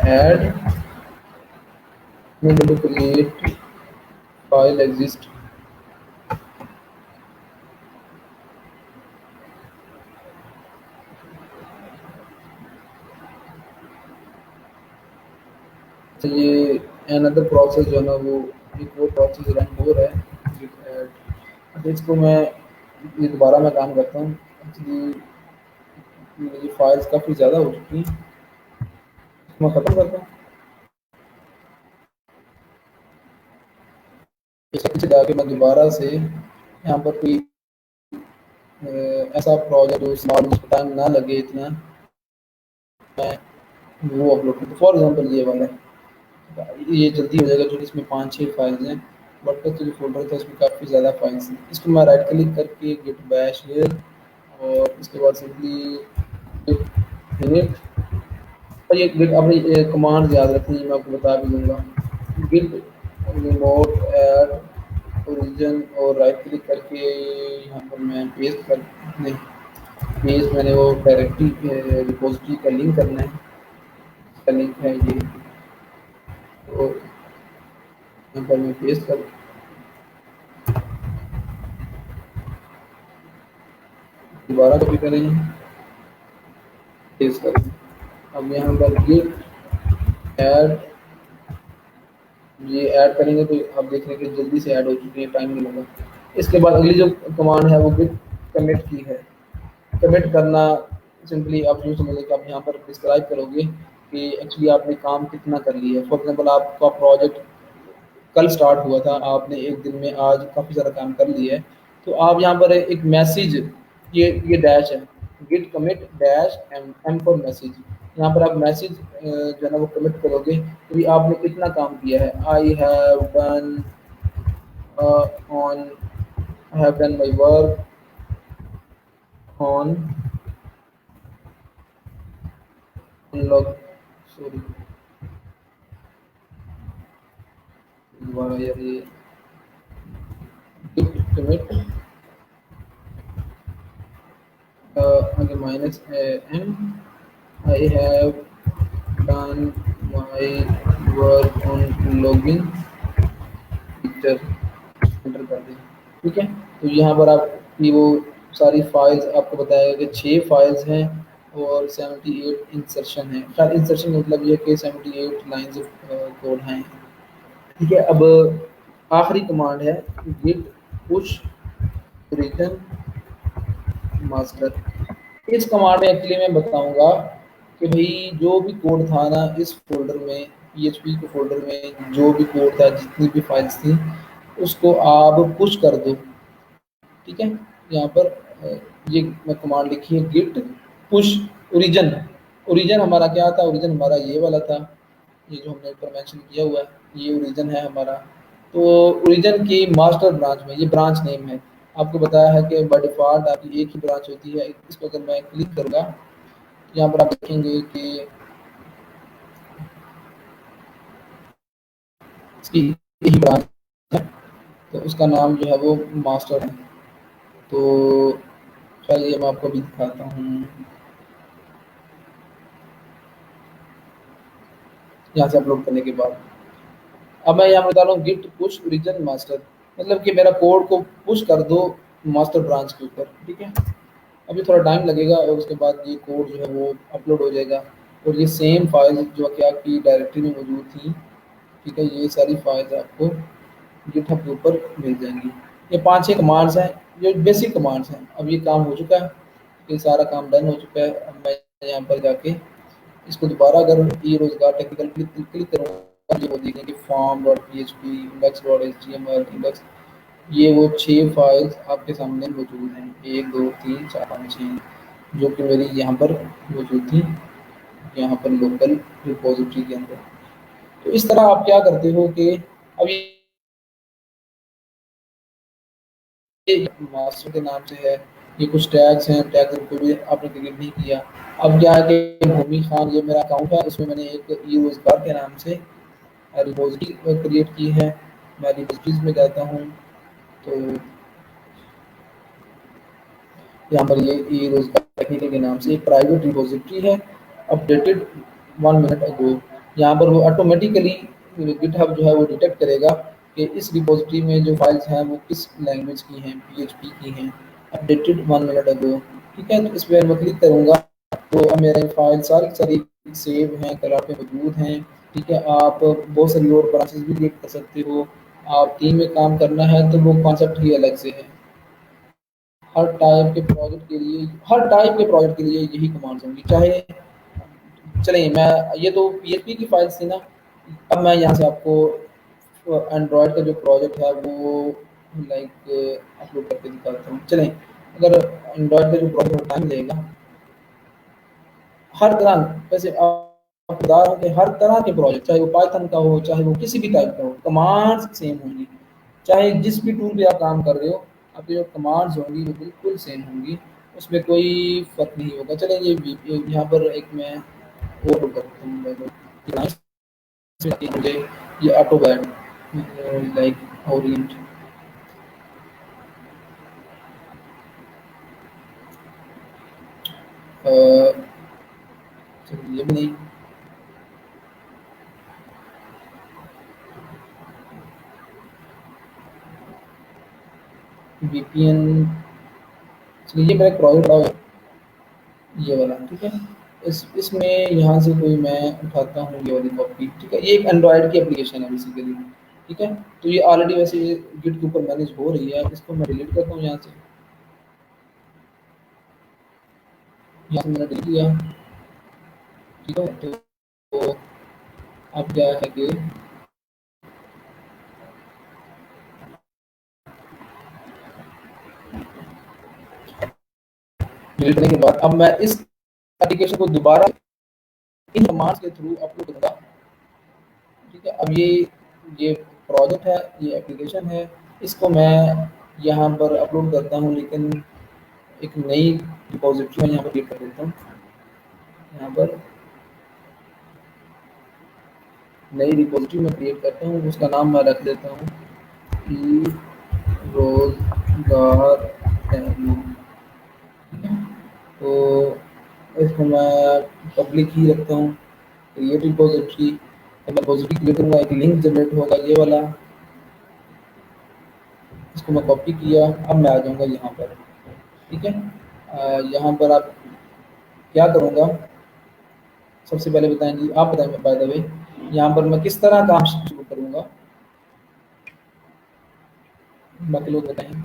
add to create file exist. तो ये अनदर प्रोसेस जो है ना, वो एक वो प्रोसेस रन हो रहा है गिट ऐड। अब इसको मैं ये दोबारा मैं काम करता हूँ। एक्चुअली मेरी फाइल्स काफ़ी ज़्यादा हो चुकी हैं, मैं ख़त्म करता हूँ। इसके पीछे जाके मैं दोबारा से यहाँ पर कोई ऐसा प्रोजेक्ट जो स्मॉल जिसको टाइम ना लगे इतना, मैं वो अपलोड करता हूँ। फॉर एग्जांपल ये वाला है, ये जल्दी हो जाएगा क्योंकि इसमें 5-6 फाइल्स हैं। बट का जो फ़ोल्डर था उसमें काफ़ी ज़्यादा फाइल्स हैं। इसको मैं राइट क्लिक करके गिट बैश हियर, और इसके बाद सिंपली गिट इनिट। और ये गिट अपनी कमांड याद रखनी है, मैं आपको बता भी दूँगा। गिट रिमोट ऐड ओरिजिन, और राइट क्लिक करके यहाँ पर मैं पेस्ट कर, नहीं, पेस्ट मैंने वो डायरेक्टरी रिपोजिटरी का लिंक करना है, इसका लिंक है ये। तो यहाँ पर मैं पेस्ट कर, दोबारा कॉपी करेंगे, पेस्ट करेंगे। अब यहाँ पर गिट ऐड, ये ऐड करेंगे तो आप देख रहे हैं कि जल्दी से ऐड हो चुकी है, टाइम नहीं लगा। इसके बाद अगली जो कमांड है वो गिट कमिट की है। कमिट करना सिंपली आप यूँ समझ लें कि आप यहाँ पर डिस्क्राइब करोगे कि एक्चुअली आपने काम कितना कर लिया है। फॉर एग्जांपल आपका प्रोजेक्ट कल स्टार्ट हुआ था, आपने एक दिन में आज काफ़ी सारा काम कर लिया है, तो आप यहाँ पर एक मैसेज, ये डैश है, Git commit dash M, M for message. यहाँ पर आप मैसेज जो है ना वो कमिट करोगे कि आपने कितना काम किया है। I have done on I have done my work on log sorry दोबारा यार ये git commit okay minus m I have done my work on login picture enter कर दें। ठीक है, तो यहाँ पर आपकी वो सारी फाइल्स आपको बताएगा कि 6 फाइल्स हैं और 78 इंसर्शन है। खैर इंसर्शन मतलब ये कि 78 लाइन्स ऑफ कोड हैं। ठीक है, अब आखिरी कमांड है git push return मास्टर। इस कमांड में एक्चुअली मैं बताऊंगा कि भाई जो भी कोड था ना इस फोल्डर में PHP के फोल्डर में जो भी कोड था जितनी भी फाइल्स थी उसको आप पुश कर दो। ठीक है, यहाँ पर ये मैं कमांड लिखी है गिट पुश ओरिजिन। ओरिजिन हमारा क्या था, ओरिजिन हमारा ये वाला था, ये जो हमने ऊपर मेंशन किया हुआ है ये ओरिजिन है हमारा। तो ओरिजिन की मास्टर ब्रांच में ये ब्रांच नेम है। आपको बताया है कि बाय डिफ़ॉल्ट आपकी एक ही ब्रांच होती है। इसको अगर मैं क्लिक करूँगा यहाँ पर आप देखेंगे कि इसकी यही ब्रांच है, तो उसका नाम जो है वो मास्टर है। तो चलिए मैं आपको भी दिखाता हूँ। यहाँ से अपलोड करने के बाद अब मैं यहाँ बता रहा हूँ गिट पुश ओरिजिन मास्टर, मतलब कि मेरा कोड को पुश कर दो मास्टर ब्रांच के ऊपर। ठीक है, अभी थोड़ा टाइम लगेगा और उसके बाद ये कोड जो है वो अपलोड हो जाएगा और ये सेम फाइल जो कि आपकी डायरेक्टरी में मौजूद थी। ठीक है, ये सारी फाइल्स आपको गिटहब के ऊपर मिल जाएंगी। ये 5-6 कमांड्स हैं, ये बेसिक कमांड्स हैं। अब ये काम हो चुका है, ये सारा काम डन हो चुका है। अब मैं यहाँ पर जाके इसको दोबारा अगर ई रोजगार टेक्निकल क्लिक क्लिक करूँगा ये वो देखें कि form dot PHP index dot HTML index, ये वो 6 फाइल्स आपके सामने मौजूद हैं, 1 2 3 4 5 6 जो कि मेरी यहाँ पर मौजूद थी, यहाँ पर लोकल रिपोजिटरी के अंदर। तो इस तरह आप क्या करते हो कि अब ये मास्टर के नाम से है, ये कुछ टैग्स हैं, टैग्स को भी आपने क्रिएट नहीं किया। अब क्या है कि भूमि खान ये मेरा अकाउंट है, इसमें मैंने एक ई रोजगार के नाम से रिपोजिटरी क्रिएट की है। मैं रिपोजिटरीज में जाता हूँ तो यहाँ पर ये ई रोजगार टेक्निकल के नाम से एक प्राइवेट रिपोजिटरी है, अपडेटेड 1 मिनट अगो। यहाँ पर वो ऑटोमेटिकली गिटहब जो है वो डिटेक्ट करेगा कि इस रिपोजिटरी में जो फाइल्स हैं वो किस लैंग्वेज की हैं, PHP की हैं, अपडेटेड 1 मिनट अगो। ठीक है, तो इस पर मैं क्लिक करूँगा तो अब मेरे फाइल सारी सारी सेव हैं, कलर पे मौजूद हैं। ठीक है, आप बहुत सारी और ब्रांचेस भी क्रिएट कर सकते हो। आप टीम में काम करना है तो वो कॉन्सेप्ट ही अलग से है। हर टाइप के प्रोजेक्ट के लिए यही कमांड्स होंगी। चाहे चलिए मैं ये तो PHP की फाइल्स थी ना, अब मैं यहाँ से आपको एंड्रॉयड का जो प्रोजेक्ट है वो लाइक अपलोड करके दिखाता हूँ। चलें, अगर एंड्रॉयड का जो प्रोजेक्ट टाइम लगेगा हर तरह, वैसे आप बता रहा हूँ कि हर तरह के प्रोजेक्ट चाहे वो पाइथन का हो चाहे वो किसी भी टाइप का हो, कमांड्स सेम होंगी। चाहे जिस भी टूल पे आप काम कर रहे हो आपकी जो कमांड्स होंगी वो बिल्कुल सेम होंगी, उसमें कोई फ़र्क नहीं होगा। चलें ये यहाँ पर एक मैं और करता हूँ मुझे ये ऑटो बैड लाइक ओरिएंट चलिए ये भी नहीं, VPN चलिए ये मेरा प्रोजेक्ट है ये वाला। ठीक है, इसमें यहाँ से कोई मैं उठाता हूँ ये वाली कॉपी। ठीक है, ये एक एंड्रॉयड की एप्लीकेशन है बेसिकली। ठीक है, तो ये ऑलरेडी वैसे ये गिट के ऊपर मैनेज हो रही है, इसको मैं डिलीट करता हूँ यहाँ से मैंने डिलीट किया। ठीक है, तो अब क्या है कि डिलीट करने के बाद अब मैं इस एप्लीकेशन को दोबारा इन कमांड्स के थ्रू अपलोड करूँगा। ठीक है, अब ये प्रोजेक्ट है, ये एप्लीकेशन है, इसको मैं यहाँ पर अपलोड करता हूँ, लेकिन एक नई रिपॉजिटरी मैं यहाँ पर क्रिएट कर देता हूँ। यहाँ पर नई रिपॉजिटरी मैं क्रिएट करता हूँ, उसका नाम मैं रख देता हूँ ई रोजगार टैली। तो इसको मैं पब्लिक ही रखता हूँ, क्रिएट रिपॉजिटरी। जब मैं रिपॉजिटरी क्रिएट करूँगा एक लिंक जनरेट होगा ये वाला, इसको मैं कॉपी किया। अब मैं आ जाऊँगा यहाँ पर, ठीक है। यहाँ पर आप क्या करूँगा, सबसे पहले बताएं जी, आप बताएं बाय द वे, यहाँ पर मैं किस तरह काम शुरू करूँगा, बाकी लोग बताएं,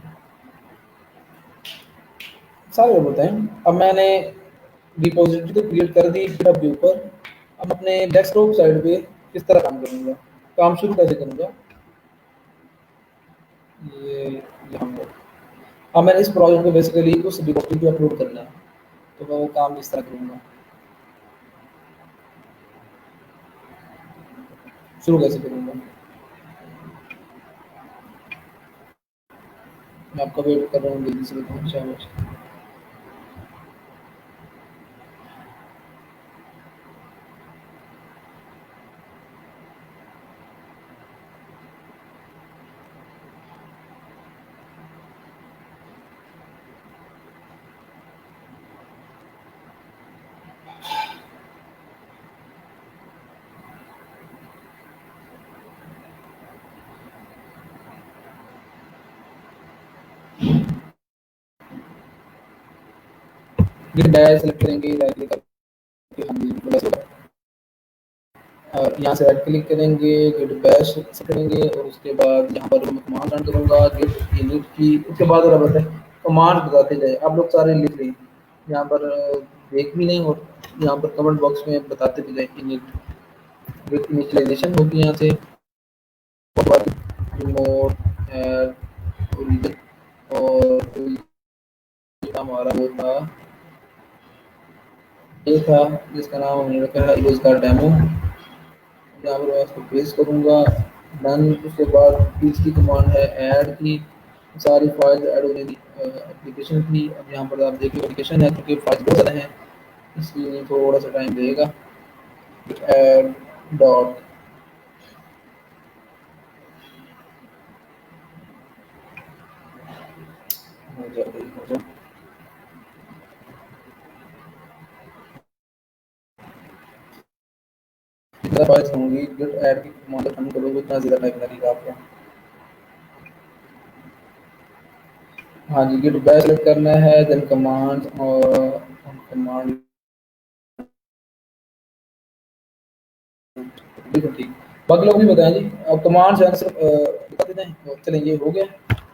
सारे लोग बताएं। अब मैंने रिपॉजिटरी तो क्रिएट कर दी गिटहब के ऊपर, अब अपने डेस्कटॉप साइड पे किस तरह काम करूँगा, काम शुरू कैसे करूँगा, ये यहाँ पर। अब मैंने इस प्रोजेक्ट को बेसिकली उस रिपॉजिटरी पे अपलोड करना है, तो मैं वो काम इस तरह करूँगा, शुरू कैसे करूँगा। मैं आपका वेट कर रहा हूँ, जल्दी से बताऊँ शाबाश। गिट डैश सेलेक्ट करेंगे, राइट क्लिक करके हम प्लस होगा, और यहाँ से राइट क्लिक करेंगे, गिट बैश से करेंगे, और उसके बाद यहाँ पर मैं कमांड रन करूँगा गिट इनिट की। उसके बाद और बताए कमांड बताते जाए, आप लोग सारे लिख लें यहाँ पर, देख भी लें और यहाँ पर कमेंट बॉक्स में बताते भी जाए। इनिट गिट इनिशियलाइजेशन होगी यहाँ से, रिमोट ऐड ओरिजिन, और हमारा वो था, ये था जिसका नाम हमने रखा है रोजगार डेमो। यहाँ पर मैं इसको पेस्ट करूँगा, डन। उसके बाद तीसरी कमांड है ऐड की, सारी फाइल ऐड हो जाएगी एप्लीकेशन की। अब यहाँ पर आप देखिए एप्लीकेशन है, क्योंकि फाइल बहुत ज़्यादा है इसलिए थोड़ा सा टाइम लगेगा। ऐड डॉट हो जाएगी, हो जाए जितना फाइल्स होंगी गिट ऐड की कमांड रन करोगे उतना ज़्यादा टाइम लगेगा आपको। हाँ जी, गिट बैश सेलेक्ट करना है, देन कमांड, और कमांड बिल्कुल ठीक। बाकी लोग भी बताएं जी, अब कमांड्स है सिर्फ बता देते हैं तो चलें, ये हो गया।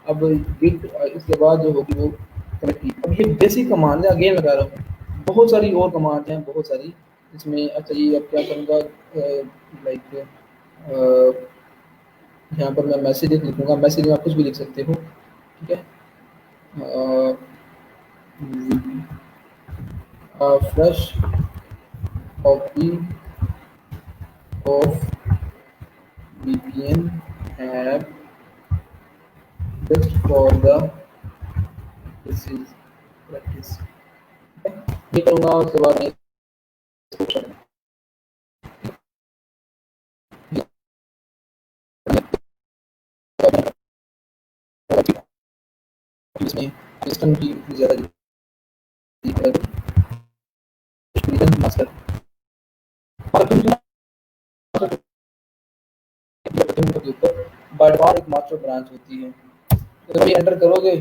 अब गिट इसके बाद जो होगी वो कनेक्ट की। अब ये बेसिक कमांड है, अगेन लगा रहा हूँ, बहुत सारी और कमांड हैं, बहुत सारी इसमें। अच्छा ये अब क्या करूँगा, लाइक यहाँ पर मैं मैसेज लिखूँगा, मैसेज में आप कुछ भी लिख सकते हो, ठीक है। Fresh copy of VPN app just for the disease practice। ये करूँगा, उसके बाद मैं इसमें सिस्टम की ज़्यादा मास्टर के ऊपर बाय डिफ़ॉल्ट एक मास्टर ब्रांच होती है। तो जब ये एंटर करोगे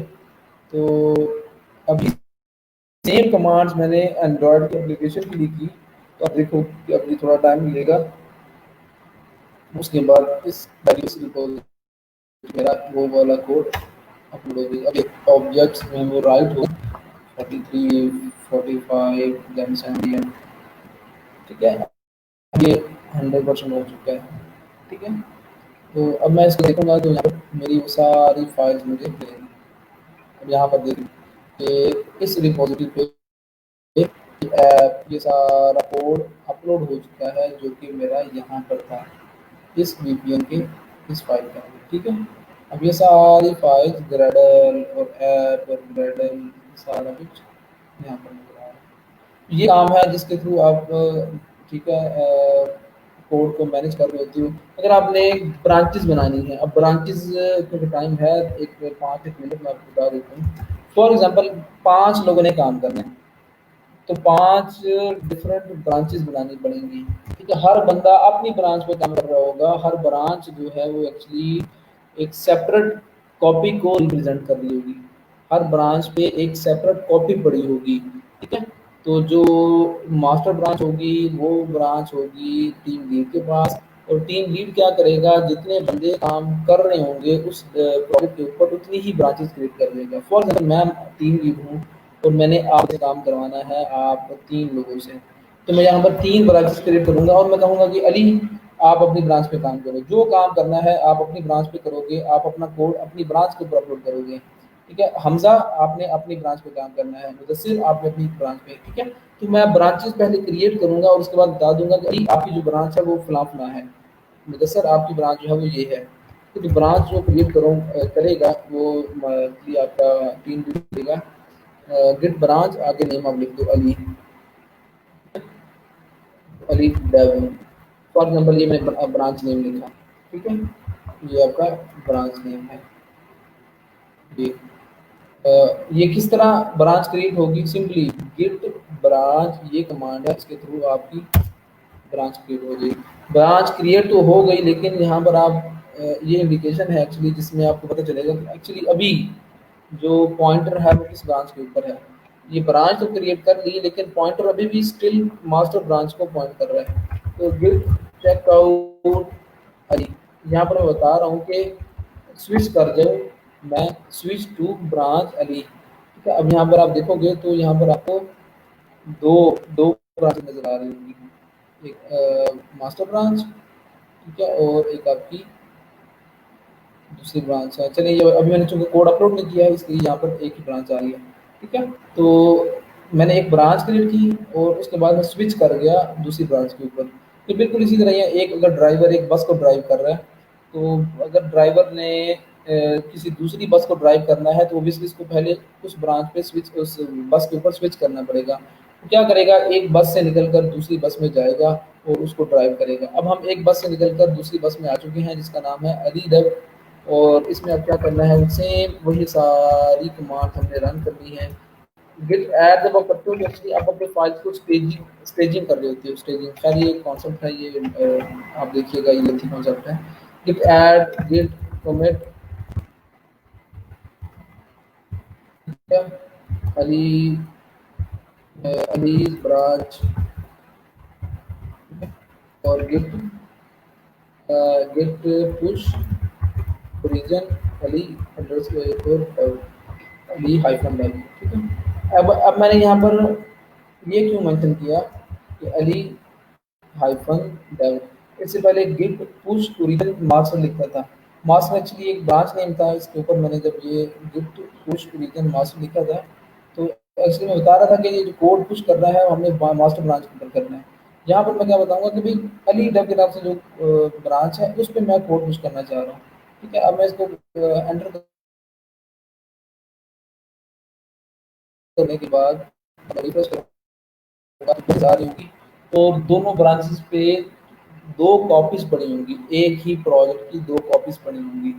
तो अभी सेम कमांड्स मैंने एंड्रॉयड की एप्लीकेशन के लिए की, तो अब देखो कि अभी थोड़ा टाइम मिलेगा। उसके बाद इस मेरा वो वाला कोड अपलोड हो गया। अब एक ऑब्जेक्ट्स में वो राइट हो 43 45 देन 70, ठीक है। अब ये 100% हो चुका है, ठीक है। तो अब मैं इसको देखूंगा तो यहाँ पर मेरी वो सारी फाइल्स मुझे मिलेंगी। अब यहाँ पर देखिए कि इस रिपोजिटरी पे ये सारा कोड अपलोड हो चुका है, जो कि मेरा यहाँ पर था इस VPN के इस फाइल का, ठीक है। अब ये सारी फाइल्स ग्रेडल और ऐप और ग्रेडल सारा कुछ यहाँ पर नजर आ रहा है। ये काम है जिसके थ्रू आप ठीक है कोड को मैनेज कर रहे होते हो। अगर आपने ब्रांचेस बनानी है, अब ब्रांचेस क्योंकि टाइम है, एक 5 एक मिनट में आपको बता देता हूँ। फॉर एग्जांपल 5 लोगों ने काम करना है, तो 5 डिफरेंट ब्रांचेस बनानी पड़ेंगी। ठीक है, हर बंदा अपनी ब्रांच पे काम कर रहा होगा, हर ब्रांच जो है वो एक्चुअली एक सेपरेट कॉपी को रिप्रेजेंट कर रही होगी, हर ब्रांच पे एक सेपरेट कॉपी पड़ी होगी। ठीक है, तो जो मास्टर ब्रांच होगी वो ब्रांच होगी टीम लीड के पास, और टीम लीड क्या करेगा, जितने बंदे काम कर रहे होंगे उस प्रोजेक्ट के ऊपर उतनी ही ब्रांचेस क्रिएट कर देगा। फॉर एग्जाम्पल मैं टीम लीड हूँ और मैंने आपसे काम करवाना है आप 3 लोगों से, तो मैं यहाँ पर 3 ब्रांचेस क्रिएट करूंगा और मैं कहूँगा कि अली आप अपनी ब्रांच पे काम करो, जो काम करना है आप अपनी ब्रांच पे करोगे, आप अपना कोड अपनी ब्रांच के ऊपर अपलोड करोगे। ठीक है, हमजा आपने अपनी ब्रांच पे काम करना है, मुदस्सिर आपने अपनी ब्रांच पे। ठीक है, तो मैं ब्रांचेस पहले क्रिएट करूंगा और उसके बाद बता दूंगा कि अली आपकी जो ब्रांच है वो फला फला है, मुदस्सिर आपकी ब्रांच जो है वो ये है। तो जो ब्रांच जो क्रिएट करेगा वो आपका टीम देगा गिट ब्रांच आगे नेम आप लिख दो अली, अली डेव। फॉर एग्जाम्पल ये मैंने ब्रांच नेम लिखा। ठीक है, ये आपका ब्रांच नेम है। ये ये किस तरह ब्रांच क्रिएट होगी, सिंपली गिट ब्रांच ये कमांड है, इसके थ्रू आपकी ब्रांच क्रिएट हो गई। ब्रांच क्रिएट तो हो गई, लेकिन यहाँ पर आप ये इंडिकेशन है एक्चुअली जिसमें आपको पता चलेगा कि एक्चुअली अभी जो पॉइंटर है वो किस ब्रांच के ऊपर है। ये ब्रांच तो क्रिएट कर ली, लेकिन पॉइंटर अभी भी स्टिल मास्टर ब्रांच को पॉइंट कर रहा है। तो गिट चेकआउट अली, यहाँ पर मैं बता रहा हूँ कि स्विच कर दो, मैं स्विच टू ब्रांच अली। ठीक है, अब यहाँ पर आप देखोगे तो यहाँ पर आपको दो दो ब्रांच नजर आ रही होंगी, एक मास्टर ब्रांच, ठीक है, और एक आपकी दूसरी ब्रांच है। चलिए ये अभी मैंने चूंकि कोड अपलोड नहीं किया है इसलिए यहाँ पर एक ही ब्रांच आ रही है। ठीक है, तो मैंने एक ब्रांच क्रिएट की और उसके बाद मैं स्विच कर गया दूसरी ब्रांच के ऊपर। तो बिल्कुल इसी तरह ही है, एक अगर ड्राइवर एक बस को ड्राइव कर रहा है, तो अगर ड्राइवर ने किसी दूसरी बस को ड्राइव करना है तो ओबियसली इसको पहले उस ब्रांच पे स्विच उस बस के ऊपर स्विच करना पड़ेगा। तो क्या करेगा, एक बस से निकलकर दूसरी बस में जाएगा और उसको ड्राइव करेगा। अब हम एक बस से निकलकर दूसरी बस में आ चुके हैं जिसका नाम है अली डब, और इसमें अब क्या करना है, सेम वही सारी कमांड हमने रन करनी है। गिट ऐड जब आप करते हो तो एक्चुअली आप अपने फाइल्स को स्टेजिंग स्टेजिंग कर रहे होते हो। स्टेजिंग खैर ये कॉन्सेप्ट है, ये आप देखिएगा ये लेंथी कॉन्सेप्ट है। Git add git commit Ali Ali branch और git git push origin Ali underscore Ali hyphen डाल। ठीक है, अब मैंने यहाँ पर ये क्यों मेंशन किया कि अली हाइफन डेव, इससे पहले गिट पुश ओरिजिन मास्टर लिखा था। मास्टर एक्चुअली एक ब्रांच नेम था, इसके ऊपर मैंने जब ये गिट पुश ओरिजिन मास्टर लिखा था तो एक्चुअली मैं बता रहा था कि ये जो कोड पुश कर रहा है वो हमने मास्टर ब्रांच के ऊपर करना है। यहाँ पर मैं क्या बताऊंगा कि भाई अली डब के नाम से जो ब्रांच है उस पर मैं कोड पुश करना चाह रहा हूँ। ठीक है, अब मैं इसको एंटर करने के बाद रिफ्रेश करूंगा आ रही होगी, तो दोनों ब्रांचेस पे 2 कॉपीज पड़ी होंगी, एक ही प्रोजेक्ट की 2 कॉपीज पड़ी होंगी।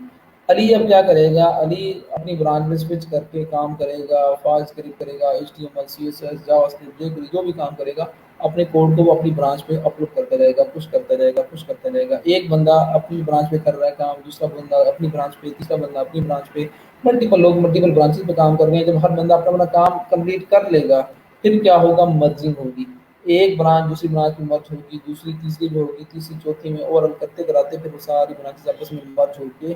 अली अब क्या करेगा, अली अपनी ब्रांच में स्विच करके काम करेगा, फाइल स्क्रिप्ट करेगा, HTML CSS जावास्क्रिप्ट जो भी काम करेगा अपने कोड को वो अपनी ब्रांच पे अपलोड करता रहेगा, पुश करता रहेगा, पुश करता रहेगा। एक बंदा अपनी ब्रांच पे कर रहा है काम, दूसरा बंदा अपनी ब्रांच पे, तीसरा बंदा अपनी ब्रांच पे, मल्टीपल लोग मल्टीपल ब्रांचेस पे काम कर रहे हैं। जब हर बंदा अपना अपना काम कंप्लीट कर लेगा फिर क्या होगा, मर्जिंग होगी। एक ब्रांच दूसरी ब्रांच में मर्ज होगी, दूसरी तीसरी में होगी, तीसरी चौथी में, ओवरऑल करते कराते फिर वो सारी ब्रांचेस आपस में मर्ज होके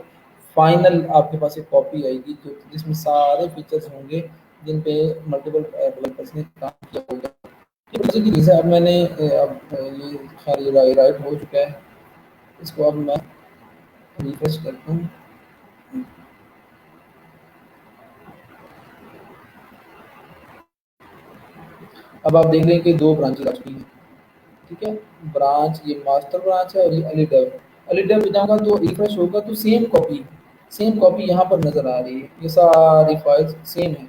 फाइनल आपके पास एक कॉपी आएगी जो जिसमें सारे फीचर्स होंगे जिन पे मल्टीपल डेवलपर्स ने काम किया होगा। तो उसी की वजह से अब मैंने ये सारी राइट हो चुका है, इसको अब मैं रिफ्रेश करता हूँ। अब आप देख रहे हैं कि 2 ब्रांचेस आ चुकी हैं। ठीक है, ब्रांच ये मास्टर ब्रांच है और ये अली डेव। अली डेव पे जाऊंगा तो रिफ्रेश होगा तो सेम कॉपी, सेम कॉपी यहाँ पर नज़र आ रही है, ये सारी फाइल्स सेम है।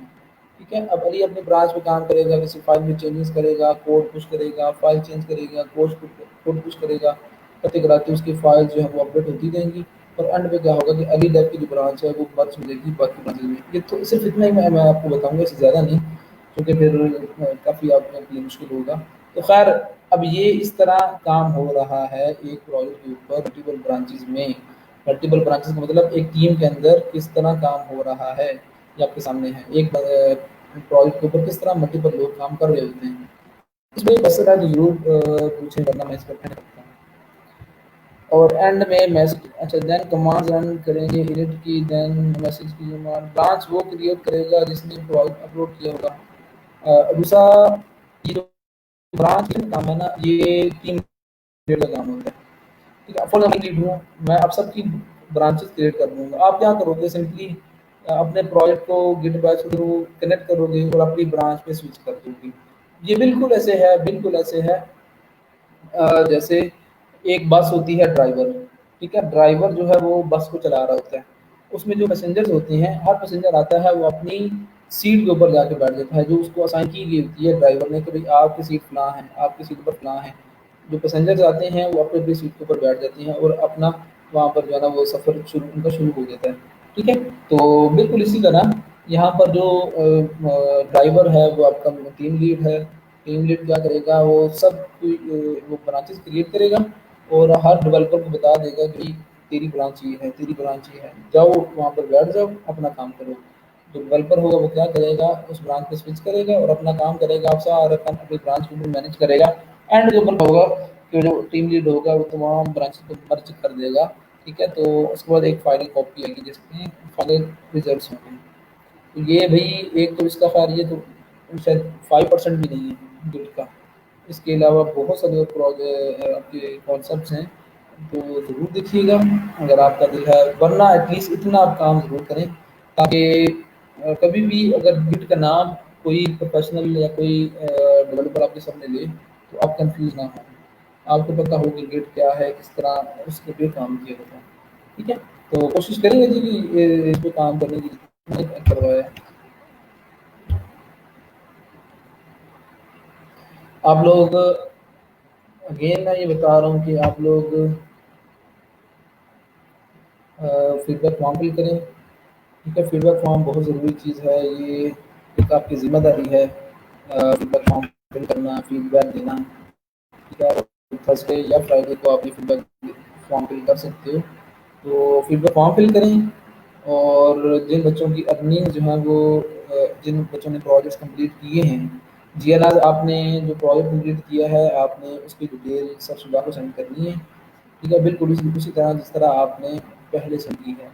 ठीक है, अब अली अपनी ब्रांच पे काम करेगा, किसी फाइल में चेंजेस करेगा, कोड पुश करेगा, फाइल चेंज करेगा, कोड पुश करेगा, करते कराते उसकी फाइल जो है वो अपडेट होती रहेंगी। और एंड पे क्या होगा कि अली डेव की जो ब्रांच है वो मर्ज मिलेगी बाकी ब्रांचेज में। ये तो सिर्फ इतना ही मैं आपको बताऊंगा, इससे ज़्यादा नहीं, क्योंकि फिर काफ़ी आपके लिए मुश्किल होगा। तो खैर, अब ये इस तरह काम हो रहा है एक प्रोजेक्ट के ऊपर मल्टीपल ब्रांचेज में। मल्टीपल ब्रांचेस का मतलब एक टीम के अंदर किस तरह काम हो रहा है, ये आपके सामने है। एक प्रोजेक्ट के ऊपर किस तरह मल्टीपल लोग काम कर रहे होते हैं। इसमें एक क्वेश्चन है जो जरूर पूछे, वरना मैं इस पर कहना सकता हूँ। और एंड में मैसेज, अच्छा देन कमांड्स रन करेंगे एडिट की, देन मैसेज की कमांड ब्रांच वो क्रिएट करेगा जिसने प्रोजेक्ट अपलोड किया होगा। दूसरा, ये जो ब्रांच का काम है ना, ये टीम लीड का काम होता है। ठीक है, फॉर एग्जाम्पल लीड हूँ मैं, अब सबकी ब्रांचेस क्रिएट कर दूंगा। आप क्या करोगे, सिंपली अपने प्रोजेक्ट को गिट बैच के थ्रू कनेक्ट करोगे और अपनी ब्रांच पे स्विच कर दोगे। ये बिल्कुल ऐसे है, बिल्कुल ऐसे है जैसे एक बस होती है ड्राइवर। ठीक है, ड्राइवर जो है वो बस को चला रहा होता है, उसमें जो पैसेंजर्स होते हैं, हर पैसेंजर आता है वो अपनी सीट के ऊपर जाके बैठ जाता है, जो उसको असाइन की गई होती है ड्राइवर ने कि भाई आपकी सीट फलां है, आपकी सीट पर फलां है। जो पैसेंजर्स आते हैं वो अपनी अपनी सीट के ऊपर बैठ जाते हैं और अपना वहाँ पर जो है ना वो सफ़र शुरू उनका शुरू हो जाता है। ठीक है, तो बिल्कुल इसी तरह यहाँ पर जो ड्राइवर है वो आपका टीम लीड है। टीम लीड क्या करेगा, वो सब वो ब्रांचेस क्रिएट करेगा और हर डेवलपर को बता देगा कि तेरी ब्रांच ये है, तेरी ब्रांच ये है, जाओ वहाँ पर बैठ जाओ, अपना काम करो। जो डेवलपर होगा वो क्या करेगा, उस ब्रांच पे स्विच करेगा और अपना काम करेगा, आप सारा काम अपनी ब्रांच के ऊपर मैनेज करेगा। एंड जो बंदा होगा, कि जो टीम लीड होगा, वो तमाम ब्रांचेस को मर्ज कर देगा। ठीक है, तो उसके बाद एक फाइनल कॉपी आएगी जिसमें फाइनल रिजल्ट्स होंगे। तो ये भई एक तो इसका खैर ये तो शायद 5% भी नहीं है गिल्ड का। इसके अलावा बहुत सारे आपके कॉन्सेप्ट्स हैं, तो ज़रूर देखिएगा अगर आपका दिल है, वरना एटलीस्ट इतना आप काम ज़रूर करें ताकि कभी भी अगर गिल्ड का नाम कोई प्रोफेशनल या कोई डेवलपर आपके सामने ले, तो आप कंफ्यूज ना हो। आपको पता हो कि गिल्ड क्या है, किस तरह उसके पे काम किया जाता है। ठीक है, तो कोशिश करेंगे जी कि इस पे काम करने की जितना करवाया है। आप लोग, अगेन मैं ये बता रहा हूँ कि आप लोग फीडबैक फॉर्म फिल करें। ठीक है, फीडबैक फॉर्म बहुत ज़रूरी चीज़ है, ये एक आपकी ज़िम्मेदारी है फीडबैक फॉर्म फिल करना, फीडबैक देना। ठीक है, थर्सडे या फ्राइडे को आप ये फीडबैक फॉर्म फिल कर सकते हो। तो फीडबैक फॉर्म फिल करें और जिन बच्चों की अर्निंग जो है वो जिन बच्चों ने प्रोजेक्ट्स कंप्लीट किए हैं, जीएलआर आपने जो प्रोजेक्ट कंप्लीट किया है आपने उसकी डिटेल सबसे को सेंड करनी है। ठीक है, बिल्कुल उसी उसी तरह जिस तरह आपने पहले सेंड की है।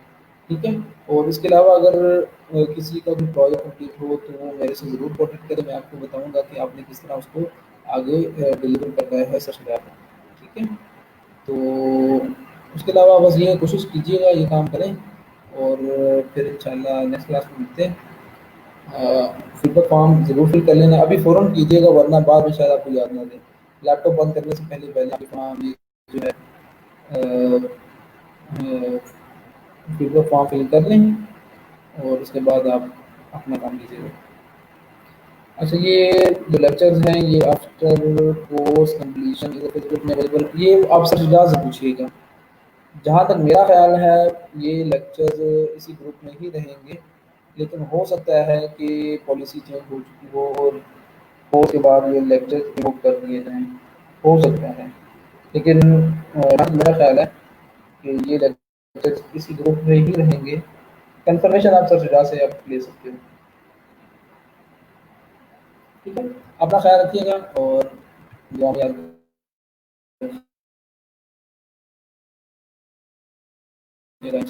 ठीक है, और इसके अलावा अगर किसी का भी प्रोजेक्ट कंप्लीट हो तो वो मेरे से ज़रूर कॉन्टेक्ट करें, मैं आपको बताऊंगा कि आपने किस तरह उसको आगे डिलीवर करना है सच में। ठीक है, तो उसके अलावा बस ये कोशिश कीजिएगा, ये काम करें और फिर इंशाल्लाह नेक्स्ट क्लास में मिलते हैं। फीडबैक फॉर्म ज़रूर फिल कर लेना, अभी फ़ौरन कीजिएगा वरना बाद में शायद आपको याद ना रहे। लैपटॉप बंद करने से पहले पहले आप फॉर्म ये जो है फीडबैक फॉर्म फिल कर लें और उसके बाद आप अपना काम कीजिएगा। अच्छा, ये जो लेक्चर्स हैं ये आफ्टर कोर्स कंप्लीशन फेसबुक में अवेलेबल, ये आप सर्च से पूछिएगा। जहाँ तक मेरा ख्याल है ये लेक्चर्स इसी ग्रुप में ही रहेंगे, लेकिन हो सकता है कि पॉलिसी चेंज हो चुकी हो और कोर्स के बाद ये लेक्चर्स रिमूव कर दिए जाएँ, हो सकता है। लेकिन जहाँ तक मेरा ख्याल है कि ये लेक्चर्स इसी ग्रुप में ही रहेंगे। कंफर्मेशन आप सर से आप ले सकते हो। ठीक है, अपना ख्याल रखिएगा और दुआ में याद रखिएगा।